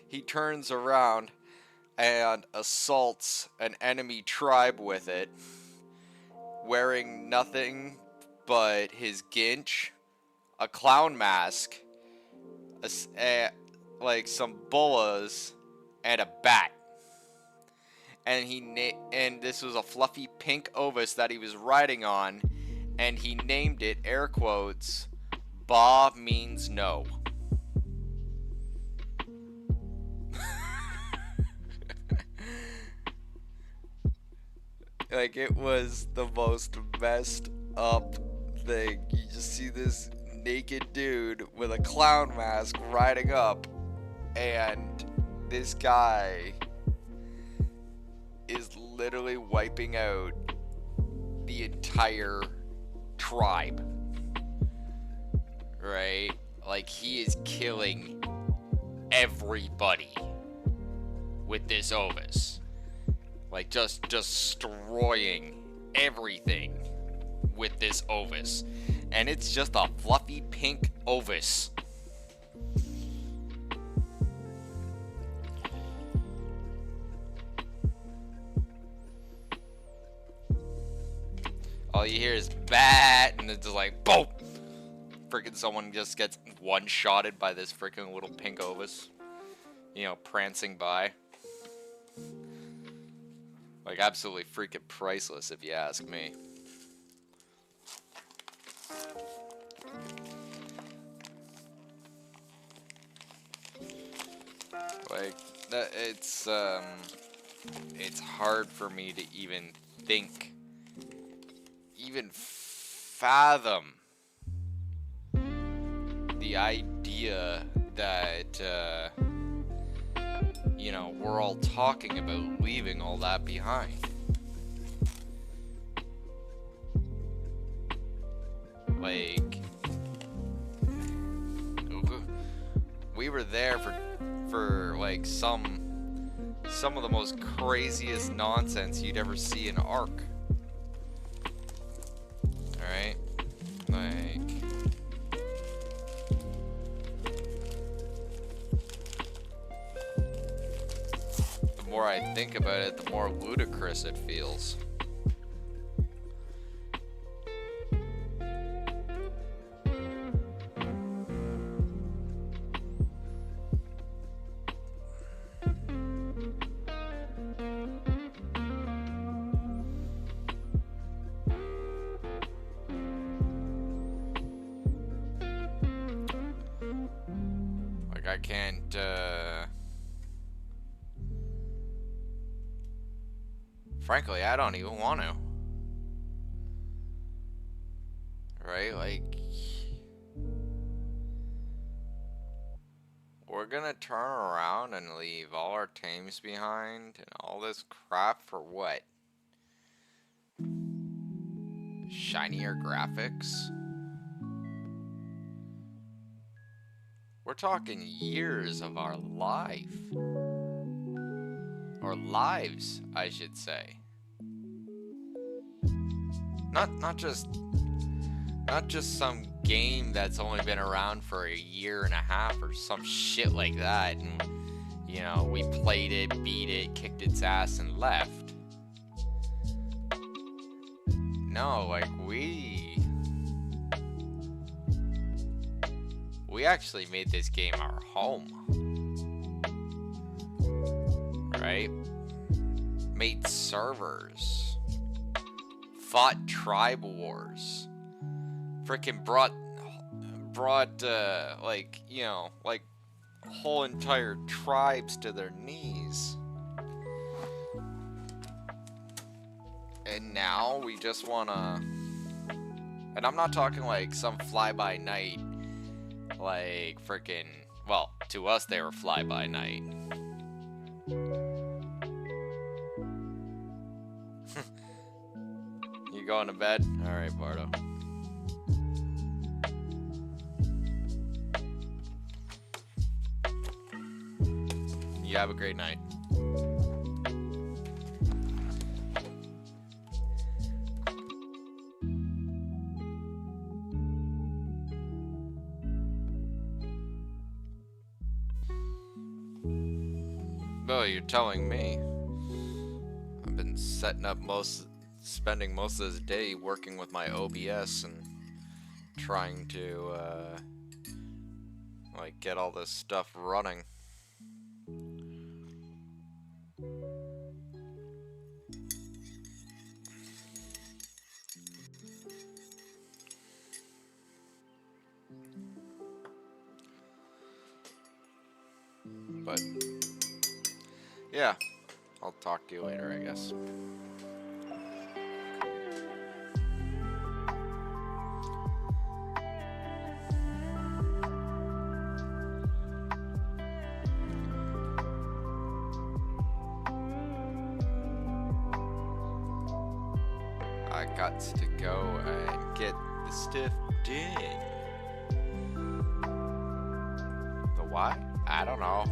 He turns around and assaults an enemy tribe with it, wearing nothing but his ginch, a clown mask, like some bolas, and a bat. And and this was a fluffy pink ovis that he was riding on, and he named it, air quotes, "Ba means no." Like, it was the most messed up thing. You just see this naked dude with a clown mask riding up, and this guy is literally wiping out the entire tribe, right? Like, he is killing everybody with this ovis. Like, just destroying everything with this ovis. And it's just a fluffy pink ovis. All you hear is bat, and it's just like, boom! Freaking someone just gets one-shotted by this freaking little pink ovis. You know, prancing by. Like, absolutely freaking priceless, if you ask me. Like, it's hard for me to even think, even fathom the idea that, you know, we're all talking about leaving all that behind. Like, we were there for like some of the most craziest nonsense you'd ever see in ARC. Alright? Like, the more I think about it, the more ludicrous it feels. Like, I can't, frankly, I don't even want to. Right? Like, we're gonna turn around and leave all our tames behind and all this crap for what? Shinier graphics? We're talking years of our life. Or lives, I should say. Not just some game that's only been around for a year and a half or some shit like that, and you know, we played it, beat it, kicked its ass, and left. No, like, we actually made this game our home. Right? Made servers. Fought tribe wars. Frickin' brought like, you know, like whole entire tribes to their knees. And now we just wanna, and I'm not talking like some fly-by-night, like frickin', well, to us they were fly-by-night. You going to bed? Alright, Bardo. You have a great night. Well, you're telling me. I've been spending most of this day working with my OBS and trying to, like, get all this stuff running. But, yeah, I'll talk to you later, I guess. I got to go and get the stuff done. The what? I don't know.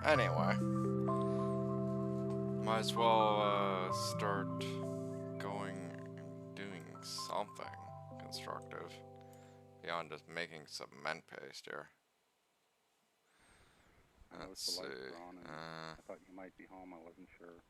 Anyway, might as well start going and doing something constructive beyond just making cement paste here. Let's see. I thought you might be home. I wasn't sure.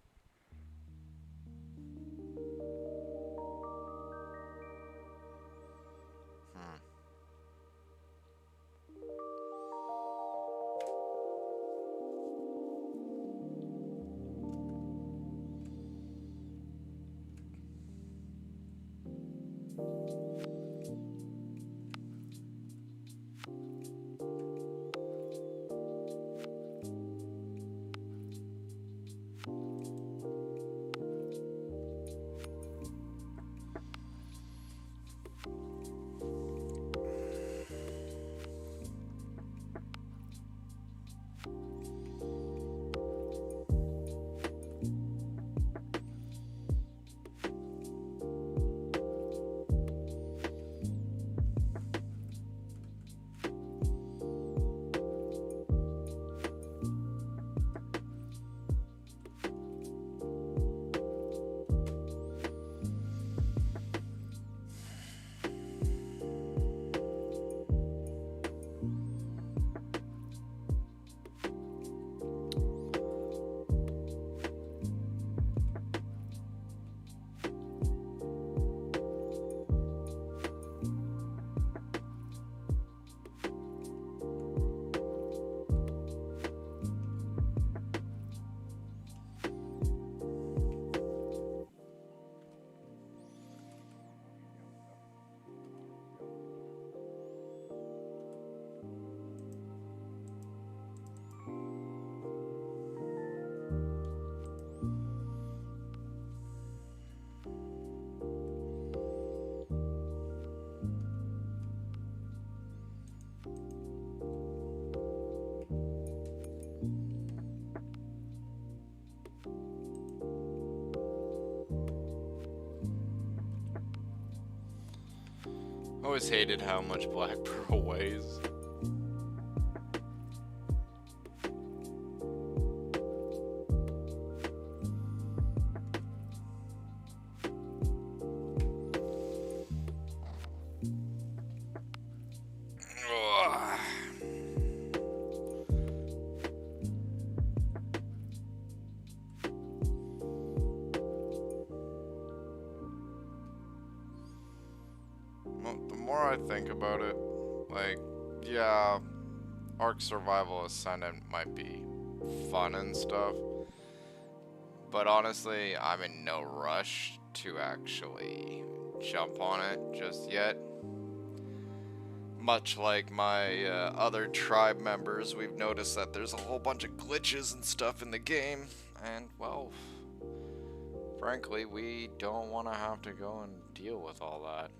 Always hated how much black pearl weighs. Ugh. Well, the more I think about it, like, yeah, Ark Survival Ascendant might be fun and stuff, but honestly, I'm in no rush to actually jump on it just yet. Much like my other tribe members, we've noticed that there's a whole bunch of glitches and stuff in the game, and, well, frankly, we don't want to have to go and deal with all that.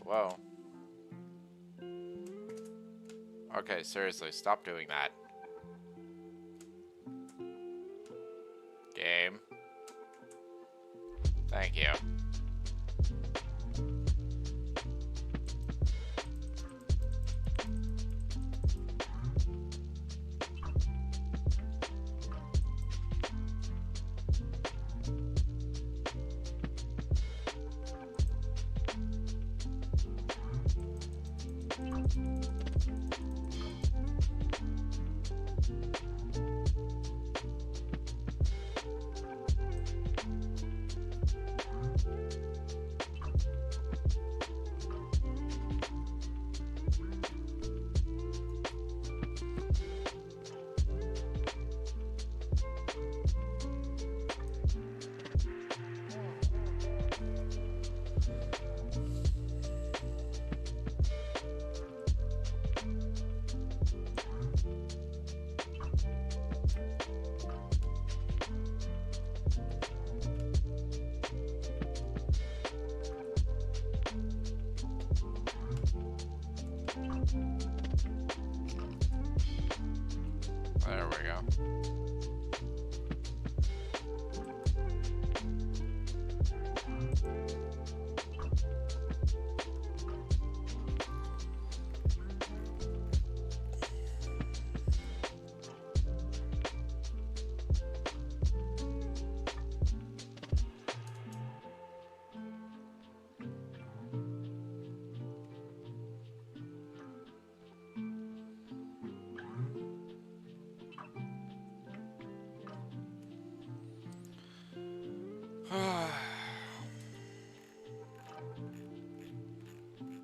Whoa. Okay, seriously, stop doing that. Game. Thank you. There we go.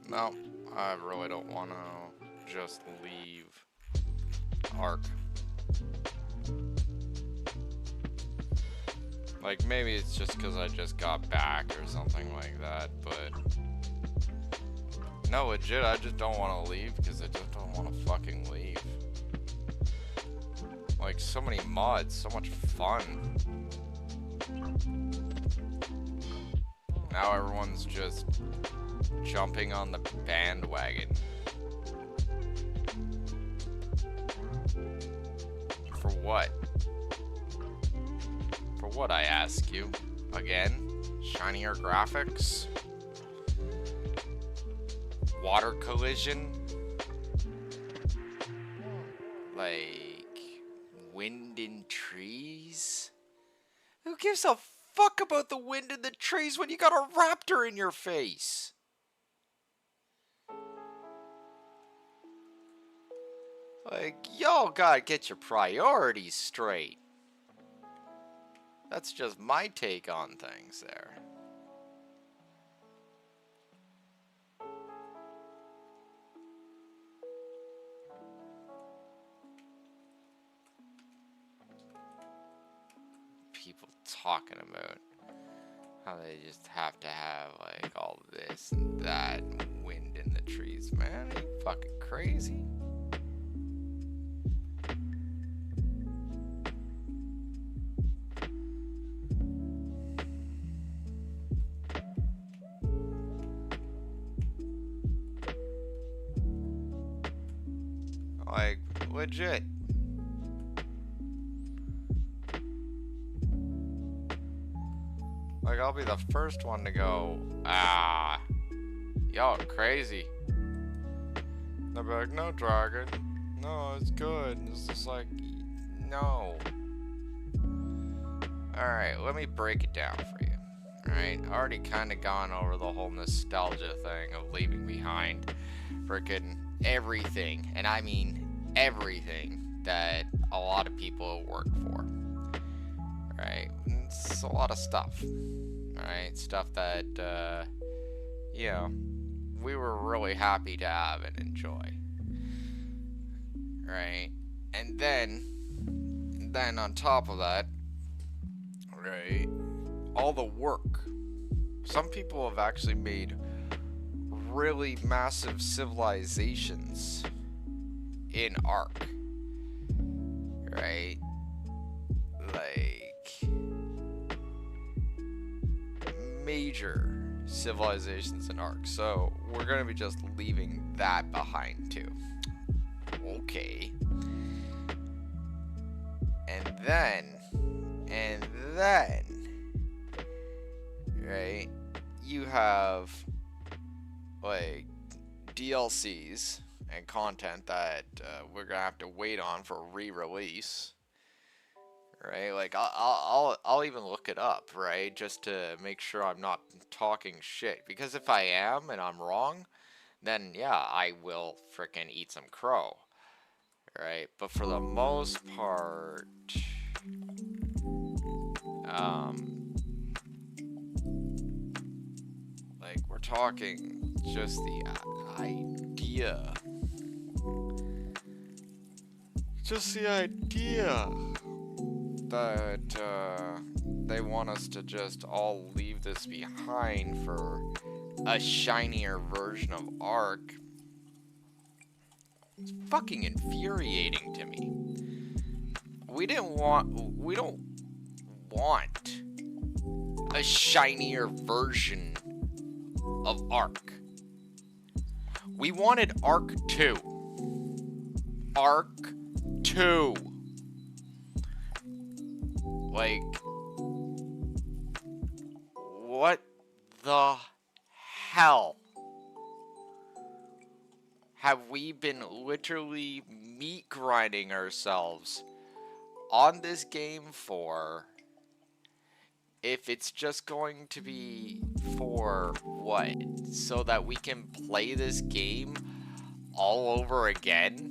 No, I really don't want to just leave Ark. Like, maybe it's just because I just got back or something like that, but... No, legit, I just don't want to leave because I just don't want to fucking leave. Like, so many mods, so much fun. Now everyone's just jumping on the bandwagon. For what? For what, I ask you? Again? Shinier graphics? Water collision? Like, wind in trees? Who gives a fuck about the wind in the trees when you got a raptor in your face? Like, y'all gotta get your priorities straight. That's just my take on things there. People talking about how they just have to have, like, all this and that and wind in the trees. Man, are you fucking crazy? Like, legit. Like, I'll be the first one to go, y'all crazy. They'll be like, no, Dragon. No, it's good. It's just like, no. Alright, let me break it down for you. Alright, already kind of gone over the whole nostalgia thing of leaving behind frickin' everything, and I mean everything that a lot of people work for. Right? It's a lot of stuff. Alright? Stuff that, you know, we were really happy to have and enjoy. Right? And then on top of that, right, all the work. Some people have actually made really massive civilizations in Ark. Right? Like, major civilizations in Ark. So we're gonna be just leaving that behind too. Okay. And then, right, you have like DLCs and content that we're gonna have to wait on for re-release. Right, like I'll even look it up, right, just to make sure I'm not talking shit. Because if I am and I'm wrong, then yeah, I will frickin' eat some crow. Right, but for the most part, like we're talking just the idea, that they want us to just all leave this behind for a shinier version of Ark. It's fucking infuriating to me. We don't want a shinier version of Ark. We wanted Ark 2. Ark 2. Like, what the hell? Have we been literally meat grinding ourselves on this game for, if it's just going to be for what? So that we can play this game all over again?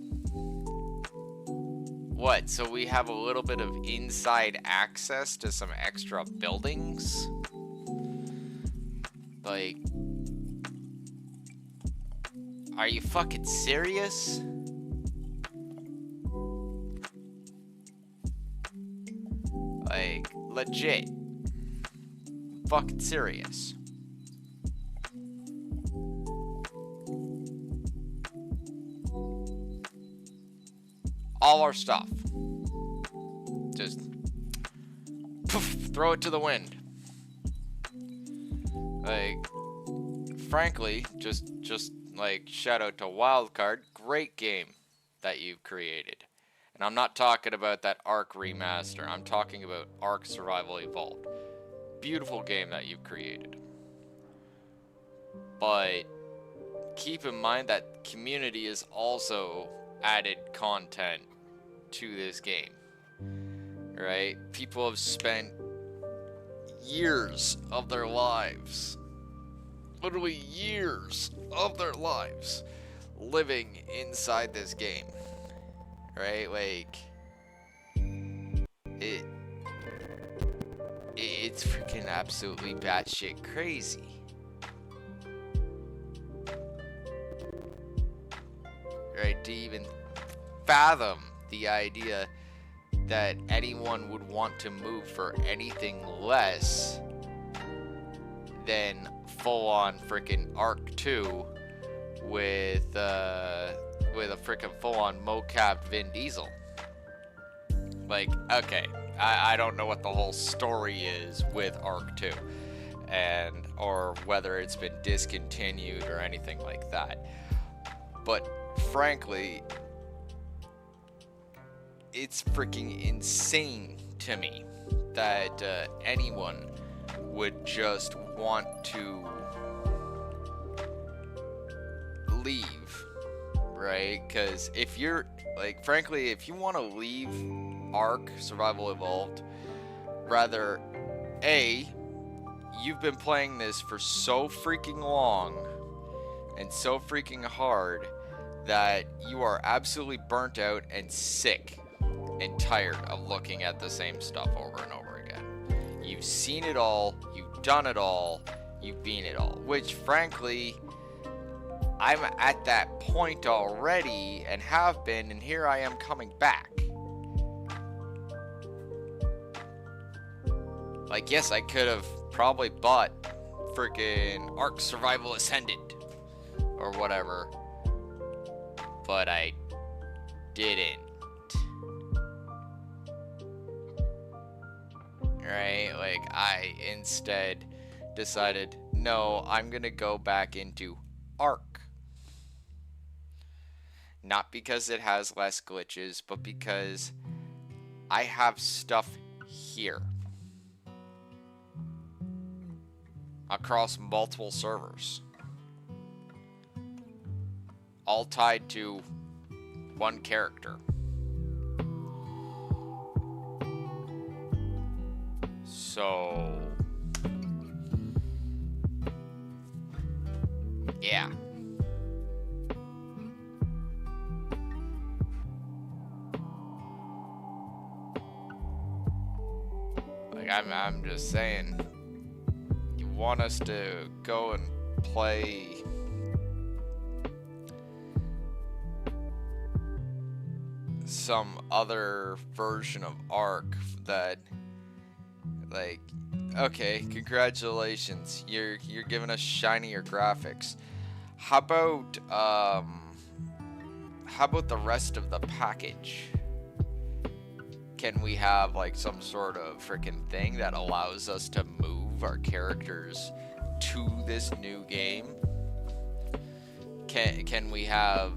What, so we have a little bit of inside access to some extra buildings? Like, are you fucking serious? Like, legit. Fucking serious. All our stuff. Just poof, throw it to the wind. Like, frankly, just like, shout out to Wildcard, great game that you've created. And I'm not talking about that Ark remaster, I'm talking about Ark Survival Evolved. Beautiful game that you've created. But keep in mind that community has also added content to this game. Right? People have spent years of their lives, literally years of their lives, living inside this game. Right? Like, it's freaking absolutely batshit crazy. Right? To even fathom the idea that anyone would want to move for anything less than full-on freaking Ark 2 with a freaking full-on mocapped Vin Diesel. Like, okay, I don't know what the whole story is with Ark 2, and or whether it's been discontinued or anything like that. But frankly, it's freaking insane to me that anyone would just want to leave, right? Because if you're, like, frankly, if you want to leave Ark Survival Evolved, rather, A, you've been playing this for so freaking long and so freaking hard that you are absolutely burnt out and sick and tired of looking at the same stuff over and over again. You've seen it all, you've done it all, you've been it all, which frankly, I'm at that point already and have been, and here I am coming back. Like, yes, I could have probably bought freaking Ark Survival Ascendant or whatever, but I didn't. Right? Like, I instead decided, no, I'm gonna go back into Ark. Not because it has less glitches, but because I have stuff here across multiple servers, all tied to one character. So, yeah. Like, I'm just saying, you want us to go and play some other version of Ark that, like, okay, congratulations, you're giving us shinier graphics. How about the rest of the package? Can we have like some sort of freaking thing that allows us to move our characters to this new game? Can we have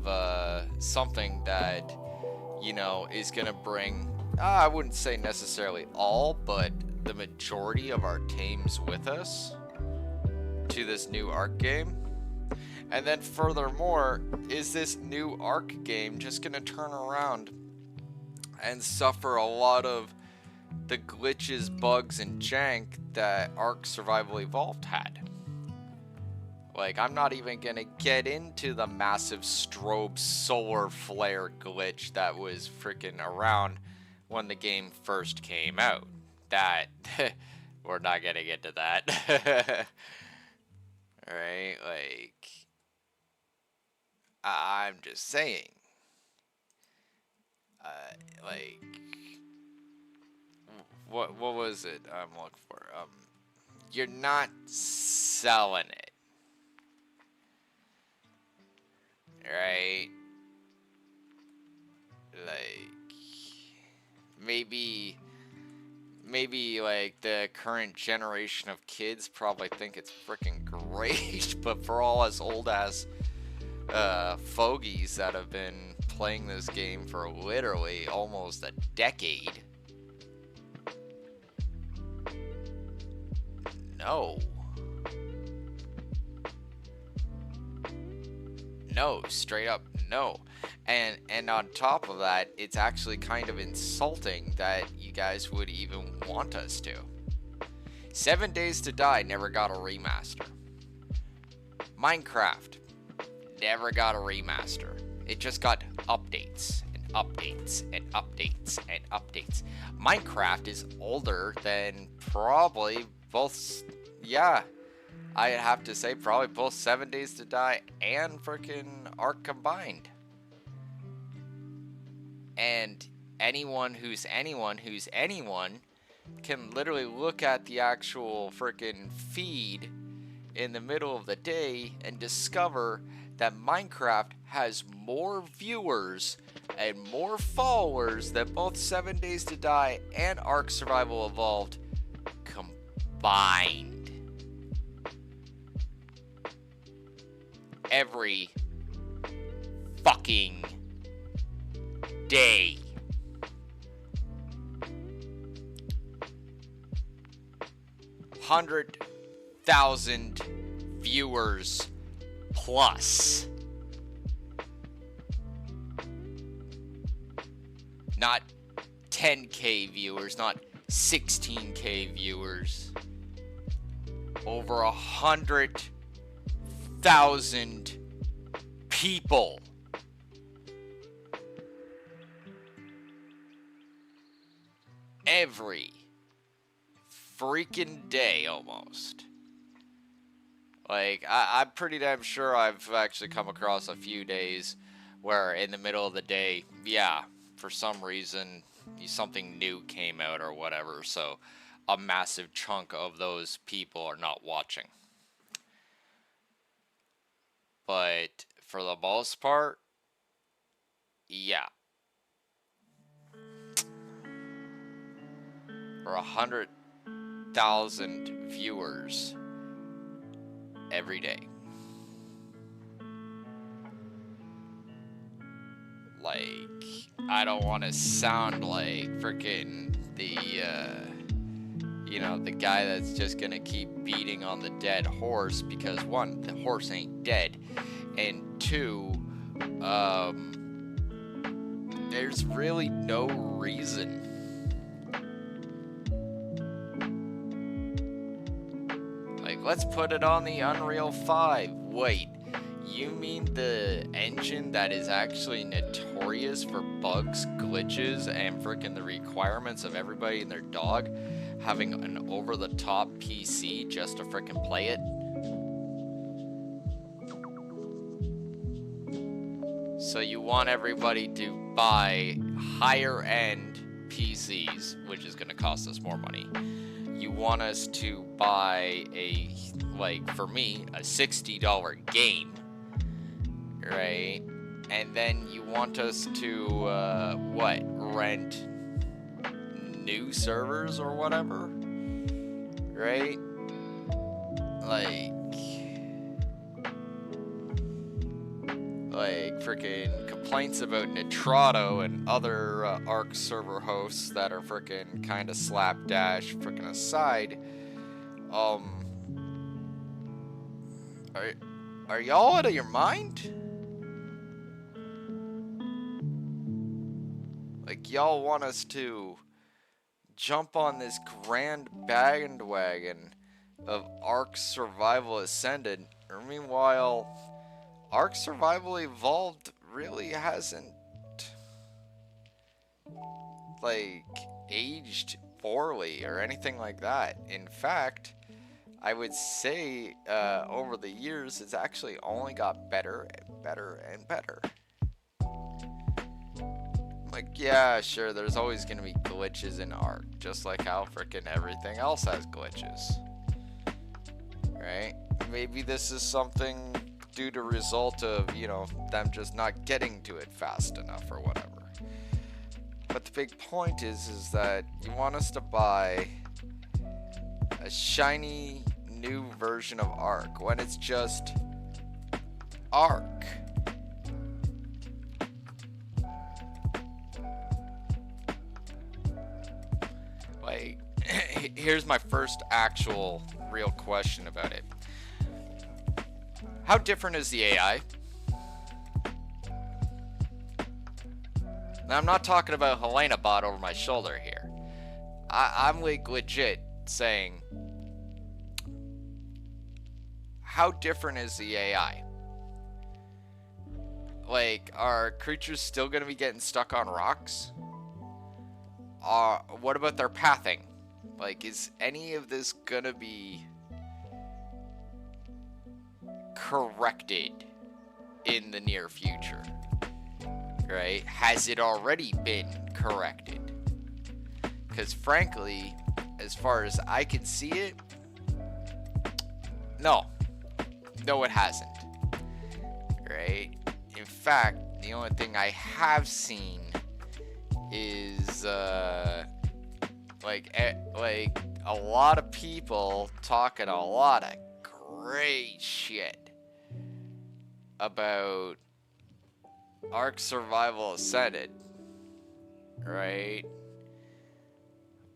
something that, you know, is gonna bring, I wouldn't say necessarily all, but the majority of our teams with us to this new Ark game? And then furthermore, is this new Ark game just gonna turn around and suffer a lot of the glitches, bugs, and jank that Ark Survival Evolved had? Like, I'm not even gonna get into the massive strobe solar flare glitch that was freaking around when the game first came out. That, we're not gonna get to that. Right? Like, I'm just saying. Like, what was it I'm looking for? You're not selling it, right? Like, maybe like the current generation of kids probably think it's freaking great, but for all us old ass fogies that have been playing this game for literally almost a decade, no, straight up no. And on top of that, it's actually kind of insulting that you guys would even want us to. 7 Days to Die never got a remaster. Minecraft never got a remaster. It just got updates and updates and updates and updates. Minecraft is older than probably both, yeah, I'd have to say probably both 7 Days to Die and frickin' Ark combined. And anyone who's anyone can literally look at the actual frickin' feed in the middle of the day and discover that Minecraft has more viewers and more followers than both 7 Days to Die and Ark Survival Evolved combined. Every fucking day. 100,000 viewers plus. Not 10K viewers, not 16K viewers. Over 100,000 people. Every freaking day almost. Like, I'm pretty damn sure I've actually come across a few days where in the middle of the day, yeah, for some reason, something new came out or whatever, so a massive chunk of those people are not watching. But for the most part, yeah. For 100,000 viewers every day. Like, I don't want to sound like freaking the, you know, the guy that's just gonna keep beating on the dead horse, because one, the horse ain't dead, and two, there's really no reason. Like, let's put it on the Unreal 5. Wait, you mean the engine that is actually notorious for bugs, glitches, and frickin' the requirements of everybody and their dog having an over-the-top PC just to frickin' play it? So you want everybody to buy higher-end PCs, which is gonna cost us more money. You want us to buy a, like, for me, a $60 game, right? And then you want us to, rent new servers or whatever, right? Like freaking complaints about Nitrado and other Arc server hosts that are freaking kind of slapdash freaking aside. Are y'all out of your mind? Like, y'all want us to jump on this grand bandwagon of Ark Survival Ascended, or meanwhile, Ark Survival Evolved really hasn't, like, aged poorly or anything like that. In fact, I would say over the years, it's actually only got better and better and better. Like, yeah, sure, there's always going to be glitches in Ark, just like how frickin' everything else has glitches. Right? Maybe this is something due to result of, you know, them just not getting to it fast enough or whatever. But the big point is that you want us to buy a shiny new version of Ark when it's just Ark. Like, here's my first actual real question about it. How different is the AI? Now, I'm not talking about Helena bot over my shoulder here. I'm like legit saying, how different is the AI? Like, are creatures still going to be getting stuck on rocks? What about their pathing? Like, is any of this going to be corrected in the near future? Right? Has it already been corrected? Because frankly, as far as I can see it, no, it hasn't. Right? In fact, the only thing I have seen is like a lot of people talking a lot of great shit about Ark Survival Ascended, right?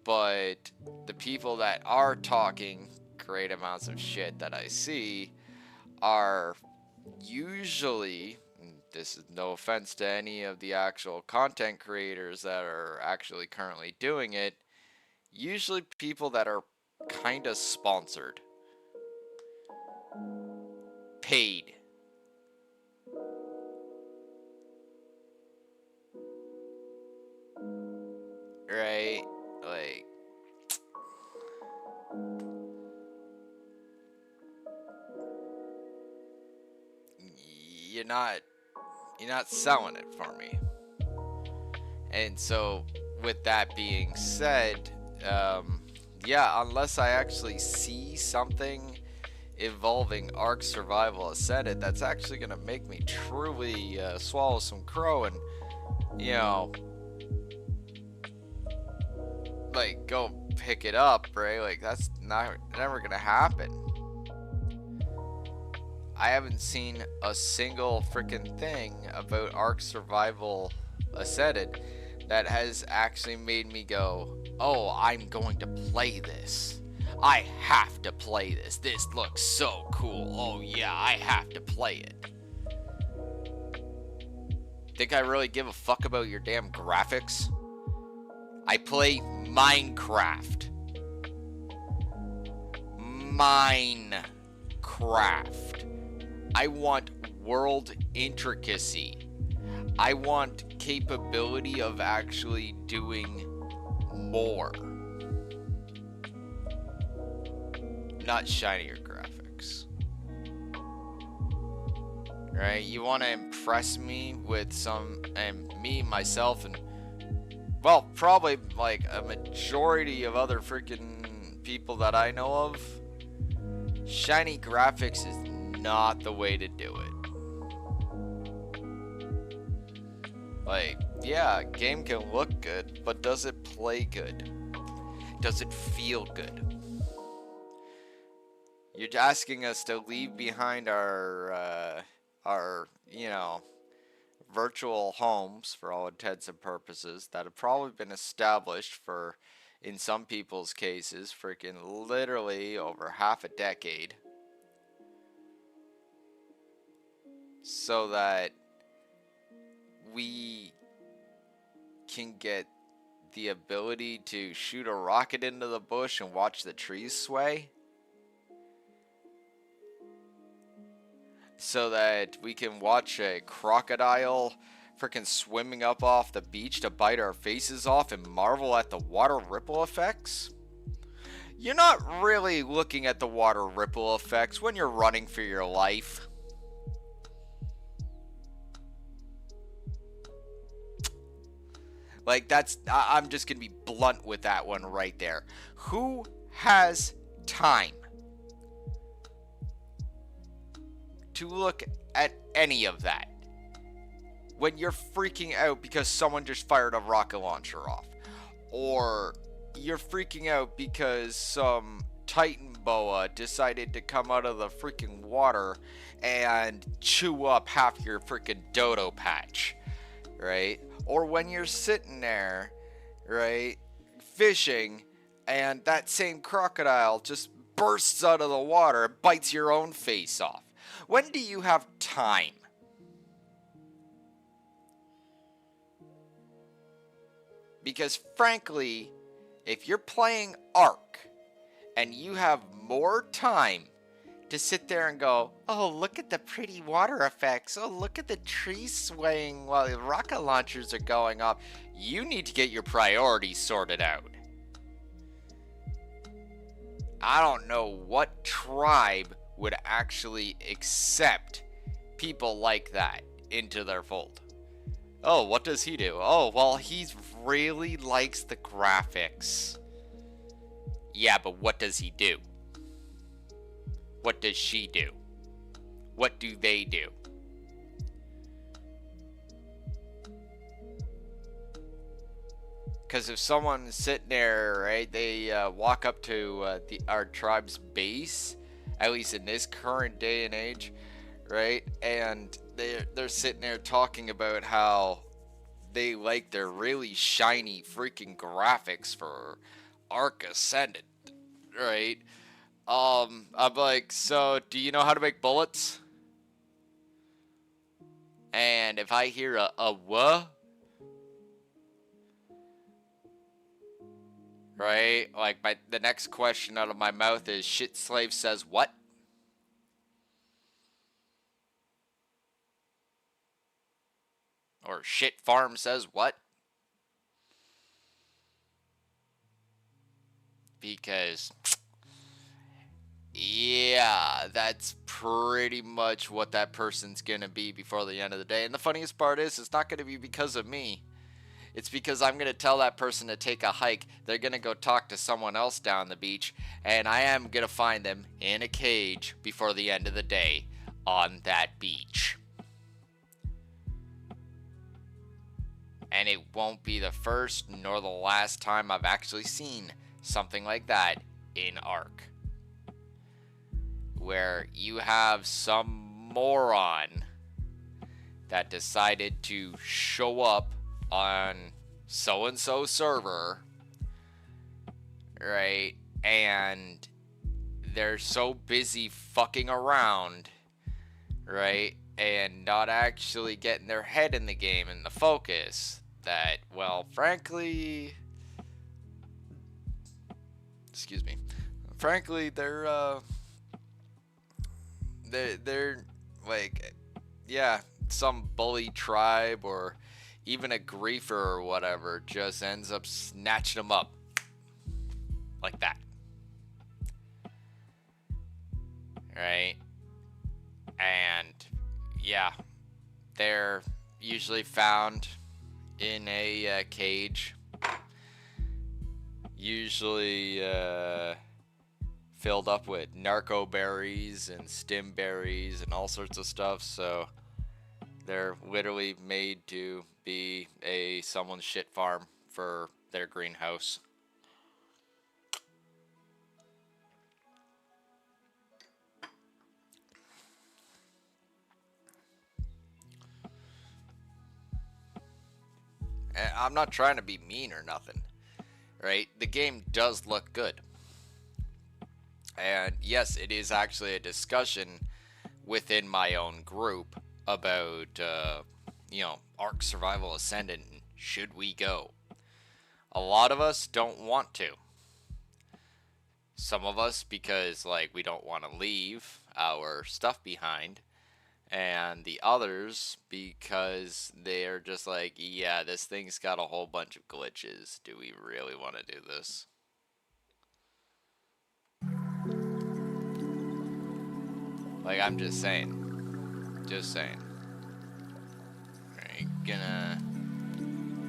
But the people that are talking great amounts of shit that I see are usually, this is no offense to any of the actual content creators that are actually currently doing it, usually people that are kind of sponsored, paid. Right? Like, you're not selling it for me. And so with that being said, yeah, unless I actually see something involving Ark Survival Ascended that's actually gonna make me truly swallow some crow and, you know, like, go pick it up, right? Like, that's never gonna happen. I haven't seen a single freaking thing about Ark Survival Ascended that has actually made me go, oh, I'm going to play this. I have to play this. This looks so cool. Oh yeah, I have to play it. Think I really give a fuck about your damn graphics? I play Minecraft. I want world intricacy. I want capability of actually doing more. Not shinier graphics. Right? You want to impress me with some, and me, myself, and, well, probably like a majority of other freaking people that I know of. Shiny graphics is not the way to do it. Like, yeah, game can look good, but does it play good? Does it feel good? You're asking us to leave behind our, you know, virtual homes, for all intents and purposes, that have probably been established for, in some people's cases, freaking literally over half a decade, so that we can get the ability to shoot a rocket into the bush and watch the trees sway, so that we can watch a crocodile freaking swimming up off the beach to bite our faces off and marvel at the water ripple effects. You're not really looking at the water ripple effects when you're running for your life. Like, I'm just gonna be blunt with that one right there. Who has time to look at any of that when you're freaking out because someone just fired a rocket launcher off? Or you're freaking out because some Titan boa decided to come out of the freaking water and chew up half your freaking dodo patch, right? Or when you're sitting there, right, fishing, and that same crocodile just bursts out of the water and bites your own face off. When do you have time? Because frankly, if you're playing Ark and you have more time to sit there and go, oh, look at the pretty water effects, oh, look at the trees swaying while the rocket launchers are going off, you need to get your priorities sorted out. I don't know what tribe would actually accept people like that into their fold. Oh, what does he do? Oh, well, he really likes the graphics. Yeah, but what does he do? What does she do? What do they do? Because if someone's sitting there, right, they walk up to our tribe's base, at least in this current day and age, right, and they're sitting there talking about how they like their really shiny freaking graphics for Ark Ascended, right? I'm like, so do you know how to make bullets? And if I hear a what? Right? Like, the next question out of my mouth is, shit slave says what? Or shit farm says what? Because, yeah, that's pretty much what that person's gonna be before the end of the day. And the funniest part is, it's not gonna be because of me. It's because I'm going to tell that person to take a hike. They're going to go talk to someone else down the beach. And I am going to find them in a cage before the end of the day on that beach. And it won't be the first nor the last time I've actually seen something like that in ARK. Where you have some moron that decided to show up on so-and-so server, right? And they're so busy fucking around, right? And not actually getting their head in the game and the focus that, well, frankly, excuse me, frankly, they're like, yeah, some bully tribe or even a griefer or whatever just ends up snatching them up like that, right? And yeah, they're usually found in a cage, usually filled up with narco berries and stim berries and all sorts of stuff. So they're literally made to be someone's shit farm for their greenhouse. And I'm not trying to be mean or nothing, right? The game does look good. And yes, it is actually a discussion within my own group about, ARK Survival Ascendant. Should we go? A lot of us don't want to. Some of us because, like, we don't want to leave our stuff behind. And the others because they're just like, yeah, this thing's got a whole bunch of glitches. Do we really want to do this? Like, I'm just saying. Just saying. Alright,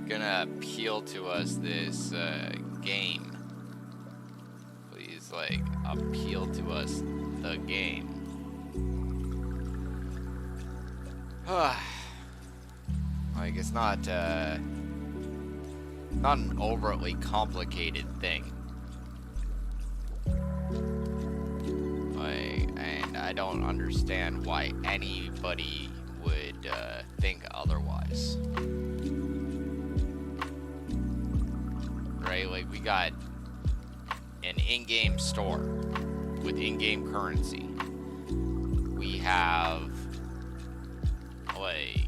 gonna appeal to us this game. Please, like, appeal to us the game. Like, it's not an overtly complicated thing. And I don't understand why anybody would think otherwise. Right? Like, we got an in-game store with in-game currency. We have, like,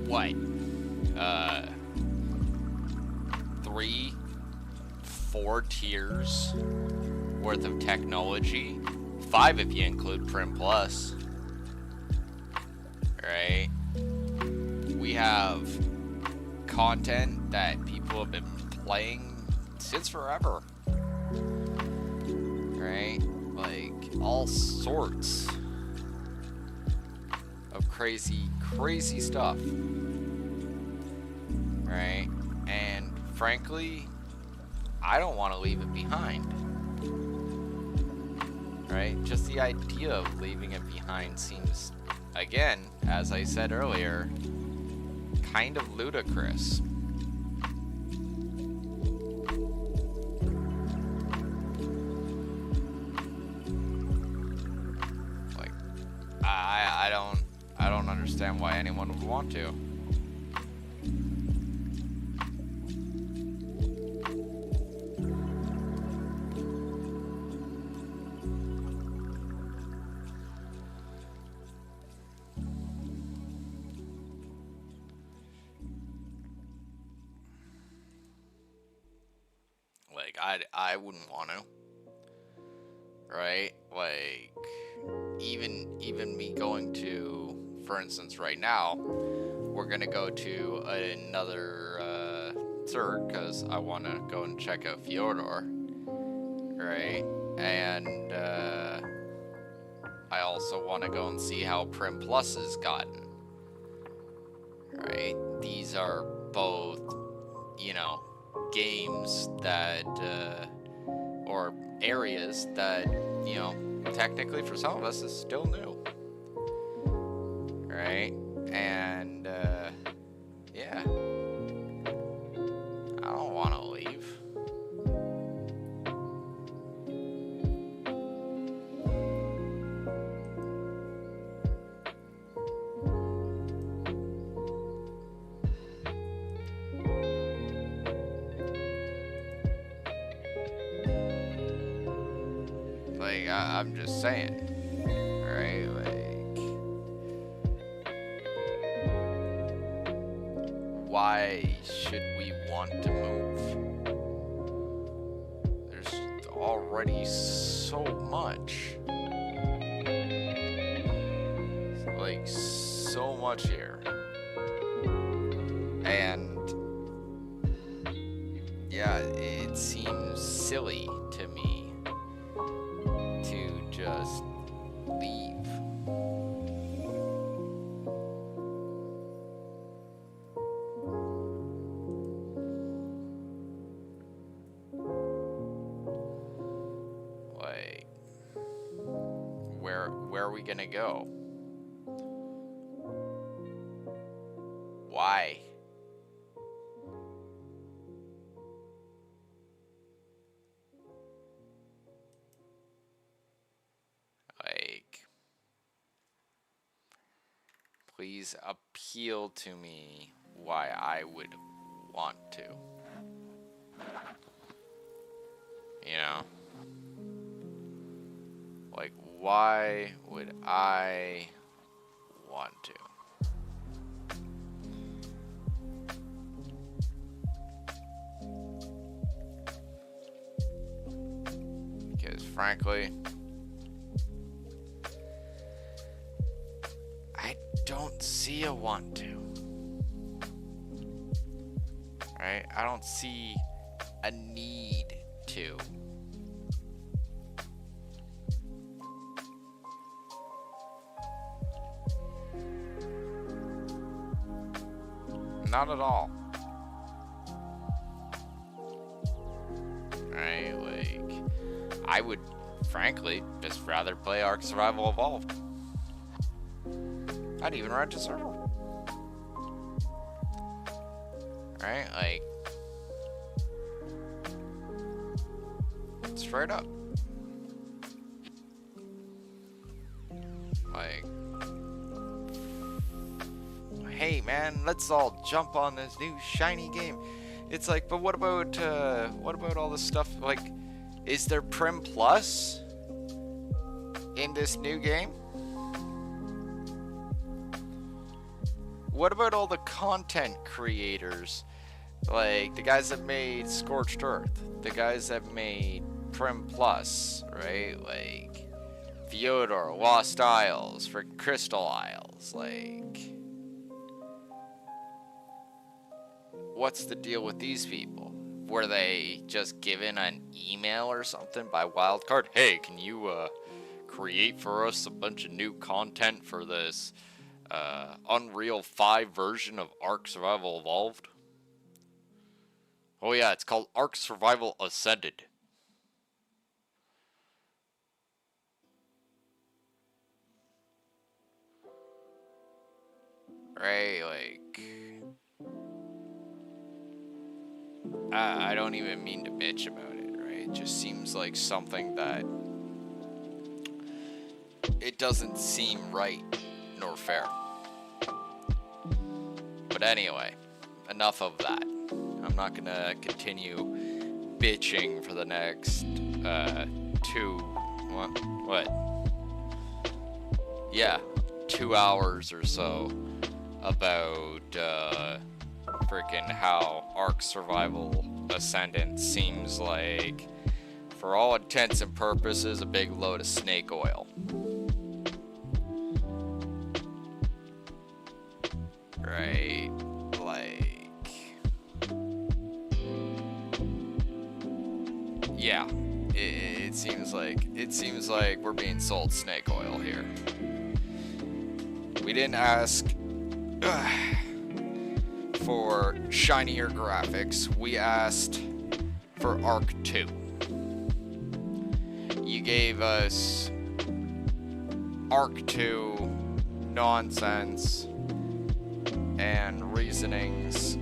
what? 3-4 tiers worth of technology. 5 if you include Prim Plus. Right? We have content that people have been playing since forever. Right? Like, all sorts of crazy stuff. Right? And frankly, I don't want to leave it behind. Right? Just the idea of leaving it behind seems, again, as I said earlier, kind of ludicrous. Like, I don't understand why anyone would want to. I wouldn't want to. Right? Like, even me going to, for instance, right now, we're gonna go to another third because I want to go and check out Fyodor, right? And I also want to go and see how Prim Plus has gotten, right? These are both, you know, games that, or areas that, you know, technically for some of us is still new, right? And, yeah, I don't want to leave. Like, I'm just saying, right? Like, why should we want to move? There's already so much. Like, so much here. And, yeah, it seems silly to me to just leave. Like, where are we gonna go? Why? Like, please appeal to me why I would want to. You know? Like, why would I want to? Because frankly, I don't see a want to. Right? I don't see a need to. Not at all. Right? Like, I would frankly just rather play Ark Survival Evolved. I'd even rent a server. Right? Like, straight up. Like, hey man, let's all jump on this new shiny game. It's like, but what about all this stuff? Like, is there Prim Plus in this new game? What about all the content creators? Like, the guys that made Scorched Earth, the guys that made Prim Plus, right? Like, Fyodor, Lost Isles, for Crystal Isles, like, what's the deal with these people? Were they just given an email or something by Wildcard? Hey, can you create for us a bunch of new content for this Unreal 5 version of Ark Survival Evolved? Oh yeah, it's called Ark Survival Ascended. Right, like, I don't even mean to bitch about it, right? It just seems like something that it doesn't seem right nor fair. But anyway, enough of that. I'm not gonna continue bitching for the next 2 hours or so about freaking how Ark Survival Ascendant seems like, for all intents and purposes, a big load of snake oil. Right, like, yeah, it seems like we're being sold snake oil here. We didn't ask for shinier graphics. We asked for Arc 2. You gave us Arc 2 nonsense and reasonings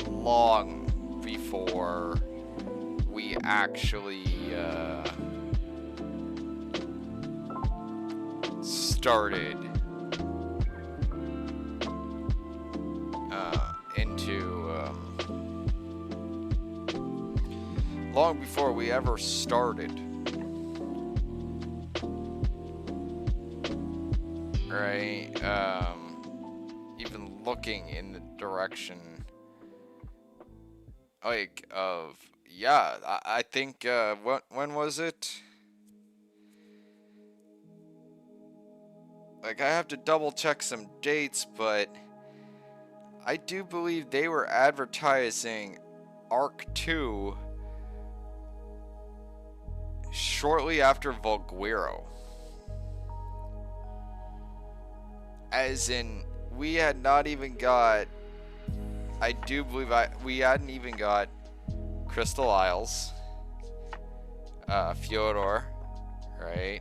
long before we actually started long before we ever started. Right? Even looking in the direction, like, of, yeah, I think, when was it? Like, I have to double check some dates, but I do believe they were advertising Arc 2 shortly after Volguero. As in, we had not even got, I do believe we hadn't even got Crystal Isles, Fyodor, right?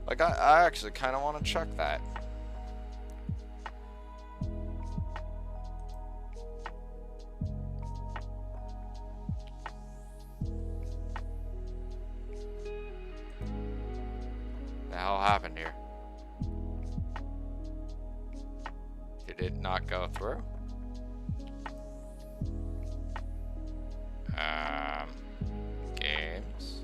Like, I actually kind of want to check that. The hell happened here? Did it not go through? Games.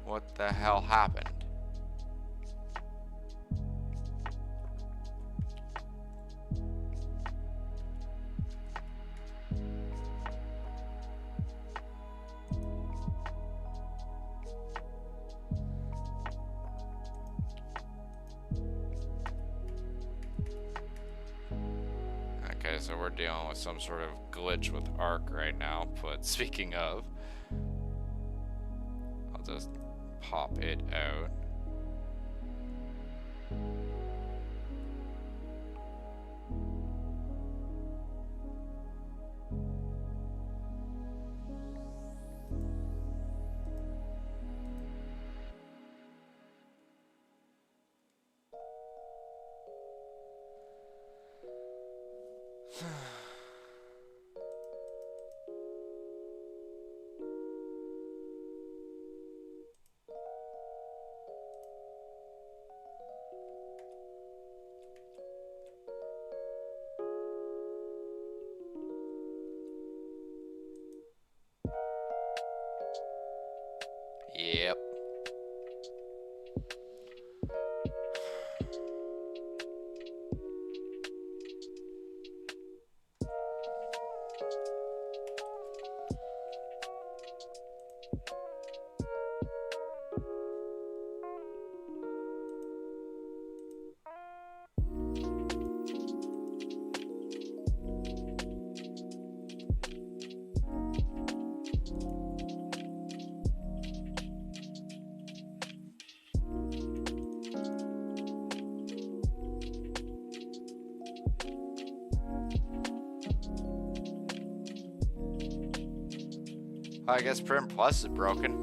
What the hell happened? Okay, so we're dealing with some sort of glitch with Arc right now, but speaking of, I'll just pop it out. Yep. I guess Prim Plus is broken.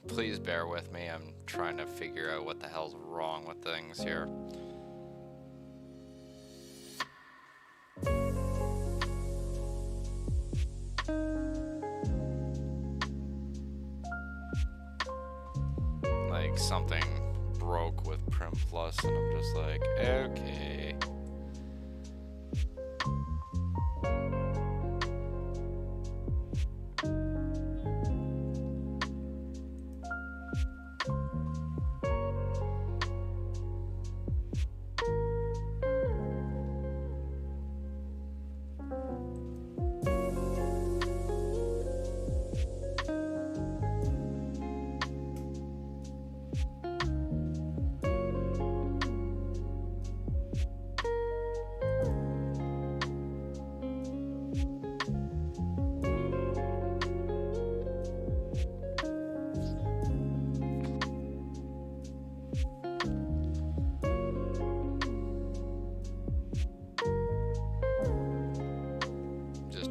Please bear with me. I'm trying to figure out what the hell's wrong with things here. Like something broke with Prim Plus, and I'm just like, okay.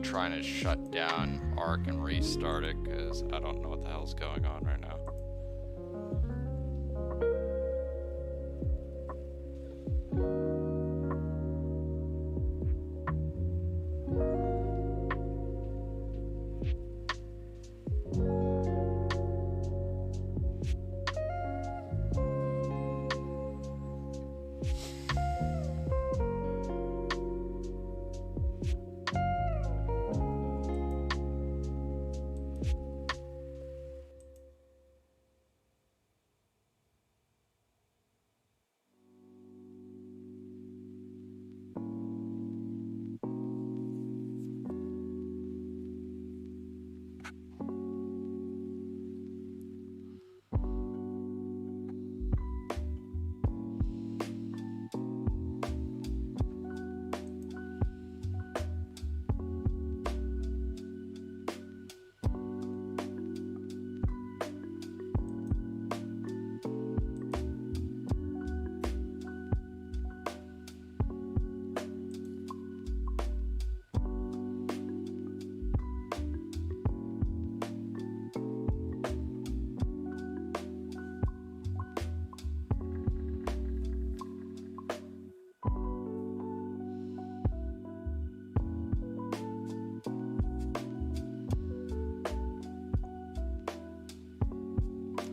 Trying to shut down Arc and restart it because I don't know what the hell's going on right now.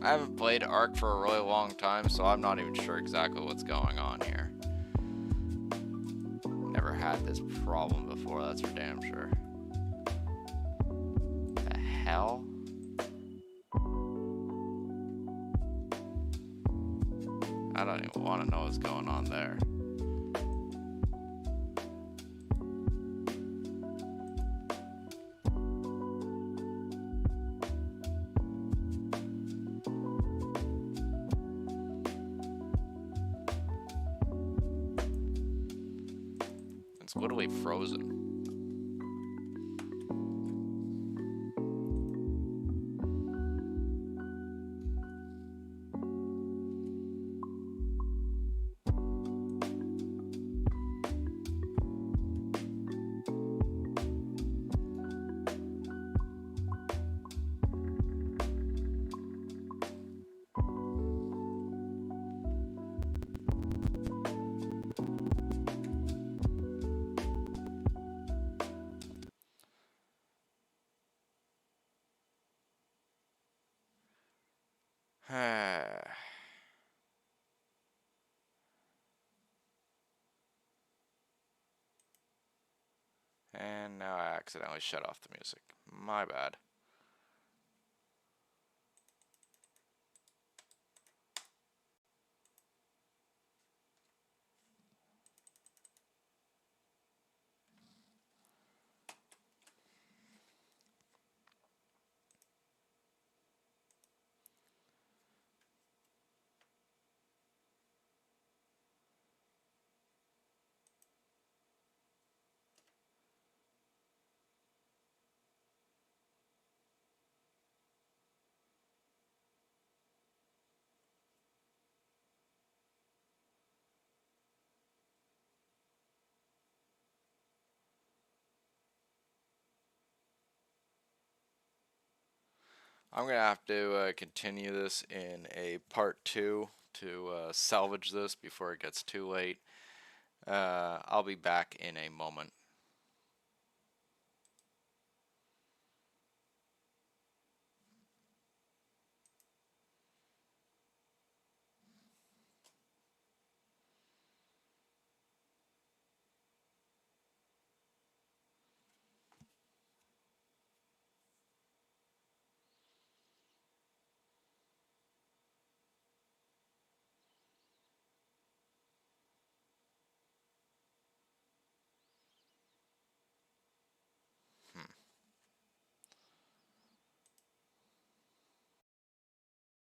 I haven't played Arc for a really long time, so I'm not even sure exactly what's going on here. Never had this problem before, that's for damn sure. The hell? I don't even want to know what's going on there. It's literally frozen. And now I accidentally shut off the music. My bad. I'm gonna have to continue this in a part 2 to salvage this before it gets too late. I'll be back in a moment.